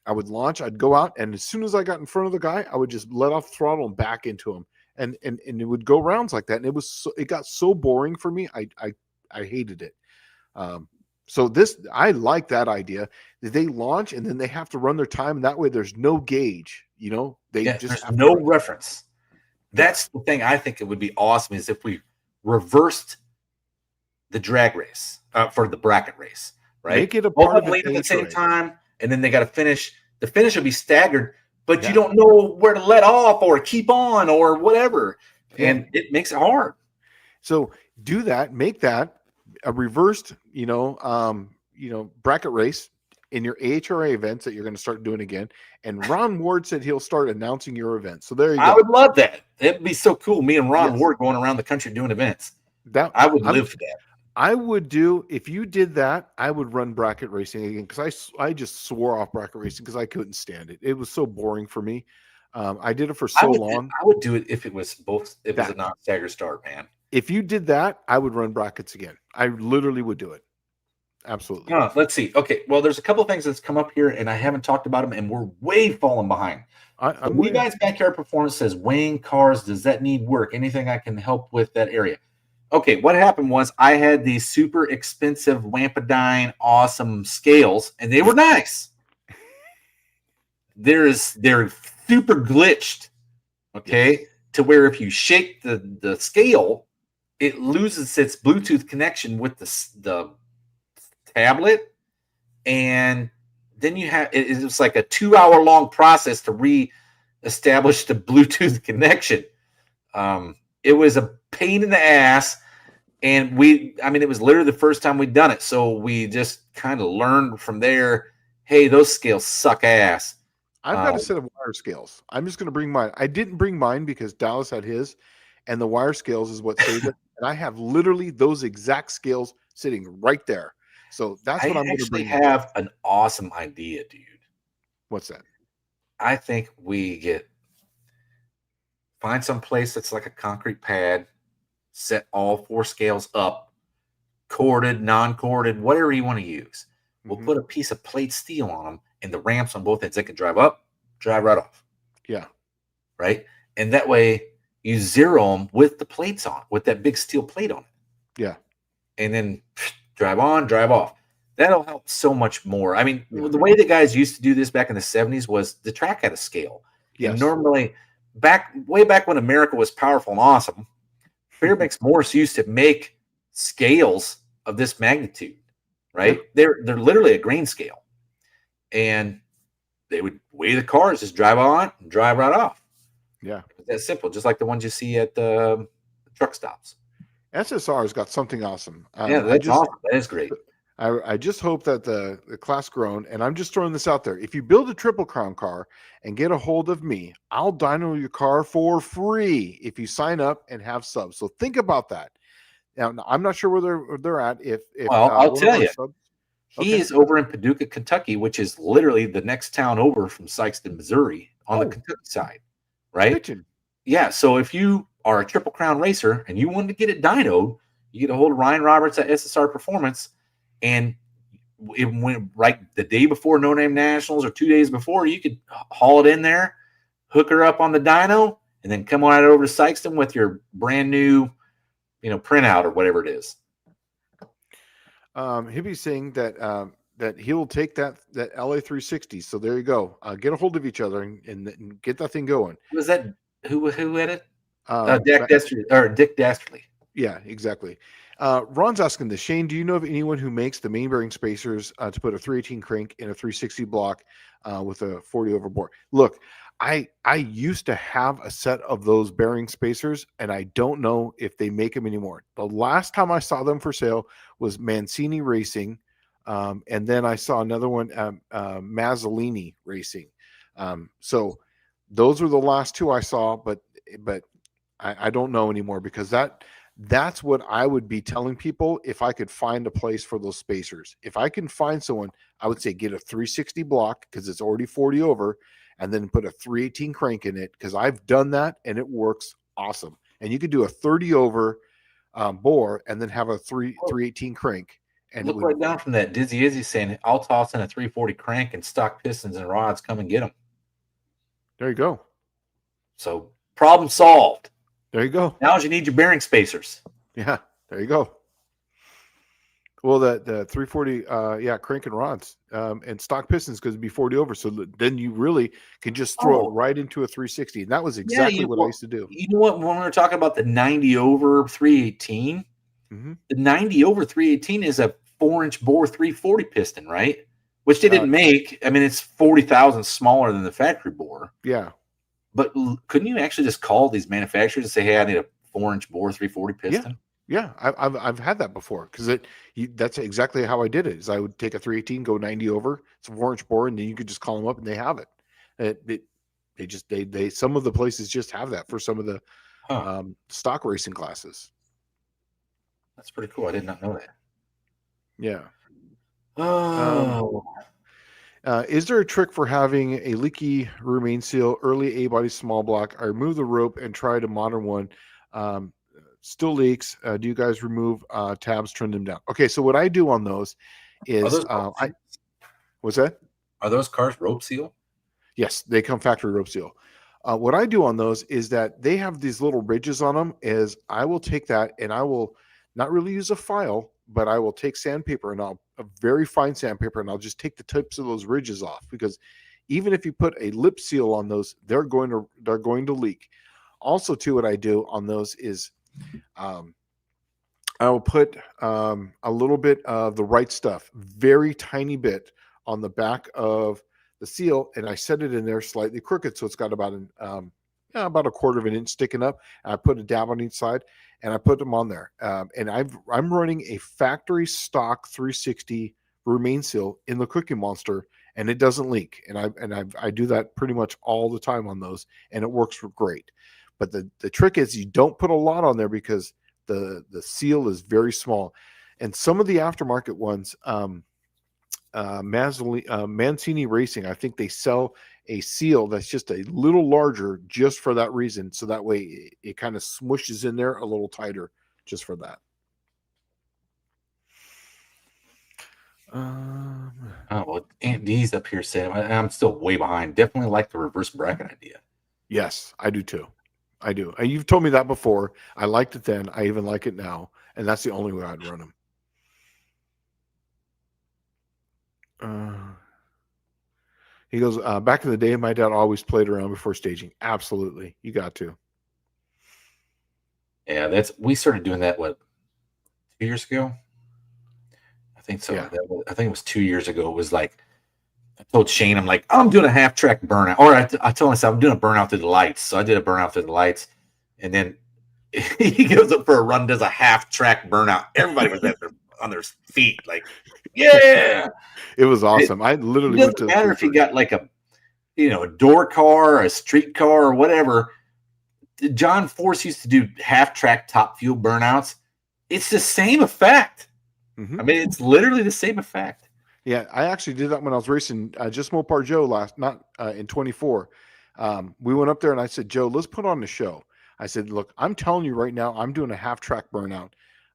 Speaker 2: I would launch, I'd go out, and as soon as I got in front of the guy, I would just let off the throttle and back into him. And it would go rounds like that. And it got so boring for me. I hated it. So I like that idea that they launch and then they have to run their time. And that way there's no gauge,
Speaker 1: There's no reference. That's the thing I think it would be awesome is if we reversed the drag race for the bracket race, right?
Speaker 2: Make it a part of
Speaker 1: it at the same time, and then they got to finish. The finish will be staggered, but you don't know where to let off or keep on or whatever, and it makes it hard.
Speaker 2: So do that. Make that a reversed, bracket race in your AHRA events that you're going to start doing again. And Ron Ward said he'll start announcing your events. So there you go.
Speaker 1: I would love that. It'd be so cool. Me and Ron Ward going around the country doing events. I would live for that.
Speaker 2: I would if you did that, I would run bracket racing again because I just swore off bracket racing because I couldn't stand it. It was so boring for me. I did it for so long.
Speaker 1: I would do it if it was both. It was a non-stagger start, man.
Speaker 2: If you did that, I would run brackets again. I literally would do it. Absolutely.
Speaker 1: Let's see. Okay. Well, there's a couple of things that's come up here, and I haven't talked about them, and we're way falling behind. You guys' backyard performance says weighing cars. Does that need work? Anything I can help with that area? Okay. What happened was I had these super expensive Wampedine awesome scales, and they were nice. They're super glitched. Okay. To where if you shake the scale, it loses its Bluetooth connection with the tablet, and then it's like a 2-hour long process to re-establish the Bluetooth connection. It was a pain in the ass, and it was literally the first time we'd done it, so we just kind of learned from there, hey, those scales suck ass.
Speaker 2: I've got a set of wire scales. I'm just going to bring mine. I didn't bring mine because Dallas had his, and the wire scales is what saved it. And I have literally those exact scales sitting right there. So that's what I'm going to bring.
Speaker 1: I have an awesome idea, dude.
Speaker 2: What's that?
Speaker 1: I think we find some place that's like a concrete pad, set all 4 scales up, corded, non-corded, whatever you want to use. We'll
Speaker 2: Mm-hmm.
Speaker 1: put a piece of plate steel on them and the ramps on both ends. They can drive up, drive right off.
Speaker 2: Yeah.
Speaker 1: Right. And that way you zero them with the plates on, with that big steel plate on it.
Speaker 2: Yeah.
Speaker 1: And then drive on, drive off. That'll help so much more. I mean,
Speaker 2: Yeah.
Speaker 1: the way the guys used to do this back in the 70s was the track had a scale.
Speaker 2: Yes.
Speaker 1: And normally, way back when America was powerful and awesome, Fairbanks Morse used to make scales of this magnitude, right? Yeah. They're literally a grain scale. And they would weigh the cars, just drive on and drive right off.
Speaker 2: Yeah.
Speaker 1: That's simple, just like the ones you see at the truck stops.
Speaker 2: SSR's got something awesome.
Speaker 1: Yeah, that's awesome. That is great.
Speaker 2: I just hope that the class grown, and I'm just throwing this out there. If you build a Triple Crown car and get a hold of me, I'll dyno your car for free if you sign up and have subs. So think about that. Now, I'm not sure where they're at.
Speaker 1: Well, I'll tell you, he
Speaker 2: Okay.
Speaker 1: is over in Paducah, Kentucky, which is literally the next town over from Sikeston, Missouri, on the Kentucky side, right?
Speaker 2: Kitchen.
Speaker 1: Yeah. So if you are a Triple Crown racer and you wanted to get it dynoed, you get a hold of Ryan Roberts at SSR Performance. And it went right the day before No Name Nationals or 2 days before, you could haul it in there, hook her up on the dyno, and then come on over to Sikeston with your brand new, printout or whatever it is.
Speaker 2: Hibby's saying that he will take that LA 360. So there you go. Get a hold of each other and get that thing going.
Speaker 1: Was that who had it? Dick Dastardly.
Speaker 2: Yeah, exactly. Ron's asking this. Shane, do you know of anyone who makes the main bearing spacers to put a 318 crank in a 360 block with a 40 over bore? Look, I used to have a set of those bearing spacers, and I don't know if they make them anymore. The last time I saw them for sale was Mancini Racing, and then I saw another one, Mazzolini Racing. So those were the last two I saw, but I don't know anymore, because that's what I would be telling people if I could find a place for those spacers. If I can find someone, I would say get a 360 block because it's already 40 over, and then put a 318 crank in it, because I've done that and it works awesome. And you could do a 30 over bore and then have a 318 crank. And
Speaker 1: look right down from that. Dizzy Izzy saying, I'll toss in a 340 crank and stock pistons and rods. Come and get them.
Speaker 2: There you go.
Speaker 1: So problem solved.
Speaker 2: There you go.
Speaker 1: Now you need your bearing spacers.
Speaker 2: Yeah, there you go. Well, the 340, crank and rods and stock pistons, because it'd be 40 over. So then you really can just throw it right into a 360. And that was exactly what I used to do.
Speaker 1: You know what? When we were talking about the 90 over 318, the 90 over 318 is a 4-inch bore 340 piston, right? Which they didn't make. I mean, it's 40,000 smaller than the factory bore.
Speaker 2: Yeah.
Speaker 1: But couldn't you actually just call these manufacturers and say, "Hey, I need a 4-inch bore 340 piston"?
Speaker 2: Yeah, I've had that before, because that's exactly how I did it. Is I would take a 318, go 90 over, it's a 4-inch bore, and then you could just call them up and they have it. They some of the places just have that for some of the stock racing classes.
Speaker 1: That's pretty cool. I did not know that.
Speaker 2: Yeah.
Speaker 1: Oh.
Speaker 2: Is there a trick for having a leaky rear main seal, early A-body small block? I remove the rope and tried a modern one. Still leaks. Do you guys remove tabs, trim them down? Okay, so what I do on those is what's that?
Speaker 1: Are those cars rope seal?
Speaker 2: Yes, they come factory rope seal. What I do on those is that they have these little ridges on them. Is I will take that and I will not really use a file, but I will take sandpaper, and a very fine sandpaper, and I'll just take the tips of those ridges off, because even if you put a lip seal on those, they're going to leak. Also, too, what I do on those is I will put a little bit of the right stuff, very tiny bit, on the back of the seal, and I set it in there slightly crooked, so it's got about a quarter of an inch sticking up. And I put a dab on each side, and I put them on there. And I'm running a factory stock 360 rear main seal in the Cookie Monster, and it doesn't leak. And I do that pretty much all the time on those, and it works great. But the trick is you don't put a lot on there, because the seal is very small. And some of the aftermarket ones, Mancini Racing, I think they sell a seal that's just a little larger just for that reason. So that way it kind of smushes in there a little tighter just for that.
Speaker 1: Oh, well, Aunt D's up here saying I'm still way behind. Definitely like the reverse bracket idea.
Speaker 2: Yes, I do too. I do. You've told me that before. I liked it then. I even like it now. And that's the only way I'd run them. He goes, back in the day, my dad always played around before staging. Absolutely. You got to.
Speaker 1: Yeah, we started doing that, 2 years ago? I think so.
Speaker 2: Yeah.
Speaker 1: I think it was 2 years ago. It was like, I told Shane, I'm like, I'm doing a half track burnout. Or I told myself, I'm doing a burnout through the lights. So I did a burnout through the lights. And then he goes up for a run, does a half track burnout. Everybody was on their feet, like, yeah.
Speaker 2: It was awesome. I literally went to
Speaker 1: It doesn't matter if you got like a door car, a street car, or whatever. John Force used to do half track top fuel burnouts. It's the same effect.
Speaker 2: Mm-hmm.
Speaker 1: I mean, it's literally the same effect.
Speaker 2: Yeah, I actually did that when I was racing just Mopar Joe in 24. We went up there and I said, Joe, let's put on the show. I said, look, I'm telling you right now, I'm doing a half track burnout.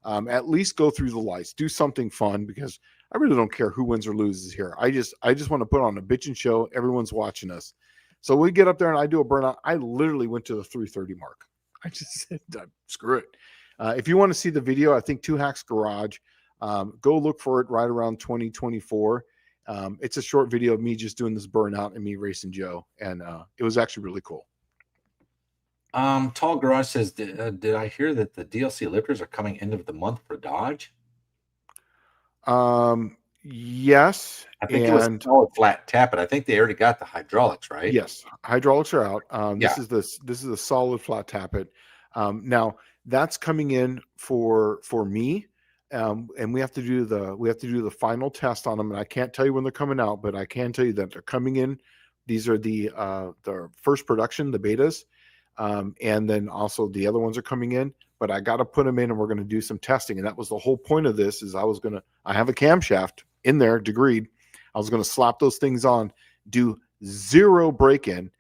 Speaker 2: At least go through the lights, do something fun, because I really don't care who wins or loses here. I just want to put on a bitchin' show. Everyone's watching us. So we get up there and I do a burnout. I literally went to the 330 mark. I just said, screw it. If you want to see the video, I think Two Hacks Garage, go look for it right around 2024. It's a short video of me just doing this burnout and me racing Joe. And it was actually really cool.
Speaker 1: Tall Garage says, did I hear that the DLC lifters are coming end of the month for Dodge?
Speaker 2: Yes.
Speaker 1: I think it was solid flat tap, but I think they already got the hydraulics, right?
Speaker 2: Yes, hydraulics are out. This is a solid flat tappet. Now that's coming in for me. And we have to do the final test on them. And I can't tell you when they're coming out, but I can tell you that they're coming in. These are the first production, the betas. And then also the other ones are coming in, but I got to put them in and we're going to do some testing. And that was the whole point of this is I have a camshaft in there degreed. I was going to slap those things on, do 0 break-in,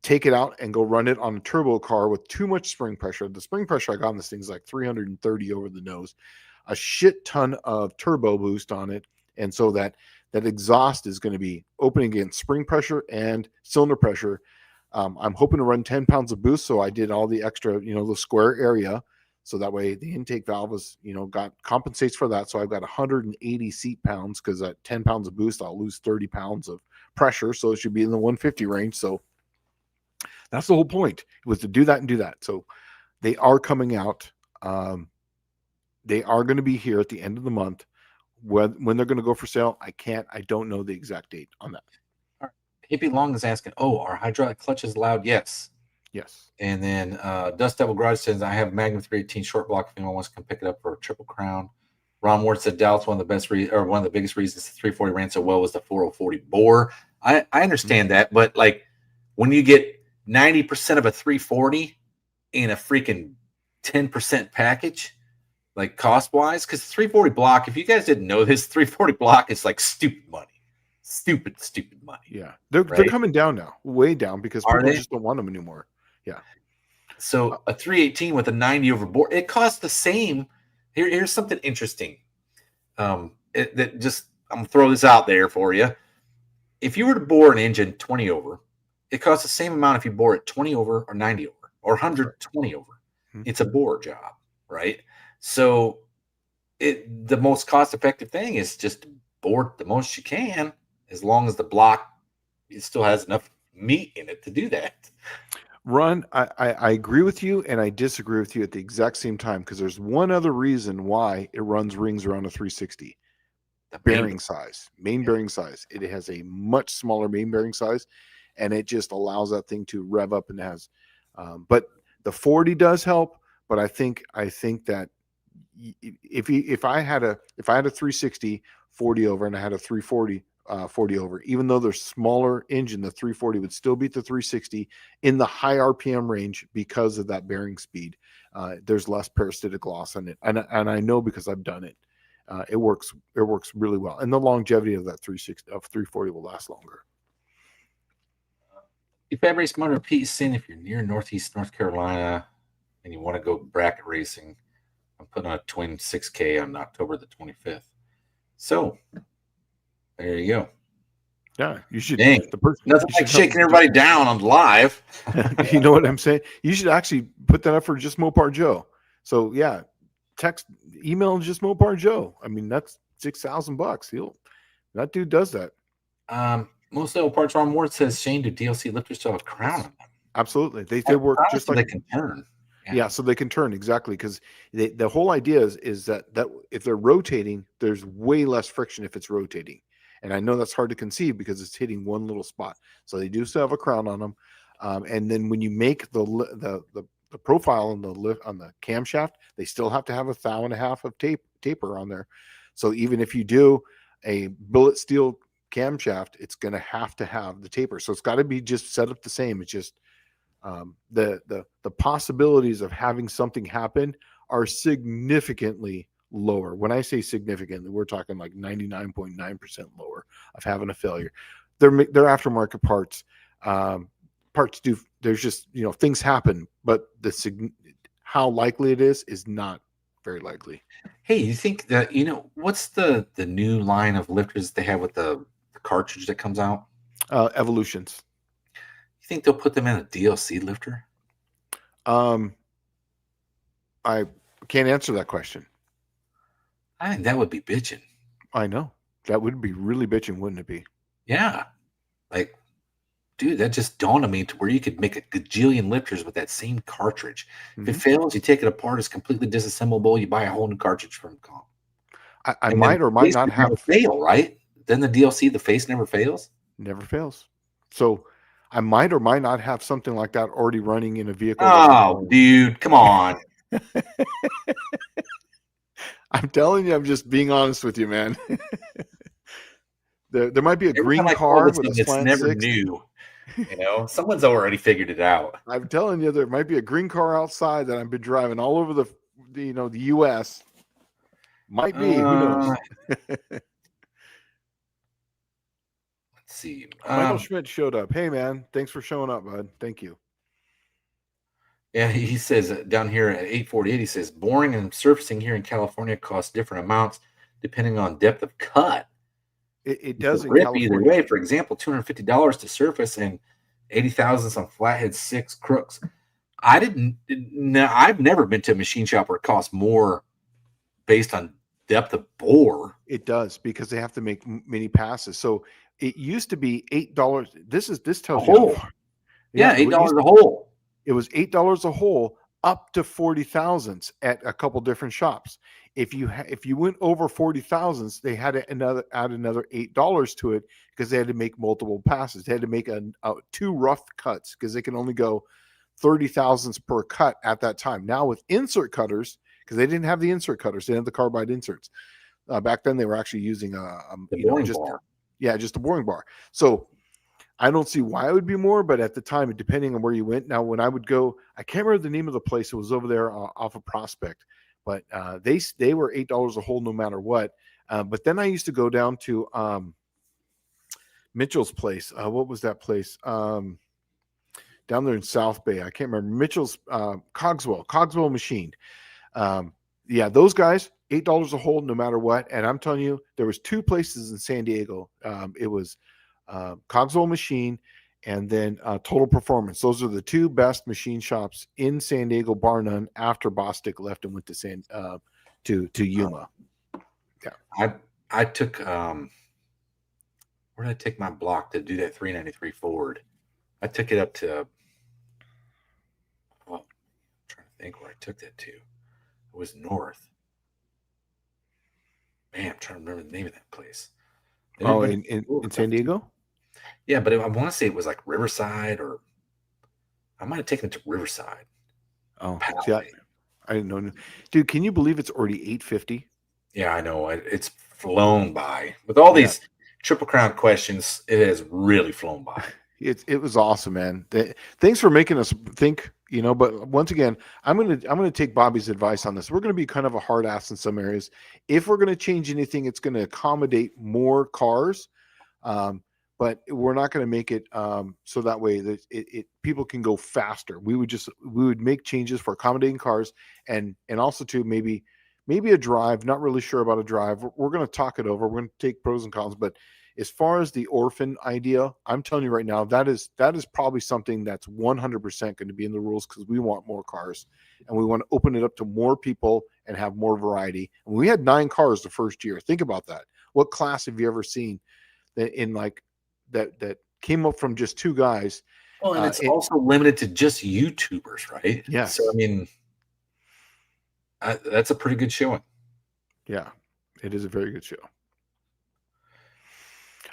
Speaker 2: take it out and go run it on a turbo car with too much spring pressure. The spring pressure I got on this thing is like 330 over the nose, a shit ton of turbo boost on it. And so that exhaust is going to be opening against spring pressure and cylinder pressure. I'm hoping to run 10 pounds of boost. So I did all the extra, the square area. So that way the intake valve is, compensates for that. So I've got 180 seat pounds because at 10 pounds of boost, I'll lose 30 pounds of pressure. So it should be in the 150 range. So that's the whole point, was to do that and do that. So they are coming out. They are going to be here at the end of the month. When they're going to go for sale, I don't know the exact date on that.
Speaker 1: All right. Hippie Long is asking, are hydraulic clutches allowed? Yes. And then Dust Devil Garage says, I have Magnum 318 short block if anyone wants to come pick it up for a Triple Crown. Ron Ward said Dallas one of the biggest reasons the 340 ran so well was the 4040 bore. I understand that, but like when you get 90% of a 340 in a freaking 10% package, like cost wise, because 340 block, if you guys didn't know this, 340 block is like stupid money. Stupid money.
Speaker 2: Yeah. They're coming down now, way down, because people just don't want them anymore. Yeah.
Speaker 1: So a 318 with a 90 over bore, it costs the same. Here's something interesting. I'm gonna throw this out there for you. If you were to bore an engine 20 over, it costs the same amount if you bore it 20 over or 90 over or 120 over. Mm-hmm. It's a bore job, right? So the most cost-effective thing is just bore the most you can, as long as the block still has enough meat in it to do that.
Speaker 2: Ron, I agree with you and I disagree with you at the exact same time, because there's one other reason why it runs rings around a 360. The bearing size, main bearing size. It has a much smaller main bearing size, and it just allows that thing to rev up and has. But the 40 does help. But I think that if I had a 360 40 over and I had a 340 40 over, even though they're smaller engine, the 340 would still beat the 360 in the high RPM range because of that bearing speed. There's less parasitic loss on it, and I know because I've done it. It works really well, and the longevity of that 340 will last longer.
Speaker 1: If Fab Race Motor Peterson, if you're near Northeast North Carolina and you want to go bracket racing, I'm putting on a twin 6K on October the 25th. So there you go.
Speaker 2: Yeah, you should.
Speaker 1: Dang.
Speaker 2: The person,
Speaker 1: Nothing
Speaker 2: you
Speaker 1: like
Speaker 2: should
Speaker 1: shaking everybody down on live.
Speaker 2: You know what I'm saying? You should actually put that up for Just Mopar Joe. So yeah, email Just Mopar Joe. I mean, that's $6,000. That dude does that.
Speaker 1: Most of the parts on Ward says Shane, do DLC lifters still have crown on them?
Speaker 2: Absolutely. They work just like
Speaker 1: they can turn.
Speaker 2: Yeah, so they can turn, exactly, because the whole idea is that if they're rotating, there's way less friction if it's rotating. And I know that's hard to conceive because it's hitting one little spot. So they do still have a crown on them. And then when you make the profile on the camshaft, they still have to have 1.5 thou of taper on there. So even if you do a billet steel camshaft, it's going to have the taper. So it's got to be just set up the same. It's just the possibilities of having something happen are significantly lower. When I say significantly, we're talking like 99.9% lower of having a failure. They're aftermarket parts. Parts do. There's just things happen, but how likely it is not very likely.
Speaker 1: Hey, you think that what's the new line of lifters they have with the cartridge that comes out?
Speaker 2: Evolutions.
Speaker 1: You think they'll put them in a DLC lifter?
Speaker 2: I can't answer that question.
Speaker 1: I think that would be bitching.
Speaker 2: I know. That would be really bitching, wouldn't it be?
Speaker 1: Yeah. Like, dude, that just dawned on me to where you could make a gajillion lifters with that same cartridge.
Speaker 2: Mm-hmm.
Speaker 1: If it fails, you take it apart, it's completely disassemblable, you buy a whole new cartridge from comp.
Speaker 2: I might or might not have
Speaker 1: fail, right? Then the DLC, the face never fails?
Speaker 2: Never fails. So I might or might not have something like that already running in a vehicle.
Speaker 1: Oh, dude, come on.
Speaker 2: I'm telling you, I'm just being honest with you, man. There might be a green car with a slant
Speaker 1: never
Speaker 2: 6.
Speaker 1: new. Someone's already figured it out.
Speaker 2: I'm telling you, there might be a green car outside that I've been driving all over the U.S. Might be. Who knows?
Speaker 1: Let's see.
Speaker 2: Michael Schmidt showed up. Hey, man, thanks for showing up, bud. Thank you.
Speaker 1: Yeah, he says down here at 848, he says boring and surfacing here in California costs different amounts depending on depth of cut.
Speaker 2: It does in
Speaker 1: California. Either way, for example, $250 to surface and $80,000 on flathead 6 crooks. I've never been to a machine shop where it costs more based on depth of bore.
Speaker 2: It does, because they have to make many passes. So it used to be $8. This tells you.
Speaker 1: Hole. Yeah, $8 a hole.
Speaker 2: It was $8 a hole up to 40,000s at a couple different shops. If you went over 40,000s, they had to add another $8 to it because they had to make multiple passes. They had to make 2 rough cuts because they can only go 30,000s per cut at that time. Now with insert cutters, because they didn't have the insert cutters, they had the carbide inserts. Back then they were actually using just a boring bar. So I don't see why it would be more, but at the time, depending on where you went. Now, when I would go, I can't remember the name of the place. It was over there off of Prospect, but they were $8 a hole no matter what. But then I used to go down to Mitchell's place. What was that place? Down there in South Bay. I can't remember. Mitchell's Cogswell Machine. Yeah, those guys, $8 a hole no matter what. And I'm telling you, there was 2 places in San Diego. It was Cogswell Machine and then Total Performance. Those are the 2 best machine shops in San Diego, bar none, after Bostic left and went to Yuma.
Speaker 1: Yeah, I took where did I take my block to do that 393 Ford? I took it up to I'm trying to think where I took that to. It was north. Man, I'm trying to remember the name of that place.
Speaker 2: In San Diego?
Speaker 1: Yeah, but I want to say it was like Riverside, or I might have taken it to Riverside.
Speaker 2: Oh, see, I didn't know. Dude, can you believe it's already $850?
Speaker 1: Yeah, I know. It's flown by. With all these Triple Crown questions, it has really flown by.
Speaker 2: It was awesome, man. Thanks for making us think. But once again, I'm gonna take Bobby's advice on this. We're gonna be kind of a hard ass in some areas. If we're gonna change anything, it's gonna accommodate more cars, but we're not gonna make it so that way that people can go faster. We would make changes for accommodating cars, and also to maybe maybe a drive. Not really sure about a drive. We're going to talk it over. We're going to take pros and cons. But as far as the orphan idea, I'm telling you right now, that is probably something that's 100% going to be in the rules, because we want more cars and we want to open it up to more people and have more variety. And we had 9 cars the first year. Think about that. What class have you ever seen that in like that came up from just 2 guys?
Speaker 1: Well, and it's also limited to just YouTubers, right?
Speaker 2: Yes.
Speaker 1: So I mean, that's a pretty good showing.
Speaker 2: Yeah, it is a very good show.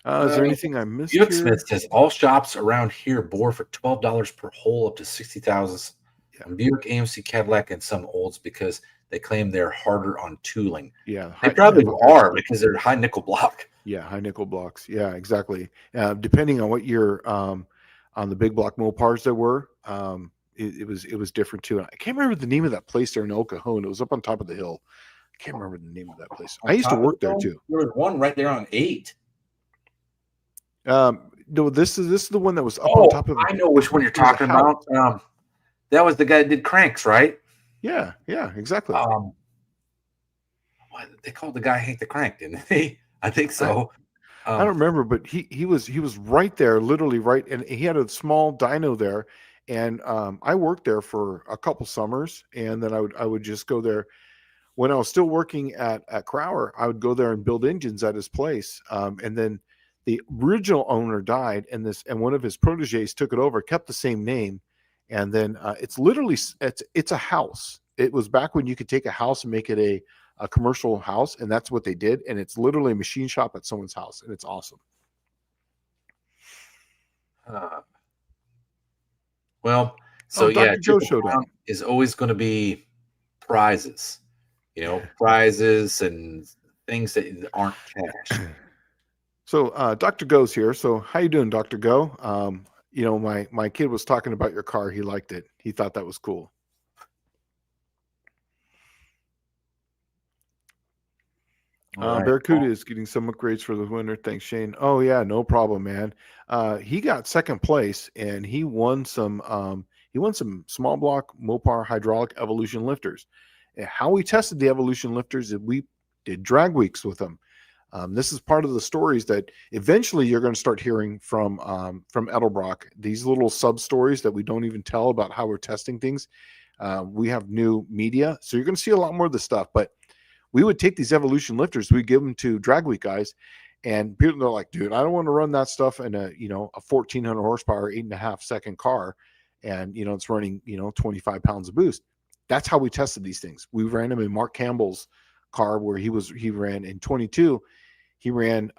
Speaker 2: Is there anything I missed
Speaker 1: Buick
Speaker 2: here?
Speaker 1: Smith says all shops around here bore for $12 per hole up to 60,000. Yeah. Buick, AMC, Cadillac, and some olds, because they claim they're harder on tooling.
Speaker 2: Yeah,
Speaker 1: they probably are, because they're high nickel block.
Speaker 2: Yeah, high nickel blocks. Yeah, exactly. Depending on what year on the big block Mopars there were, it was different too. And I can't remember the name of that place there in El Cajon. It was up on top of the hill. I can't remember the name of that place. I used to work there too.
Speaker 1: There was one right there on 8.
Speaker 2: No, this is the one that was up on top of.
Speaker 1: I know which one you're talking about. That was the guy that did cranks, right?
Speaker 2: Yeah, exactly.
Speaker 1: What they called the guy Hank the Crank, didn't they? I think so.
Speaker 2: I don't remember, but he was right there, literally right, and he had a small dyno there. And I worked there for a couple summers, and then I would just go there when I was still working at Crowder. I would go there and build engines at his place, and then the original owner died, and one of his proteges took it over, kept the same name, and then it's literally it's a house. It was back when you could take a house and make it a commercial house, and that's what they did. And it's literally a machine shop at someone's house, and it's awesome.
Speaker 1: Well, so yeah, Joe Showdown is always going to be prizes, prizes and things that aren't cash.
Speaker 2: So Dr. Go's here. So how you doing, Dr. Go? My kid was talking about your car. He liked it. He thought that was cool. Right. Barracuda is getting some upgrades for the winter. Thanks, Shane. Oh yeah, no problem, man. He got second place, and he won some small block Mopar hydraulic Evolution lifters. And how we tested the Evolution lifters is we did drag weeks with them. This is part of the stories that eventually you're going to start hearing from Edelbrock. These little sub stories that we don't even tell about how we're testing things. We have new media, so you're going to see a lot more of this stuff. But we would take these Evolution lifters, we give them to drag week guys, and people are like, dude, I don't want to run that stuff in a 1400 horsepower, 8.5 second car. And, it's running, 25 pounds of boost. That's how we tested these things. We ran them in Mark Campbell's car, where he ran in 22. He ran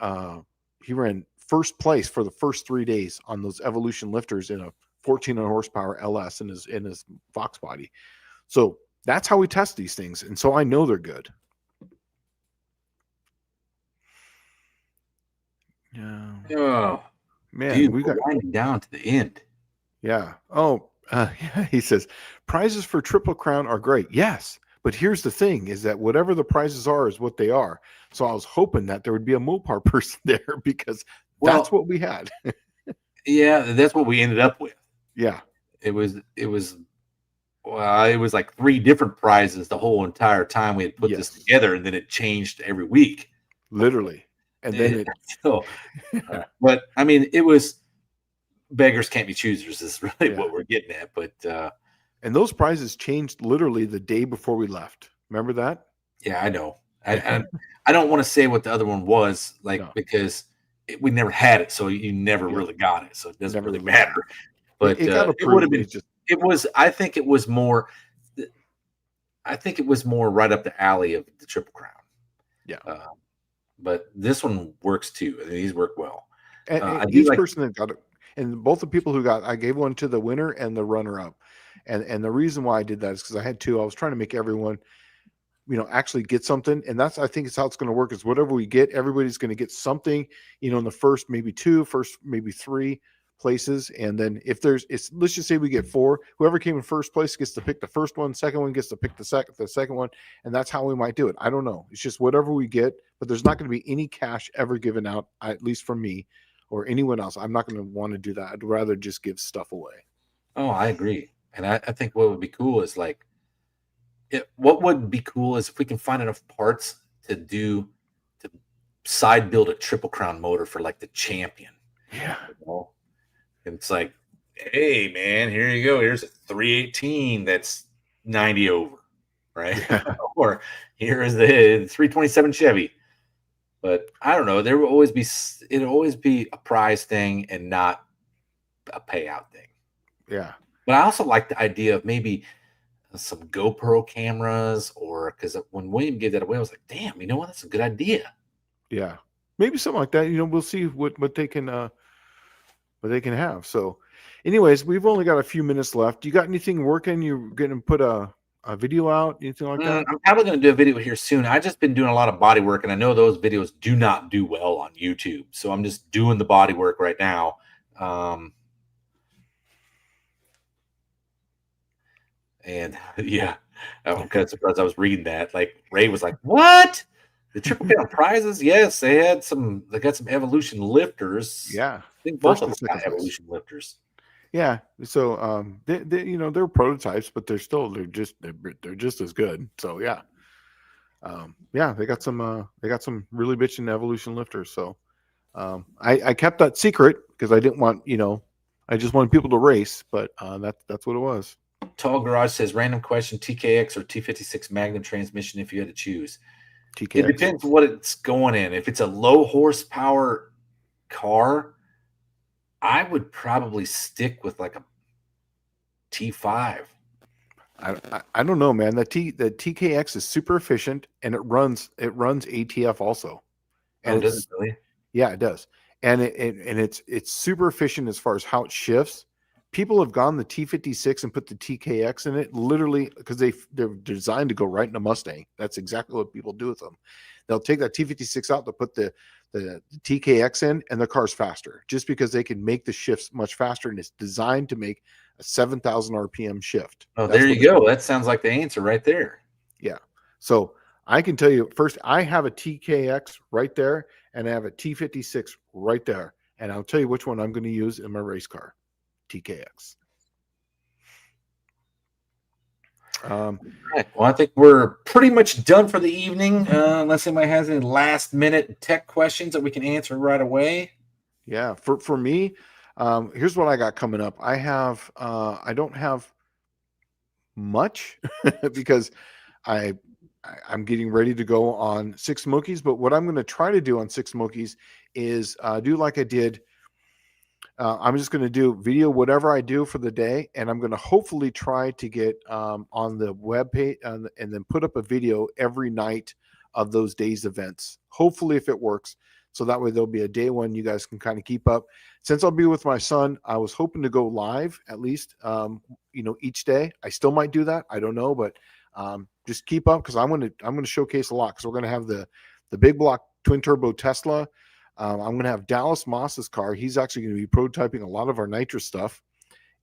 Speaker 2: first place for the first 3 days on those Evolution lifters in a 1400 horsepower LS in his Fox body. So that's how we test these things. And so I know they're good. Yeah.
Speaker 1: Oh man, dude, we got winding down to the end.
Speaker 2: Yeah. Oh, yeah. He says prizes for Triple Crown are great. Yes, but here's the thing: is that whatever the prizes are is what they are. So I was hoping that there would be a Mopar person there, because that's what we had.
Speaker 1: Yeah, that's what we ended up with.
Speaker 2: Yeah.
Speaker 1: It was like 3 different prizes the whole entire time we had put this together, and then it changed every week.
Speaker 2: Literally. And then
Speaker 1: but I mean, it was beggars can't be choosers is really what we're getting at. But
Speaker 2: and those prizes changed literally the day before we left. Remember that?
Speaker 1: Yeah, I know. I don't want to say what the other one was, because we never had it, so you never really got it, so it doesn't really matter. But it would have been. It was. I think it was more. I think it was more right up the alley of the Triple Crown.
Speaker 2: Yeah.
Speaker 1: But this one works too. I mean, these work well.
Speaker 2: And each person that got it, and both the people who got, I gave one to the winner and the runner-up. And the reason why I did that is because I had 2. I was trying to make everyone, actually get something. And I think it's how it's going to work, is whatever we get, everybody's going to get something, in the first maybe 2, first maybe 3 places. And then if let's just say we get 4, whoever came in first place gets to pick the first one, second one gets to pick the second one. And that's how we might do it. I don't know. It's just whatever we get, but there's not going to be any cash ever given out, at least from me or anyone else. I'm not going to want to do that. I'd rather just give stuff away.
Speaker 1: Oh, I agree. And I think what would be cool is, like, what would be cool is if we can find enough parts to side build a Triple Crown motor for like the Champion.
Speaker 2: Yeah.
Speaker 1: You know? And it's like, hey man, here you go. Here's a 318 that's 90 over, right?
Speaker 2: Yeah.
Speaker 1: Or here is the 327 Chevy. But I don't know. It'll always be a prize thing and not a payout thing.
Speaker 2: Yeah.
Speaker 1: But I also like the idea of maybe some GoPro cameras, or because when William gave that away, I was like, damn, you know what? That's a good idea.
Speaker 2: Yeah. Maybe something like that. We'll see what they can have. So anyways, we've only got a few minutes left. You got anything working? You going to put a video out, anything like that?
Speaker 1: I'm probably going to do a video here soon. I just been doing a lot of body work, and I know those videos do not do well on YouTube. So I'm just doing the body work right now. And yeah, I'm kind of surprised I was reading that. Like Ray was like, "What? The Triple Crown prizes? Yes, they got some Evolution lifters.
Speaker 2: Yeah.
Speaker 1: I think both of them got Evolution lifters.
Speaker 2: Yeah. So they're prototypes, but they're just as good. So yeah. They got some really bitchin' Evolution lifters. So I kept that secret because I didn't want, I just wanted people to race, but that's what it was.
Speaker 1: Tall Garage says, random question, TKX or T56 Magnum transmission if you had to choose.
Speaker 2: TKX.
Speaker 1: It depends what it's going in. If it's a low horsepower car, I would probably stick with like a T5.
Speaker 2: I don't know, man. The TKX is super efficient and it runs ATF also. And
Speaker 1: does it really?
Speaker 2: Yeah, it does. And it's super efficient as far as how it shifts. People have gone the T56 and put the TKX in it, literally, because they're designed to go right in a Mustang. That's exactly what people do with them. They'll take that T56 out, they'll put the TKX in, and the car's faster, just because they can make the shifts much faster, and it's designed to make a 7,000 RPM shift.
Speaker 1: Oh, there you go. That sounds like the answer right there.
Speaker 2: Yeah. So I can tell you, first, I have a TKX right there, and I have a T56 right there, and I'll tell you which one I'm going to use in my race car. TKX.
Speaker 1: Right. Well, I think we're pretty much done for the evening, unless anybody has any last minute tech questions that we can answer right away.
Speaker 2: Yeah, for me, here's what I got coming up. I don't have much because I'm getting ready to go on Six Smokies, but what I'm going to try to do on Six Smokies is do like I did. I'm just going to do video, whatever I do for the day, and I'm going to hopefully try to get on the web page and then put up a video every night of those days' events. Hopefully, if it works, so that way there'll be a day when you guys can kind of keep up. Since I'll be with my son, I was hoping to go live at least, each day. I still might do that. I don't know, but just keep up because I'm going to showcase a lot because we're going to have the big block twin turbo Tesla. I'm going to have Dallas Moss's car. He's actually going to be prototyping a lot of our nitrous stuff.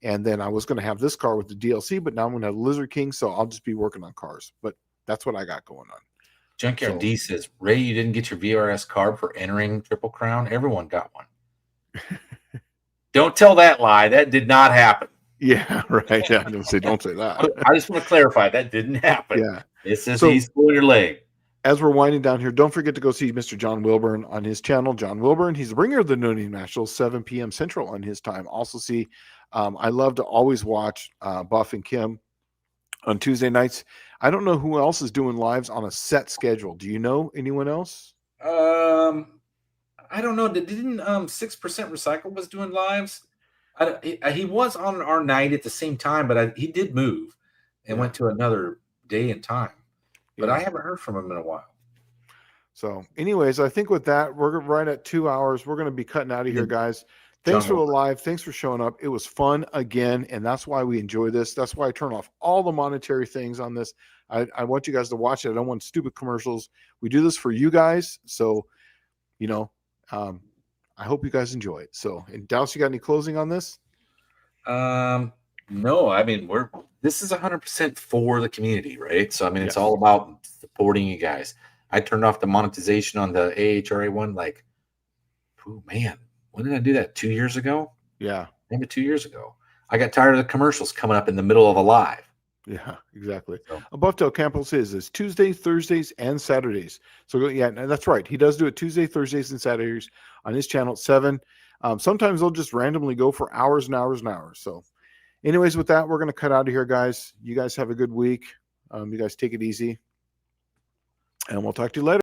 Speaker 2: And then I was going to have this car with the DLC, but now I'm going to have Lizard King. So I'll just be working on cars. But that's what I got going on.
Speaker 1: Junkyard D says, Ray, you didn't get your VRS card for entering Triple Crown. Everyone got one. Don't tell that lie. That did not happen.
Speaker 2: Yeah, right. Yeah, don't say that.
Speaker 1: I just want to clarify that didn't happen.
Speaker 2: Yeah.
Speaker 1: It says he's pulling your leg.
Speaker 2: As we're winding down here, don't forget to go see Mr. John Wilburn on his channel. John Wilburn, he's the bringer of the No Name Nationals, 7 p.m. Central on his time. Also see, I love to always watch Buff and Kim on Tuesday nights. I don't know who else is doing lives on a set schedule. Do you know anyone else?
Speaker 1: I don't know. Didn't 6% Recycle was doing lives? He was on our night at the same time, but he did move and went to another day and time. But I haven't heard from him in a while.
Speaker 2: So anyways, I think with that, we're right at 2 hours. We're going to be cutting out of here, guys. Thanks for the live. Thanks for showing up. It was fun again, and that's why we enjoy this. That's why I turn off all the monetary things on this. I want you guys to watch it. I don't want stupid commercials. We do this for you guys. So, I hope you guys enjoy it. So, and Dallas, you got any closing on this?
Speaker 1: No, I mean, this is 100% for the community, right? So, I mean, it's all about supporting you guys. I turned off the monetization on the AHRA one. Like, oh man, when did I do that? 2 years ago?
Speaker 2: Yeah.
Speaker 1: Maybe 2 years ago. I got tired of the commercials coming up in the middle of a live.
Speaker 2: Yeah, exactly.
Speaker 1: So,
Speaker 2: Buffalo Campos is Tuesday, Thursdays, and Saturdays. So yeah, that's right. He does do it Tuesday, Thursdays, and Saturdays on his channel at 7. Sometimes they'll just randomly go for hours and hours and hours. So anyways, with that, we're going to cut out of here, guys. You guys have a good week. You guys take it easy, and we'll talk to you later.